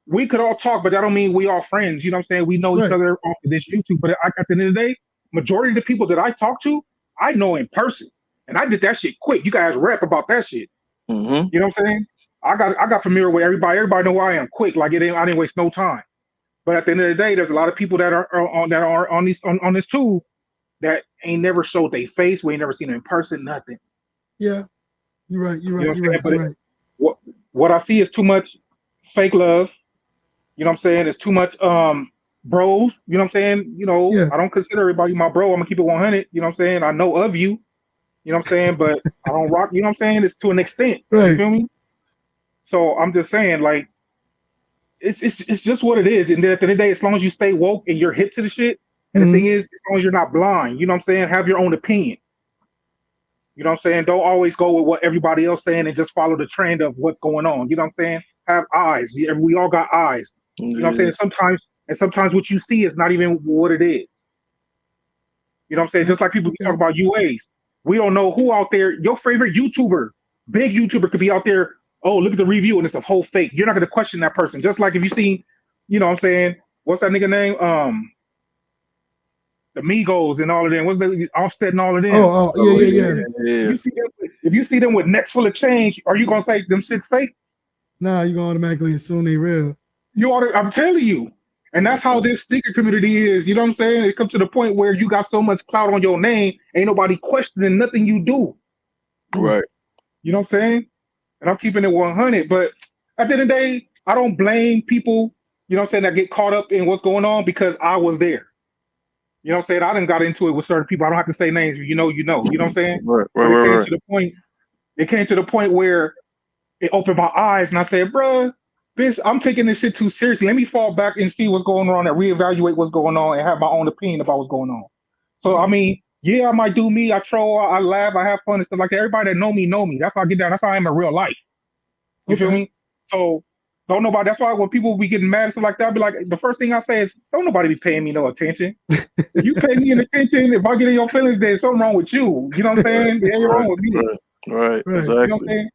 we could all talk, but that don't mean we all friends. You know what I'm saying? We know each other off of this YouTube. But at the end of the day, majority of the people that I talk to, I know in person, and I did that shit quick. You guys rap about that shit. Mm-hmm. You know what I'm saying? I got familiar with everybody. Everybody know who I am quick. Like I didn't waste no time. But at the end of the day, there's a lot of people that are on this tube that ain't never showed their face. We ain't never seen them in person. Nothing. Yeah, you're right. You know what I'm saying? What I see is too much fake love. You know what I'm saying? It's too much bros. You know what I'm saying? You know, I don't consider everybody my bro. I'm gonna keep it 100. You know what I'm saying? I know of you. You know what I'm saying? But I don't rock. You know what I'm saying? It's to an extent. You feel me? So I'm just saying, like, it's just what it is. And then at the end of the day, as long as you stay woke and you're hip to the shit, and the thing is, as long as you're not blind, you know what I'm saying? Have your own opinion. You know what I'm saying? Don't always go with what everybody else saying and just follow the trend of what's going on. You know what I'm saying? Have eyes. We all got eyes. You know what I'm saying? Sometimes what you see is not even what it is. You know what I'm saying? Just like people talk about UAs. We don't know who out there, your favorite YouTuber, big YouTuber could be out there, oh, look at the review and it's a whole fake. You're not going to question that person. Just like if you see, you know what I'm saying? What's that nigga name? The Migos and all of them. What's the Offset and all of them? Yeah. If you see them with necks full of change, are you going to say them shit's fake? Nah, you're going to automatically assume they real. I'm telling you. And that's how this sneaker community is. You know what I'm saying? It comes to the point where you got so much clout on your name, ain't nobody questioning nothing you do. Right. You know what I'm saying? And I'm keeping it 100. But at the end of the day, I don't blame people, you know what I'm saying, that get caught up in what's going on because I was there. You know what I'm saying? I done got into it with certain people. I don't have to say names. You know. You know what I'm saying? Right. It came to the point where it opened my eyes and I said, bruh, I'm taking this shit too seriously. Let me fall back and see what's going on and reevaluate what's going on and have my own opinion about what's going on. So, I mean, yeah, I might do me. I troll, I laugh, I have fun and stuff like that. Everybody that know me. That's how I get down. That's how I am in real life. You feel me? So, Don't nobody. That's why when people be getting mad and stuff like that, I'll be like, the first thing I say is, don't nobody be paying me no attention. If you pay me an attention, if I get in your feelings, there's something wrong with you. You know what I'm saying? There ain't wrong with me. Right. Exactly. You know what I'm saying?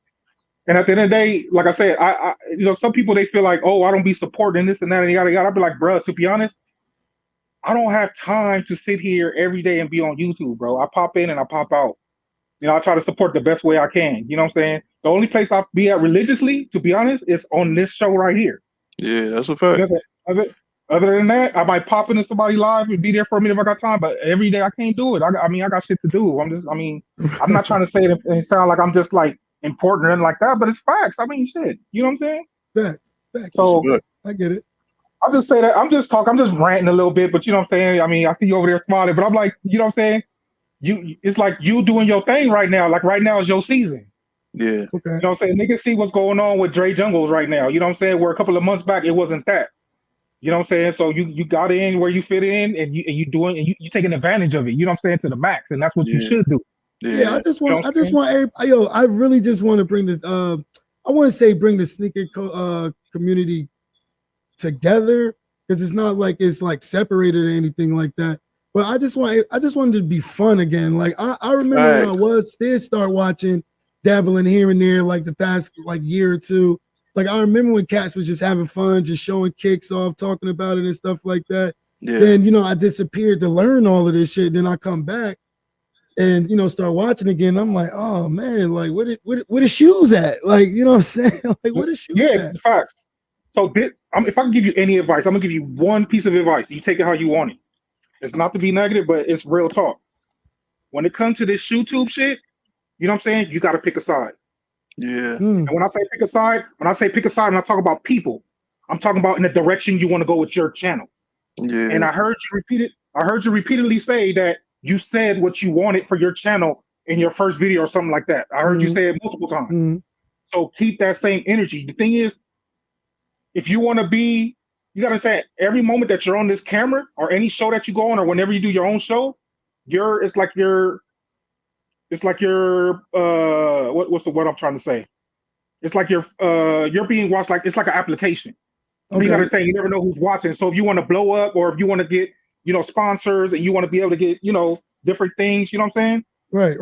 And at the end of the day, like I said, I some people, they feel like, oh, I don't be supporting this and that and yada yada. I'd be like, bro, to be honest, I don't have time to sit here every day and be on YouTube, bro. I pop in and I pop out. You know, I try to support the best way I can. You know what I'm saying? The only place I'll be at religiously, to be honest, is on this show right here. Yeah, that's a fact. Other than that, I might pop into somebody live and be there for a minute if I got time, but every day I can't do it. I mean, I got shit to do. I'm not trying to say it and sound like I'm just like important or anything like that, but it's facts. I mean, shit. You know what I'm saying? Facts. So I get it. I'll just say that I'm just ranting a little bit, but you know what I'm saying? I mean, I see you over there smiling, but I'm like, you know what I'm saying? It's like you doing your thing right now. Like right now is your season. Yeah. Okay. You know what I'm saying? Niggas see what's going on with Dre Jungles right now. You know what I'm saying? Where a couple of months back it wasn't that. You know what I'm saying? So you got in where you fit in, and you taking advantage of it. You know what I'm saying, to the max, and that's what you should do. Yeah, I just want I really just want to bring this. I want to say bring the sneaker community together, because it's not like it's like separated or anything like that. But I just wanted it to be fun again. Like I remember when I did start watching, dabbling here and there, like the past like year or two. Like I remember when cats was just having fun, just showing kicks off, talking about it and stuff like that. Yeah. Then, you know, I disappeared to learn all of this shit. Then I come back and, you know, start watching again. I'm like, oh man, like where the shoes at? Like, you know what I'm saying? Like where the shoes at? Yeah, facts. So if I can give you any advice, I'm gonna give you one piece of advice. You take it how you want it. It's not to be negative, but it's real talk. When it comes to this YouTube shit, you know what I'm saying? You got to pick a side. Yeah. And when I say pick a side, when I talk about people, I'm talking about in the direction you want to go with your channel. Yeah. And I heard you repeatedly say that you said what you wanted for your channel in your first video or something like that. I heard you say it multiple times. So keep that same energy. The thing is, if you want to be, you got to say every moment that you're on this camera or any show that you go on or whenever you do your own show, it's like your what's the word I'm trying to say? It's like you're being watched, like it's like an application. Okay. You gotta say you never know who's watching. So if you want to blow up or if you want to get, you know, sponsors and you want to be able to get, you know, different things, you know what I'm saying? Right.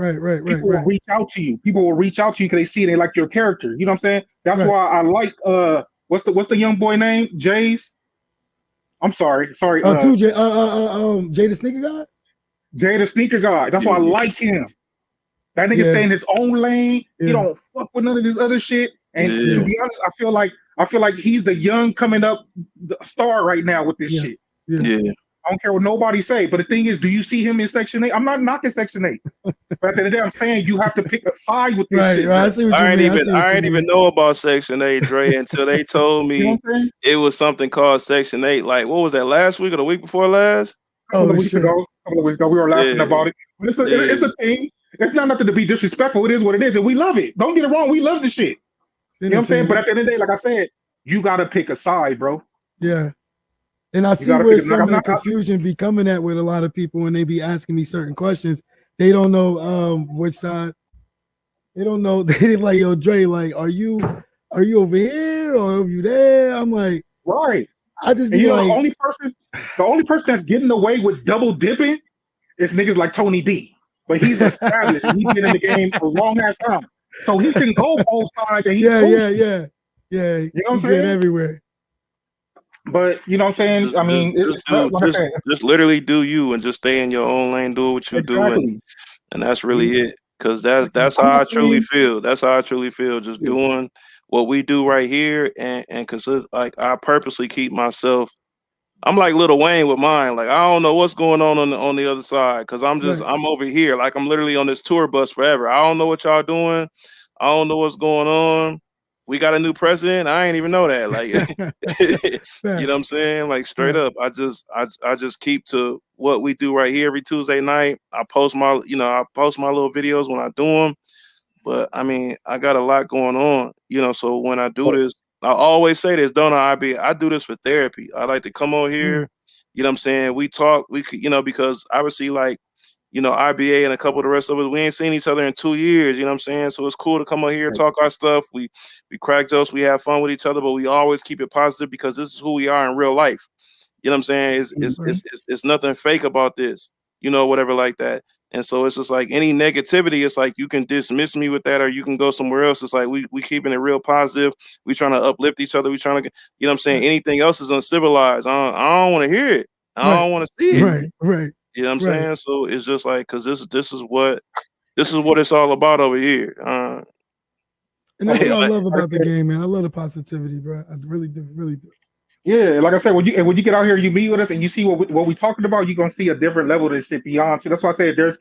People will reach out to you. People will reach out to you because they see they like your character. You know what I'm saying? That's why I like what's the young boy name? Jay's. I'm sorry. Jay the Sneaker God? Jay the Sneaker God. That's why I like him. That nigga stay in his own lane. He don't fuck with none of this other shit. And to be honest, I feel like he's the young coming up star right now with this shit. Yeah. I don't care what nobody say. But the thing is, do you see him in Section 8? I'm not knocking Section 8. But at the end of the day, I'm saying you have to pick a side with this shit. Right. I didn't even know about Section 8, Dre, until they told me it was something called Section 8. Like, what was that, last week or the week before last? A couple of weeks ago, we were laughing about it. But it's a thing. It's not nothing to be disrespectful. It is what it is, and we love it. Don't get it wrong. We love the shit. You know what I'm saying? But at the end of the day, like I said, you got to pick a side, bro. Yeah. And I see where some of the confusion be coming at with a lot of people when they be asking me certain questions. They don't know which side. They don't know. They like, yo, Dre, like, are you over here or are you there? I'm like, right. I just be like, the only person that's getting away with double dipping is niggas like Tony D. But he's established. He's been in the game for a long ass time, so he can go both sides. And yeah. You know what I'm saying? Everywhere. But you know what I'm saying? Just literally do you and just stay in your own lane, do what you're doing, and that's really it. Because that's how I truly feel. That's how I truly feel. Just doing what we do right here, and consist. Like I purposely keep myself. I'm like Lil Wayne with mine. Like I don't know what's going on the other side because I'm over here. Like I'm literally on this tour bus forever. I don't know what y'all doing. I don't know what's going on. We got a new president. I ain't even know that. Like, you know what I'm saying? Like straight up. I just keep to what we do right here every Tuesday night. I post my little videos when I do them. But I mean, I got a lot going on, you know. So when I do this, I always say this, don't I? I do this for therapy. I like to come on here, you know what I'm saying? We talk, you know, because obviously, like, you know, IBA and a couple of the rest of us, we ain't seen each other in 2 years. You know what I'm saying? So it's cool to come on here, talk our stuff. We crack jokes, we have fun with each other, but we always keep it positive because this is who we are in real life. You know what I'm saying? It's nothing fake about this, you know, whatever like that. And so it's just like any negativity, it's like you can dismiss me with that or you can go somewhere else. It's like we keeping it real positive. We trying to uplift each other. We trying to, you know what I'm saying? Anything else is uncivilized. I don't want to hear it. I don't want to see it. Right. You know what I'm saying? So it's just like, cause this is what it's all about over here. And that's what I love about the game, man. I love the positivity, bro. I really do. Yeah, like I said, when you get out here, you meet with us, and you see what we talking about, you're gonna see a different level of this shit beyond. So that's why I say there's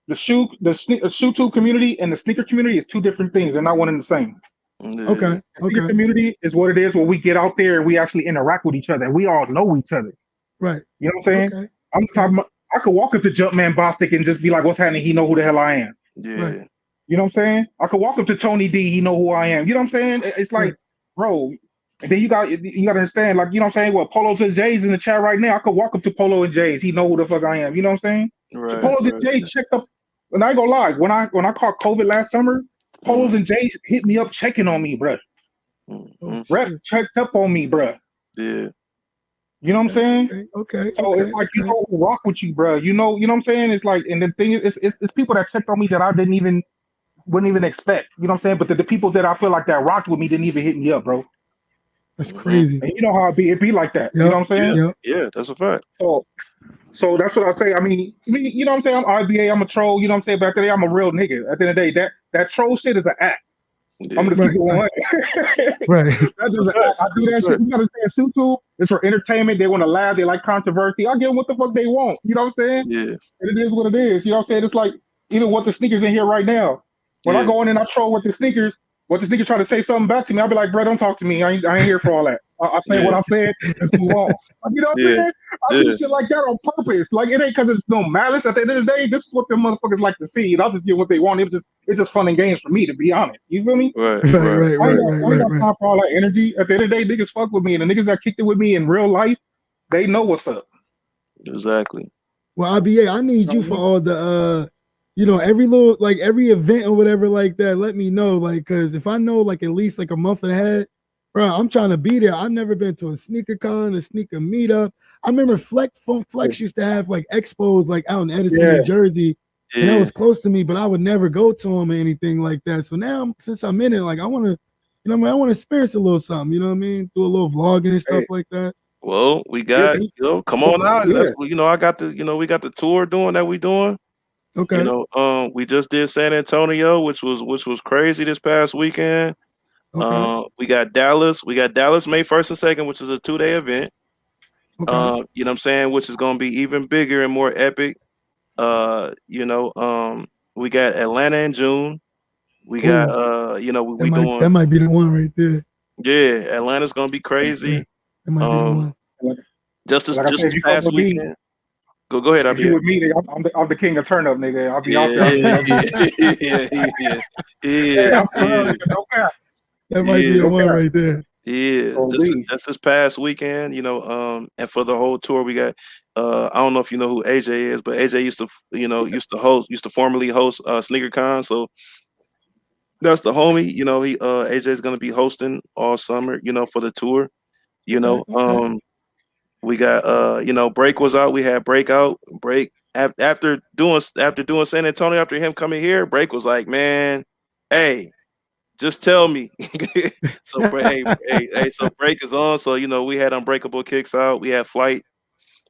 the shoe tube community and the sneaker community is two different things. They're not one and the same. Okay. The sneaker community is what it is when we get out there and we actually interact with each other. And we all know each other. Right. You know what I'm saying? Okay. I'm talking about, I could walk up to Jumpman Bostic and just be like, "What's happening?" He know who the hell I am. Yeah. Right. You know what I'm saying? I could walk up to Tony D. He know who I am. You know what I'm saying? It's like, bro. And then you got to understand, like, you know what I'm saying? Well, Polo's and Jay's in the chat right now. I could walk up to Polo and Jay's. He know who the fuck I am. You know what I'm saying? Right. So Polo's and Jay's checked up. And I ain't gonna lie, when I caught COVID last summer, Polo's and Jay's hit me up checking on me, bruh. Rep checked up on me, bruh. Yeah. You know what I'm saying? Okay. So it's like, you know, rock with you, bruh. You know what I'm saying? It's like, and the thing is, it's people that checked on me that I wouldn't even expect. You know what I'm saying? But the people that I feel like that rocked with me didn't even hit me up, bro. That's crazy. And you know how it be like that. You know what I'm saying? Yeah, that's a fact. So that's what I say. I mean, you know what I'm saying? I'm RBA, I'm a troll, you know what I'm saying? But at the end of the day, I'm a real nigga. At the end of the day, that troll shit is an act. Yeah. I'm gonna keep it 100. Right. That's just an act. I do that shit. You gotta say YouTube. It's for entertainment. They want to laugh, they like controversy. I'll give them what the fuck they want. You know what I'm saying? Yeah. And it is what it is. You know what I'm saying? It's like even with the sneakers in here right now. When I go in and I troll with the sneakers, what the sneaker try to say something back to me, I'll be like, bro, don't talk to me. I ain't here for all that. I say what I said and move on. You know what I'm saying? I do shit like that on purpose. Like, it ain't because it's no malice. At the end of the day, this is what them motherfuckers like to see. And I'll just get what they want. It's just fun and games for me, to be honest. You feel me? Right. I ain't got time for all that energy. At the end of the day, niggas fuck with me. And the niggas that kicked it with me in real life, they know what's up. Exactly. Well, IBA, I need you for all the you know, every little, like every event or whatever like that, let me know. Like, because if I know like at least like a month ahead, bro, I'm trying to be there. I've never been to a sneaker con, a sneaker meetup. I remember Flex used to have like expos like out in Edison, New Jersey. And that was close to me, but I would never go to them or anything like that. So now, since I'm in it, like I want to, you know, I want to experience a little something, you know what I mean? Do a little vlogging and stuff like that. Well, we got, you know, come on out. That's, you know, I got the, you know, we got the tour doing that we doing. Okay. You know, we just did San Antonio, which was crazy this past weekend. Okay. We got Dallas. We got Dallas May 1st and 2nd, which is a 2-day event. Okay. You know what I'm saying, which is gonna be even bigger and more epic. You know, we got Atlanta in June. We got you know, we doing that might be the one right there. Yeah, Atlanta's gonna be crazy. That might be the one. Just this past weekend. Go ahead, if you with me, I'm the king of turn up, nigga. I'll be out there. That might be the one right there. Yeah, that's this past weekend, you know. And for the whole tour, we got I don't know if you know who AJ is, but AJ used to formerly host SneakerCon, so that's the homie. You know, AJ is gonna be hosting all summer, you know, for the tour. You know, we got you know, Break was out. We had Break after doing San Antonio, after him coming here, Break was like, man, hey, just tell me. So so Break is on. So, you know, we had Unbreakable kicks out. We had Flight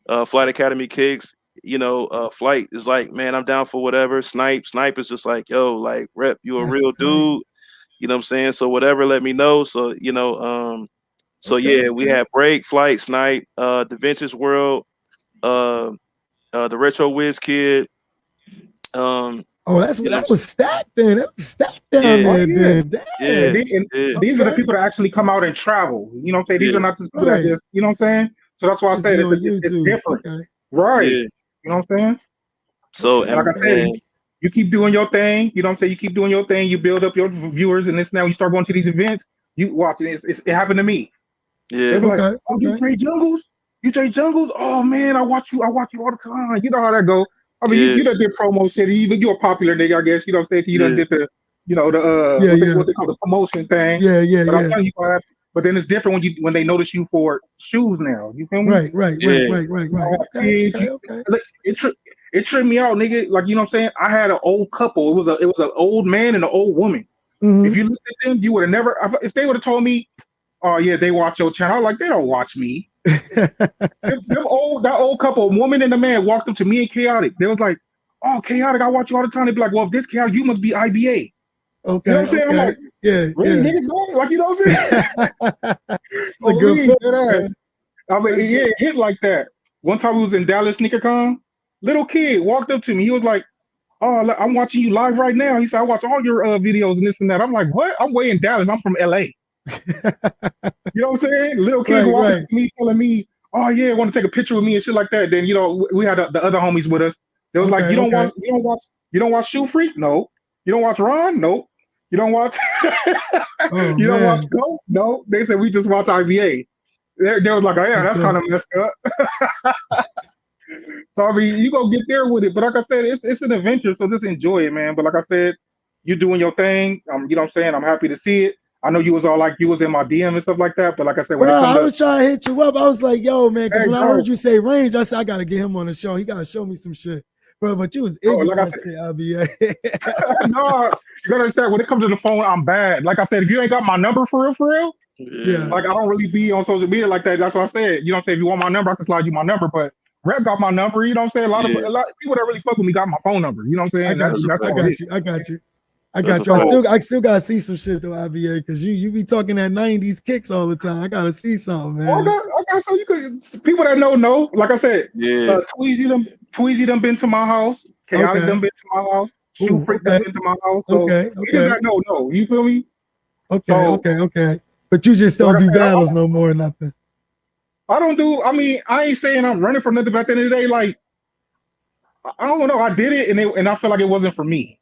Academy kicks. You know, Flight is like, man, I'm down for whatever. Snipe is just like, yo, like, Rep, you a real dude. You know what I'm saying? So whatever, let me know. So, you know, so we had Break, Flight, Snipe, the Vintage World, the Retro Whiz Kid. That was stacked then. That was stacked down there. These are the people that actually come out and travel. You know what I'm saying? These are not just people that just, you know what I'm saying? So that's why I said it's different. Okay. Right. Yeah. You know what I'm saying? So, and like I said, you keep doing your thing. You know what I'm saying? You keep doing your thing. You build up your viewers, and this now you start going to these events. You watch it. It happened to me. Yeah. They were like, "Oh, you trade jungles? You trade jungles? Oh man, I watch you all the time. You know how that go. I mean, you done did promo shit. You're a popular nigga, I guess. You know what I'm saying? You done did the, what they call the promotion thing. But I'm telling you, but then it's different when they notice you for shoes now. You feel me? Right. Okay. It tripped me out, nigga. Like, you know what I'm saying? I had an old couple. It was an old man and an old woman. Mm-hmm. If you looked at them, you would have never. If they would have told me, "Oh yeah, they watch your channel," I'm like, they don't watch me. that old couple, a woman and a man, walked up to me and Chaotic. They was like, "Oh, Chaotic, I watch you all the time." They'd be like, "Well, if this Chaotic, you must be IBA." Okay. You know what I'm saying? I'm like, really, niggas going? Like, you know what I'm saying? It's a good film, I mean, it hit like that. One time we was in Dallas SneakerCon, little kid walked up to me. He was like, "Oh, I'm watching you live right now." He said, "I watch all your videos and this and that." I'm like, "What? I'm way in Dallas. I'm from LA." You know what I'm saying? Little kids walking up to me telling me, "Oh yeah, want to take a picture with me and shit like that." Then we had the other homies with us. They was like, "You don't watch Shoe Freak? No. You don't watch Ron? Nope. You don't watch you don't watch Go? No." They said we just watch IBA. They was like, "Oh yeah, that's kind of messed up." So I mean, you go get there with it, but like I said, it's an adventure, so just enjoy it, man. But like I said, you doing your thing. You know what I'm saying? I'm happy to see it. I know you was all like, you was in my DM and stuff like that, but like I said, when I was trying to hit you up. I was like, "Yo, man," because when I heard you say Range, I said I gotta get him on the show. He gotta show me some shit, bro. But you was ignorant. Like I said, no, you gotta understand. When it comes to the phone, I'm bad. Like I said, if you ain't got my number for real, like I don't really be on social media like that. That's what I said. You know what I'm saying? If you want my number, I can slide you my number, but Rep got my number, you know what I'm saying? A lot of people that really fuck with me got my phone number. You know what I'm saying? I got you. I still gotta see some shit though, IBA, because you be talking that 90s kicks all the time. I gotta see something, man. I got so you could people that know. Like I said, Tweezy done been to my house. Chaotic done been to my house. Shoe Freak done been to my house. So niggas that know. You feel me? Okay. But you just don't do battles no more or nothing. I don't do. I mean, I ain't saying I'm running from nothing, but at the end of the day, like, I don't know. I did it, and I feel like it wasn't for me.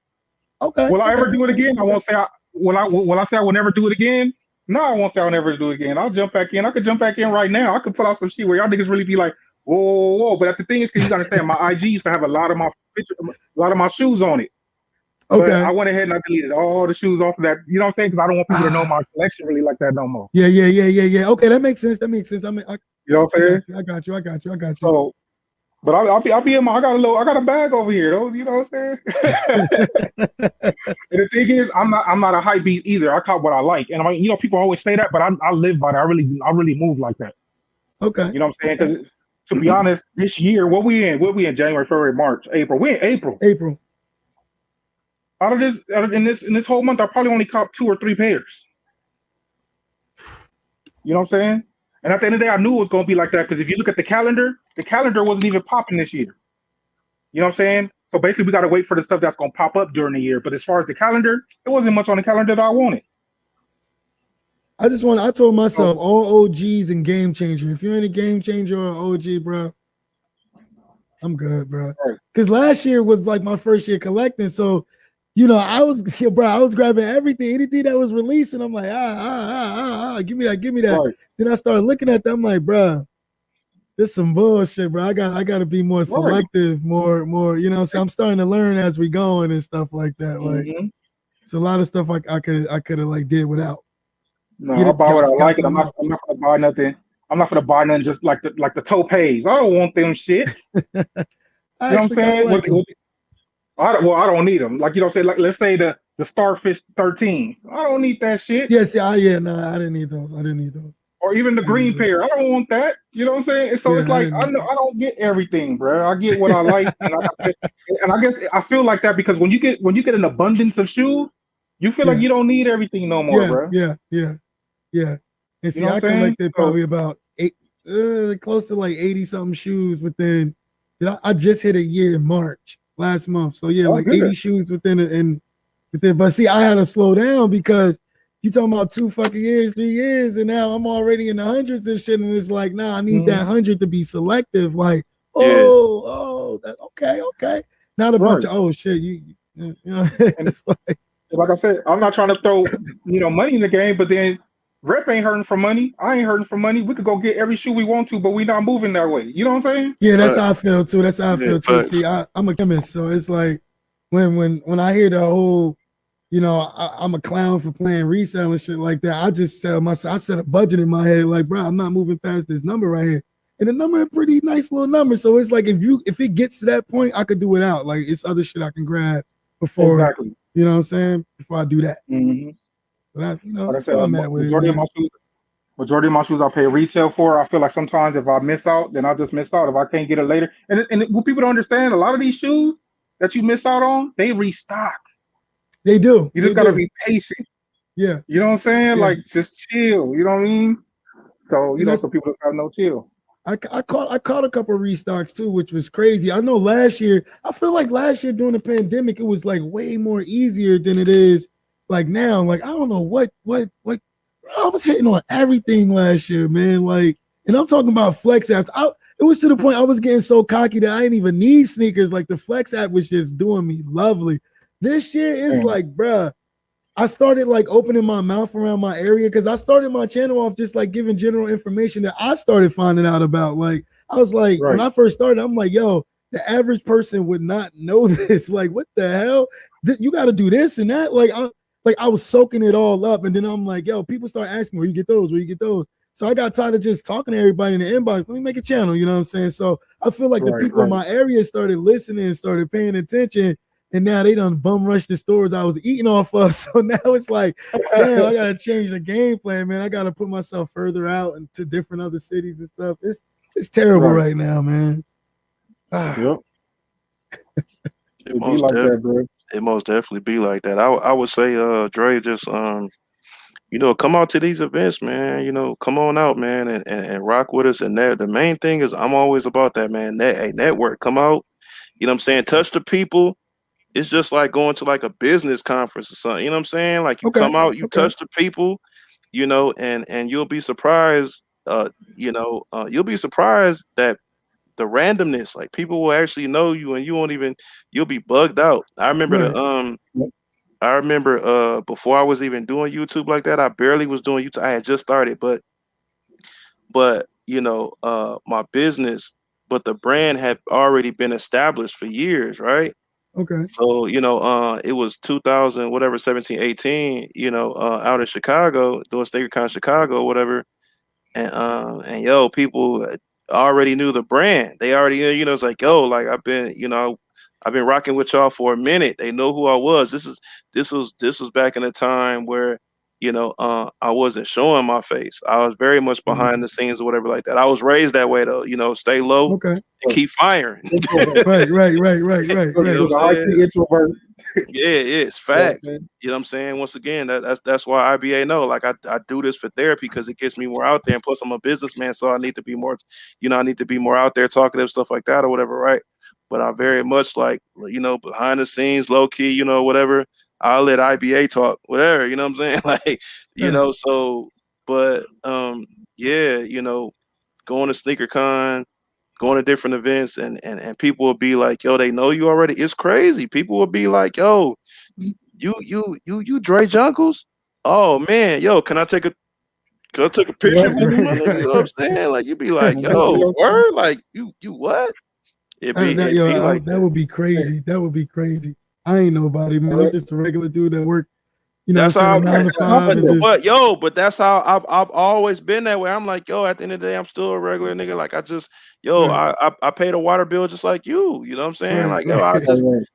Okay. Will I ever do it again? I won't say. Will I say I will never do it again? No, I won't say I'll never do it again. I'll jump back in. I could jump back in right now. I could pull out some shit where y'all niggas really be like, whoa. But the thing is, because you gotta understand, my IG used to have a lot of my shoes on it. Okay. But I went ahead and I deleted all the shoes off of that. You know what I'm saying? Because I don't want people to know my collection really like that no more. Yeah. Okay, that makes sense. I mean, you know what I'm saying? I got you. So, but I'll be in my. I got a bag over here though. You know what I'm saying? And the thing is, I'm not a hype beast either. I caught what I like, and I mean, people always say that, but I live by that. I really move like that. Okay. You know what I'm saying? Because to be honest, this year, what we in January, February, March, April. We're in April. Out of this whole month, I probably only caught 2 or 3 pairs. You know what I'm saying? And at the end of the day, I knew it was going to be like that, because if you look at the calendar wasn't even popping this year. You know what I'm saying? So basically, we got to wait for the stuff that's going to pop up during the year. But as far as the calendar, it wasn't much on the calendar that I wanted. I told myself, all OGs and Game Changer. If you're in a Game Changer or OG, bro, I'm good, bro. Because last year was like my first year collecting, so I was grabbing anything that was releasing. I'm like, give me that. Right. Then I started looking at them, I'm like, bro, this some bullshit, bro. I got to be more selective, more. So I'm starting to learn as we going and stuff like that. Like, it's a lot of stuff I could have like did without. No, I'll buy what I like, and I'm not gonna buy nothing. I'm not gonna buy nothing just like the topes. I don't want them shit. You know what I'm saying? I don't need them. Like, you know what I'm saying? Like, let's say the Starfish 13s. I don't need that shit. Yes, I didn't need those. Or even the green pair. I don't want that. You know what I'm saying? So it's like, I don't get everything, bro. I get what I like. And I guess I feel like that because when you get an abundance of shoes, you feel like you don't need everything no more, bro. Yeah. And see, I collected probably about close to like 80 something shoes within. I just hit a year in March last month, so like 80 shoes within. But see, I had to slow down because you talking about 2 fucking years, 3 years, and now I'm already in the hundreds and shit, and it's like, nah, I need that 100 to be selective. Like, that okay, not a bunch of shit. It's like I said, I'm not trying to throw money in the game, but then Rep ain't hurting for money. I ain't hurting for money. We could go get every shoe we want to, but we not moving that way. You know what I'm saying? Yeah, that's how I feel too. That's how I feel too. See, I'm a chemist, so it's like when I hear the whole, I'm a clown for playing resale and shit like that. I just tell myself, I set a budget in my head, like, bro, I'm not moving past this number right here. And the number is a pretty nice little number. So it's like if it gets to that point, I could do it out. Like it's other shit I can grab before. Exactly. You know what I'm saying? Before I do that. Mm-hmm. But like that's where I'm at with majority of my shoes I pay retail for. I feel like sometimes if I miss out, then I just miss out. If I can't get it later, and what people don't understand, a lot of these shoes that you miss out on, they restock. They do. You just gotta be patient. Yeah. You know what I'm saying? Yeah. Like just chill. You know what I mean? So so people have no chill. I caught a couple of restocks too, which was crazy. I know last year, I feel like last year during the pandemic, it was like way more easier than it is like now. Like I don't know what I was hitting on everything last year, man. Like, and I'm talking about Flex apps. It was to the point I was getting so cocky that I didn't even need sneakers. Like the Flex app was just doing me lovely. This year, it's like, bruh, I started like opening my mouth around my area because I started my channel off just like giving general information that I started finding out about. Like, I was like, when I first started, I'm like, yo, the average person would not know this. Like, what the hell? You got to do this and that. Like, I was soaking it all up. And then I'm like, yo, people start asking where you get those, where you get those. So I got tired of just talking to everybody in the inbox. Let me make a channel, you know what I'm saying? So I feel like the people in my area started listening, started paying attention. And now they done bum rush the stores I was eating off of. So now it's like, damn, I gotta change the game plan, man. I gotta put myself further out into different other cities and stuff. It's terrible right now, man. Yep. It most definitely be like that. I would say, Dre, just come out to these events, man. Come on out, man, and rock with us. And the main thing is I'm always about that, man. Network, come out. You know what I'm saying? Touch the people. It's just like going to like a business conference or something. You know what I'm saying? Like you come out, you touch the people, and you'll be surprised. You'll be surprised that the randomness, like people will actually know you, and you'll be bugged out. I remember before I was even doing YouTube like that, I barely was doing YouTube. I had just started, but my business, but the brand had already been established for years, right? Okay. So, it was 2000, whatever, 17, 18, out in Chicago, doing SneakerCon Chicago, whatever. And people already knew the brand. They already, it's like, like I've been rocking with y'all for a minute. They know who I was. This was back in a time where, I wasn't showing my face. I was very much behind the scenes or whatever like that. I was raised that way though, stay low. Okay. And keep firing. right. Introvert. Yeah, it's facts. You know what I'm saying? Once again, that's why IBA know. Like I do this for therapy because it gets me more out there. And plus I'm a businessman, so I need to be more, I need to be more out there talkative, stuff like that or whatever, right? But I'm very much like, behind the scenes, low key, whatever. I'll let IBA talk, whatever, you know what I'm saying? Like, so but yeah, going to SneakerCon, going to different events, and people will be like, yo, they know you already. It's crazy. People will be like, yo, you Dre Junkles? Oh man, yo, can I take a picture with you? You know what I'm saying? Like, you'd be like, yo, word? Like, you what? That would be crazy. That would be crazy. I ain't nobody, man. I'm just a regular dude that work. That's how. 9 to 5 but that's how I've always been that way. I'm like, yo, at the end of the day, I'm still a regular nigga. Like I just, I paid a water bill just like you. You know what I'm saying? Like, yo, I just, you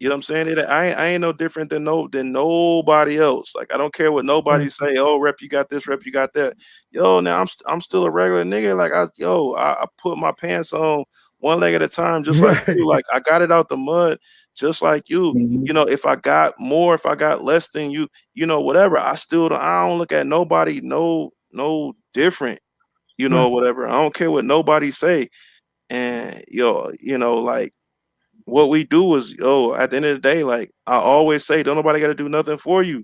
know what I'm saying? I ain't no different than nobody else. Like I don't care what nobody say. Oh, rep, you got this. Rep, you got that. Yo, now I'm still a regular nigga. Like I put my pants on one leg at a time, just like you. Like I got it out the mud, just like you. If I got more, if I got less than you, whatever. I don't look at nobody no different. Whatever. I don't care what nobody say. And like what we do is, at the end of the day, like I always say, don't nobody got to do nothing for you.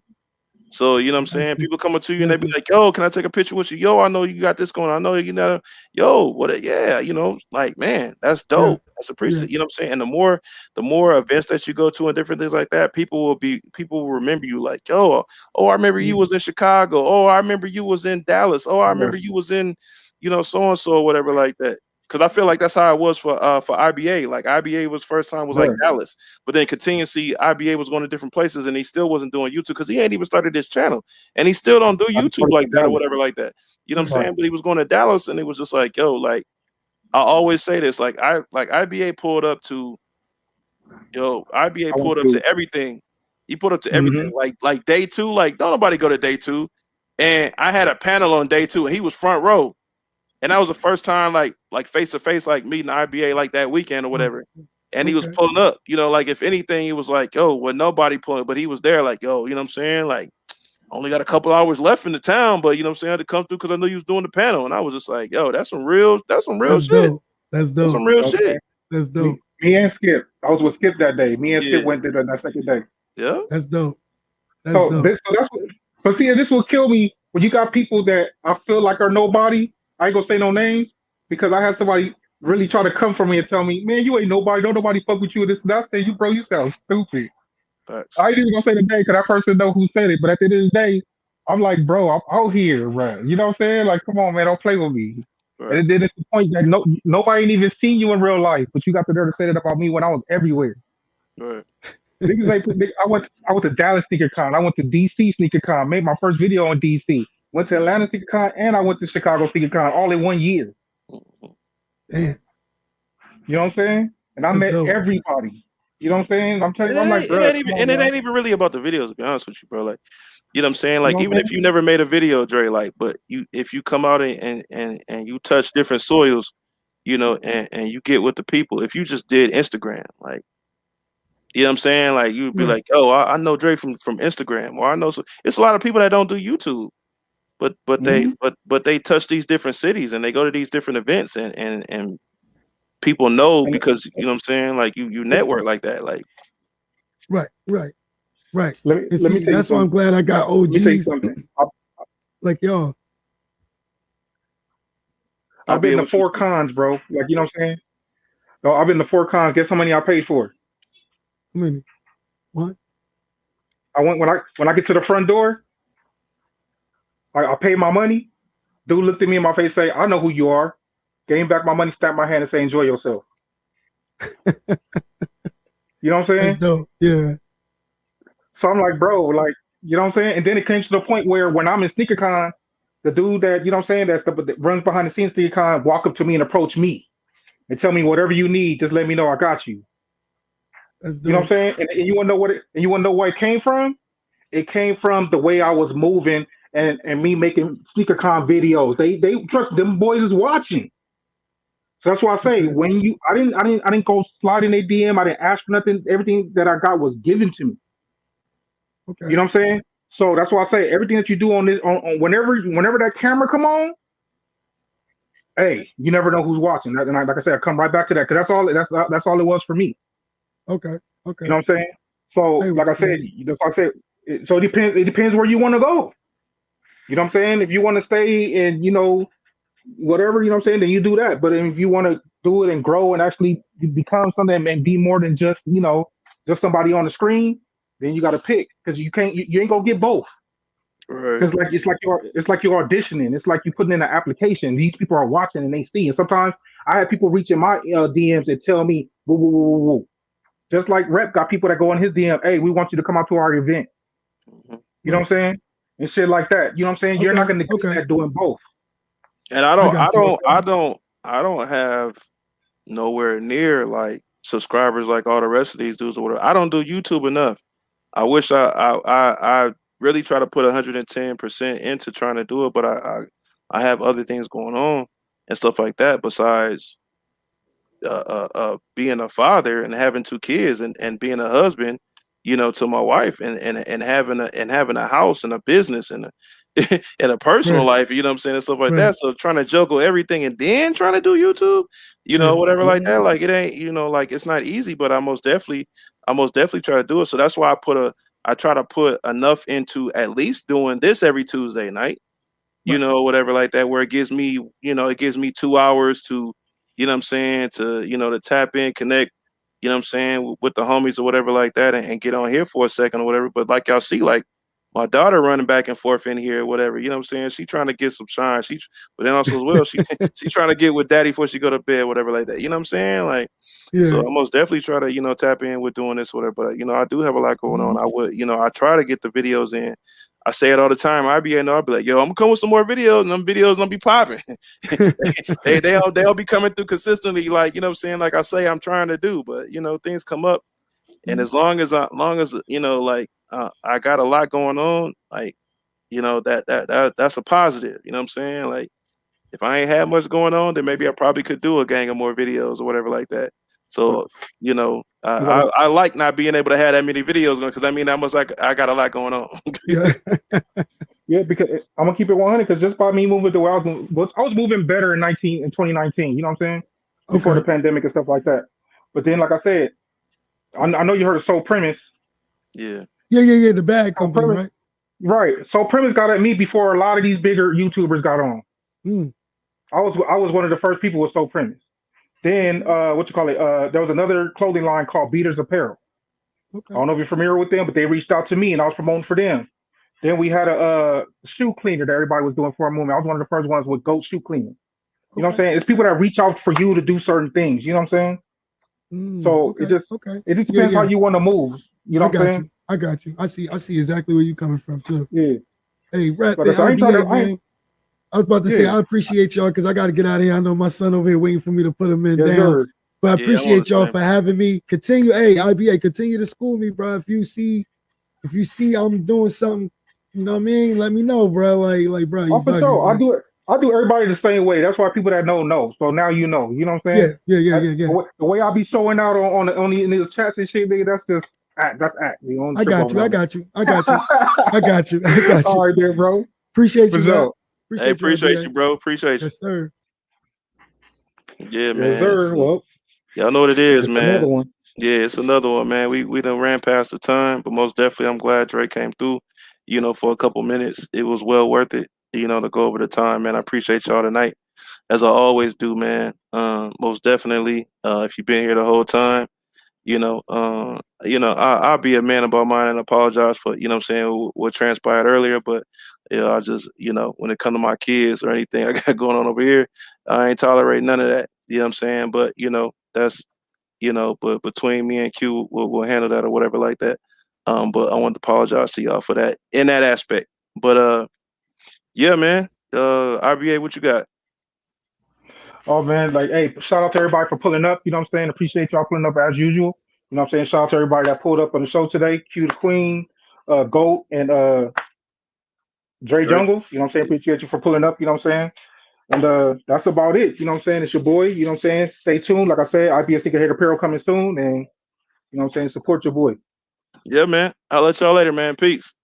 So, you know what I'm saying? People come up to you and they be like, yo, can I take a picture with you? Yo, I know you got this going on. I know you know, yo, what yeah, you know, like, man, that's dope. That's appreciated. You know what I'm saying? And the more events that you go to and different things like that, people will remember you like, yo, oh, I remember you was in Chicago. Oh, I remember you was in Dallas. Oh, I remember you was in, you know, so and so or whatever like that. Cause I feel like that's how it was for IBA. Like IBA was first time was like Dallas, but then continuously IBA was going to different places and he still wasn't doing YouTube because he ain't even started this channel and he still don't do YouTube like that or whatever like that. You know what I'm saying? But he was going to Dallas and it was just like, yo, like I always say this, like IBA pulled up to, IBA pulled up to everything. He pulled up to everything. Like day 2, like don't nobody go to day 2. And I had a panel on day 2 and he was front row. And that was the first time like face to face, like meeting IBA like that weekend or whatever. And he was pulling up, you know, like if anything, he was like, yo, well, nobody pulling, but he was there like, yo, you know what I'm saying? Like only got a couple hours left in the town, but you know what I'm saying? I had to come through because I knew you was doing the panel. And I was just like, yo, that's some real shit. Dope. That's dope. That's some real shit. That's dope. Me and Skip. I was with Skip that day. Me and Skip went there that second day. Yeah. That's dope. So that's what, but see, this will kill me when you got people that I feel like are nobody. I ain't gonna say no names because I had somebody really try to come for me and tell me, man, you ain't nobody. Don't nobody fuck with you. And this and that. I said, you sound stupid. Facts. I ain't even gonna say the name because that person know who said it. But at the end of the day, I'm like, bro, I'm out here, bro. You know what I'm saying? Like, come on, man, don't play with me. Right. And then it's the point that nobody ain't even seen you in real life, but you got the nerve to say that about me when I was everywhere. Right. I went to Dallas Sneaker Con. I went to DC Sneaker Con. Made my first video on DC. Went to Atlanta Sneaker Con and I went to Chicago Sneaker Con all in 1 year. Damn. You know what I'm saying? And I met everybody. You know what I'm saying? I'm telling you, I'm like, bro. It ain't even really about the videos, to be honest with you, bro. Like, you know what I'm saying? Like, even if you never made a video, Dre, like, but if you come out and you touch different soils, you know, and you get with the people, if you just did Instagram, like, you know what I'm saying? Like, you'd be like, oh, I know Dre from Instagram, or I know it's a lot of people that don't do YouTube. But they touch these different cities and they go to these different events and people know because you know what I'm saying, like you network like that, like right. Let me that's why I'm glad I got OGs. Let me tell you something. Like y'all. I've been to 4 cons, bro. Like, you know what I'm saying? No, I've been to 4 cons. Guess how many I paid for? How many? What? I went when I get to the front door. I paid my money. Dude looked at me in my face, say, I know who you are. Gave me back my money, stamped my hand, and say, enjoy yourself. You know what I'm saying? That's dope. Yeah. So I'm like, bro, like, you know what I'm saying? And then it came to the point where when I'm in SneakerCon, the dude that, you know what I'm saying, that runs behind the scenes SneakerCon walk up to me and approach me and tell me whatever you need, just let me know I got you. That's dope. You know what I'm saying? And you wanna know where it came from? It came from the way I was moving and me making SneakerCon videos. They trust them boys is watching. So that's why I say I didn't go slide in a DM. I didn't ask for nothing. Everything that I got was given to me. Okay. You know what I'm saying? So that's why I say everything that you do on this on whenever that camera come on, hey, you never know who's watching. And like I said, I come right back to that because that's all it was for me. Okay. You know what I'm saying? So like I said, so it depends where you want to go. You know what I'm saying? If you want to stay and, you know, whatever, you know what I'm saying, then you do that. But if you want to do it and grow and actually become something and be more than just, you know, just somebody on the screen, then you got to pick because you ain't gonna get both. Right. Because it's like you're auditioning. It's like you putting in an application. These people are watching and they see. And sometimes I have people reach in my DMs and tell me, woo, woo, woo, woo. Just like Rep got people that go in his DM, hey, we want you to come out to our event. You know what I'm saying? And shit like that. You know what I'm saying? You're not gonna get that doing both. And I don't have nowhere near like subscribers like all the rest of these dudes or whatever. I don't do YouTube enough. I wish I really try to put 110% into trying to do it, but I have other things going on and stuff like that besides being a father and having 2 kids and being a husband, you know, to my wife and having a house and a business and and a personal life, you know what I'm saying, and stuff like that. So trying to juggle everything and then trying to do YouTube, you know, whatever like that, like it ain't, you know, like it's not easy, but I most definitely try to do it. So that's why I try to put enough into at least doing this every Tuesday night, you know, whatever like that, where it gives me, you know, it gives me 2 hours to, you know what I'm saying, to, you know, to tap in, connect, you know what I'm saying, with the homies or whatever like that, and get on here for a second or whatever. But like y'all see, like my daughter running back and forth in here or whatever, you know what I'm saying? She trying to get some shine. But then also as well, she trying to get with daddy before she go to bed, whatever like that. You know what I'm saying? Like, so I most definitely try to, you know, tap in with doing this, whatever. But, you know, I do have a lot going on. I would, you know, I try to get the videos in. I say it all the time. I'll be like, yo, I'm gonna come with some more videos, and them videos gonna be popping. they'll be coming through consistently, like, you know what I'm saying? Like I say, I'm trying to do, but you know, things come up. And as long as you know, like I got a lot going on, like, you know, that's a positive. You know what I'm saying? Like, if I ain't had much going on, then maybe I probably could do a gang of more videos or whatever like that. So, you know, I like not being able to have that many videos going, because I mean, I got a lot going on. Yeah, because I'm gonna keep it 100. Because just by me moving to where I was moving better in 2019. You know what I'm saying? Before the pandemic and stuff like that. But then, like I said, I know you heard of Soul Premise. Yeah. The bag company, right? Right. Soul Premise got at me before a lot of these bigger YouTubers got on. I was one of the first people with Soul Premise. Then there was another clothing line called Beaters Apparel. I don't know if you're familiar with them, but they reached out to me and I was promoting for them. Then we had a shoe cleaner that everybody was doing for a moment. I was one of the first ones with Goat Shoe Cleaning. You know what I'm saying? It's people that reach out for you to do certain things. You know what I'm saying? So it just depends how you want to move. You know what I'm saying? I got you. I see exactly where you're coming from too. Yeah. Hey, Rat, Like man. I was about to say I appreciate y'all because I got to get out of here. I know my son over here waiting for me to put him in down. Sir. But I appreciate y'all for having me. Continue, IBA, continue to school me, bro. If you see I'm doing something, you know what I mean? Let me know, bro. Like, bro. Oh, for sure. I do everybody the same way. That's why people that know. So now you know. You know what I'm saying? Yeah. The way I be showing out on these chats and shit, nigga, that's just act. That's act. I got you. All right, there, bro. Appreciate you, bro. Appreciate you, bro. Appreciate you. Yes, sir. Yeah, man. Yes, sir. Well, y'all know what it is, man. Another one. Yeah, it's another one, man. We done ran past the time, but most definitely I'm glad Drake came through, you know, for a couple minutes. It was well worth it, you know, to go over the time, man. I appreciate y'all tonight, as I always do, man. Most definitely, if you've been here the whole time, I'll be a man about mine and apologize for, you know what I'm saying, what transpired earlier. But yeah, I just, you know, when it comes to my kids or anything I got going on over here, I ain't tolerating none of that. You know what I'm saying? But, you know, that's, you know, but between me and Q, we'll handle that or whatever like that. But I wanted to apologize to y'all for that in that aspect. But yeah, man. RBA, what you got? Oh man, like, hey, shout out to everybody for pulling up. You know what I'm saying? Appreciate y'all pulling up as usual. You know what I'm saying? Shout out to everybody that pulled up on the show today. Q the Queen, Goat, and Dre Jungle. You know what I'm saying? Appreciate you for pulling up. You know what I'm saying? And that's about it. You know what I'm saying? It's your boy. You know what I'm saying? Stay tuned. Like I said, IBS Sneakerhead Apparel coming soon, and you know what I'm saying? Support your boy. Yeah, man. I'll let y'all later, man. Peace.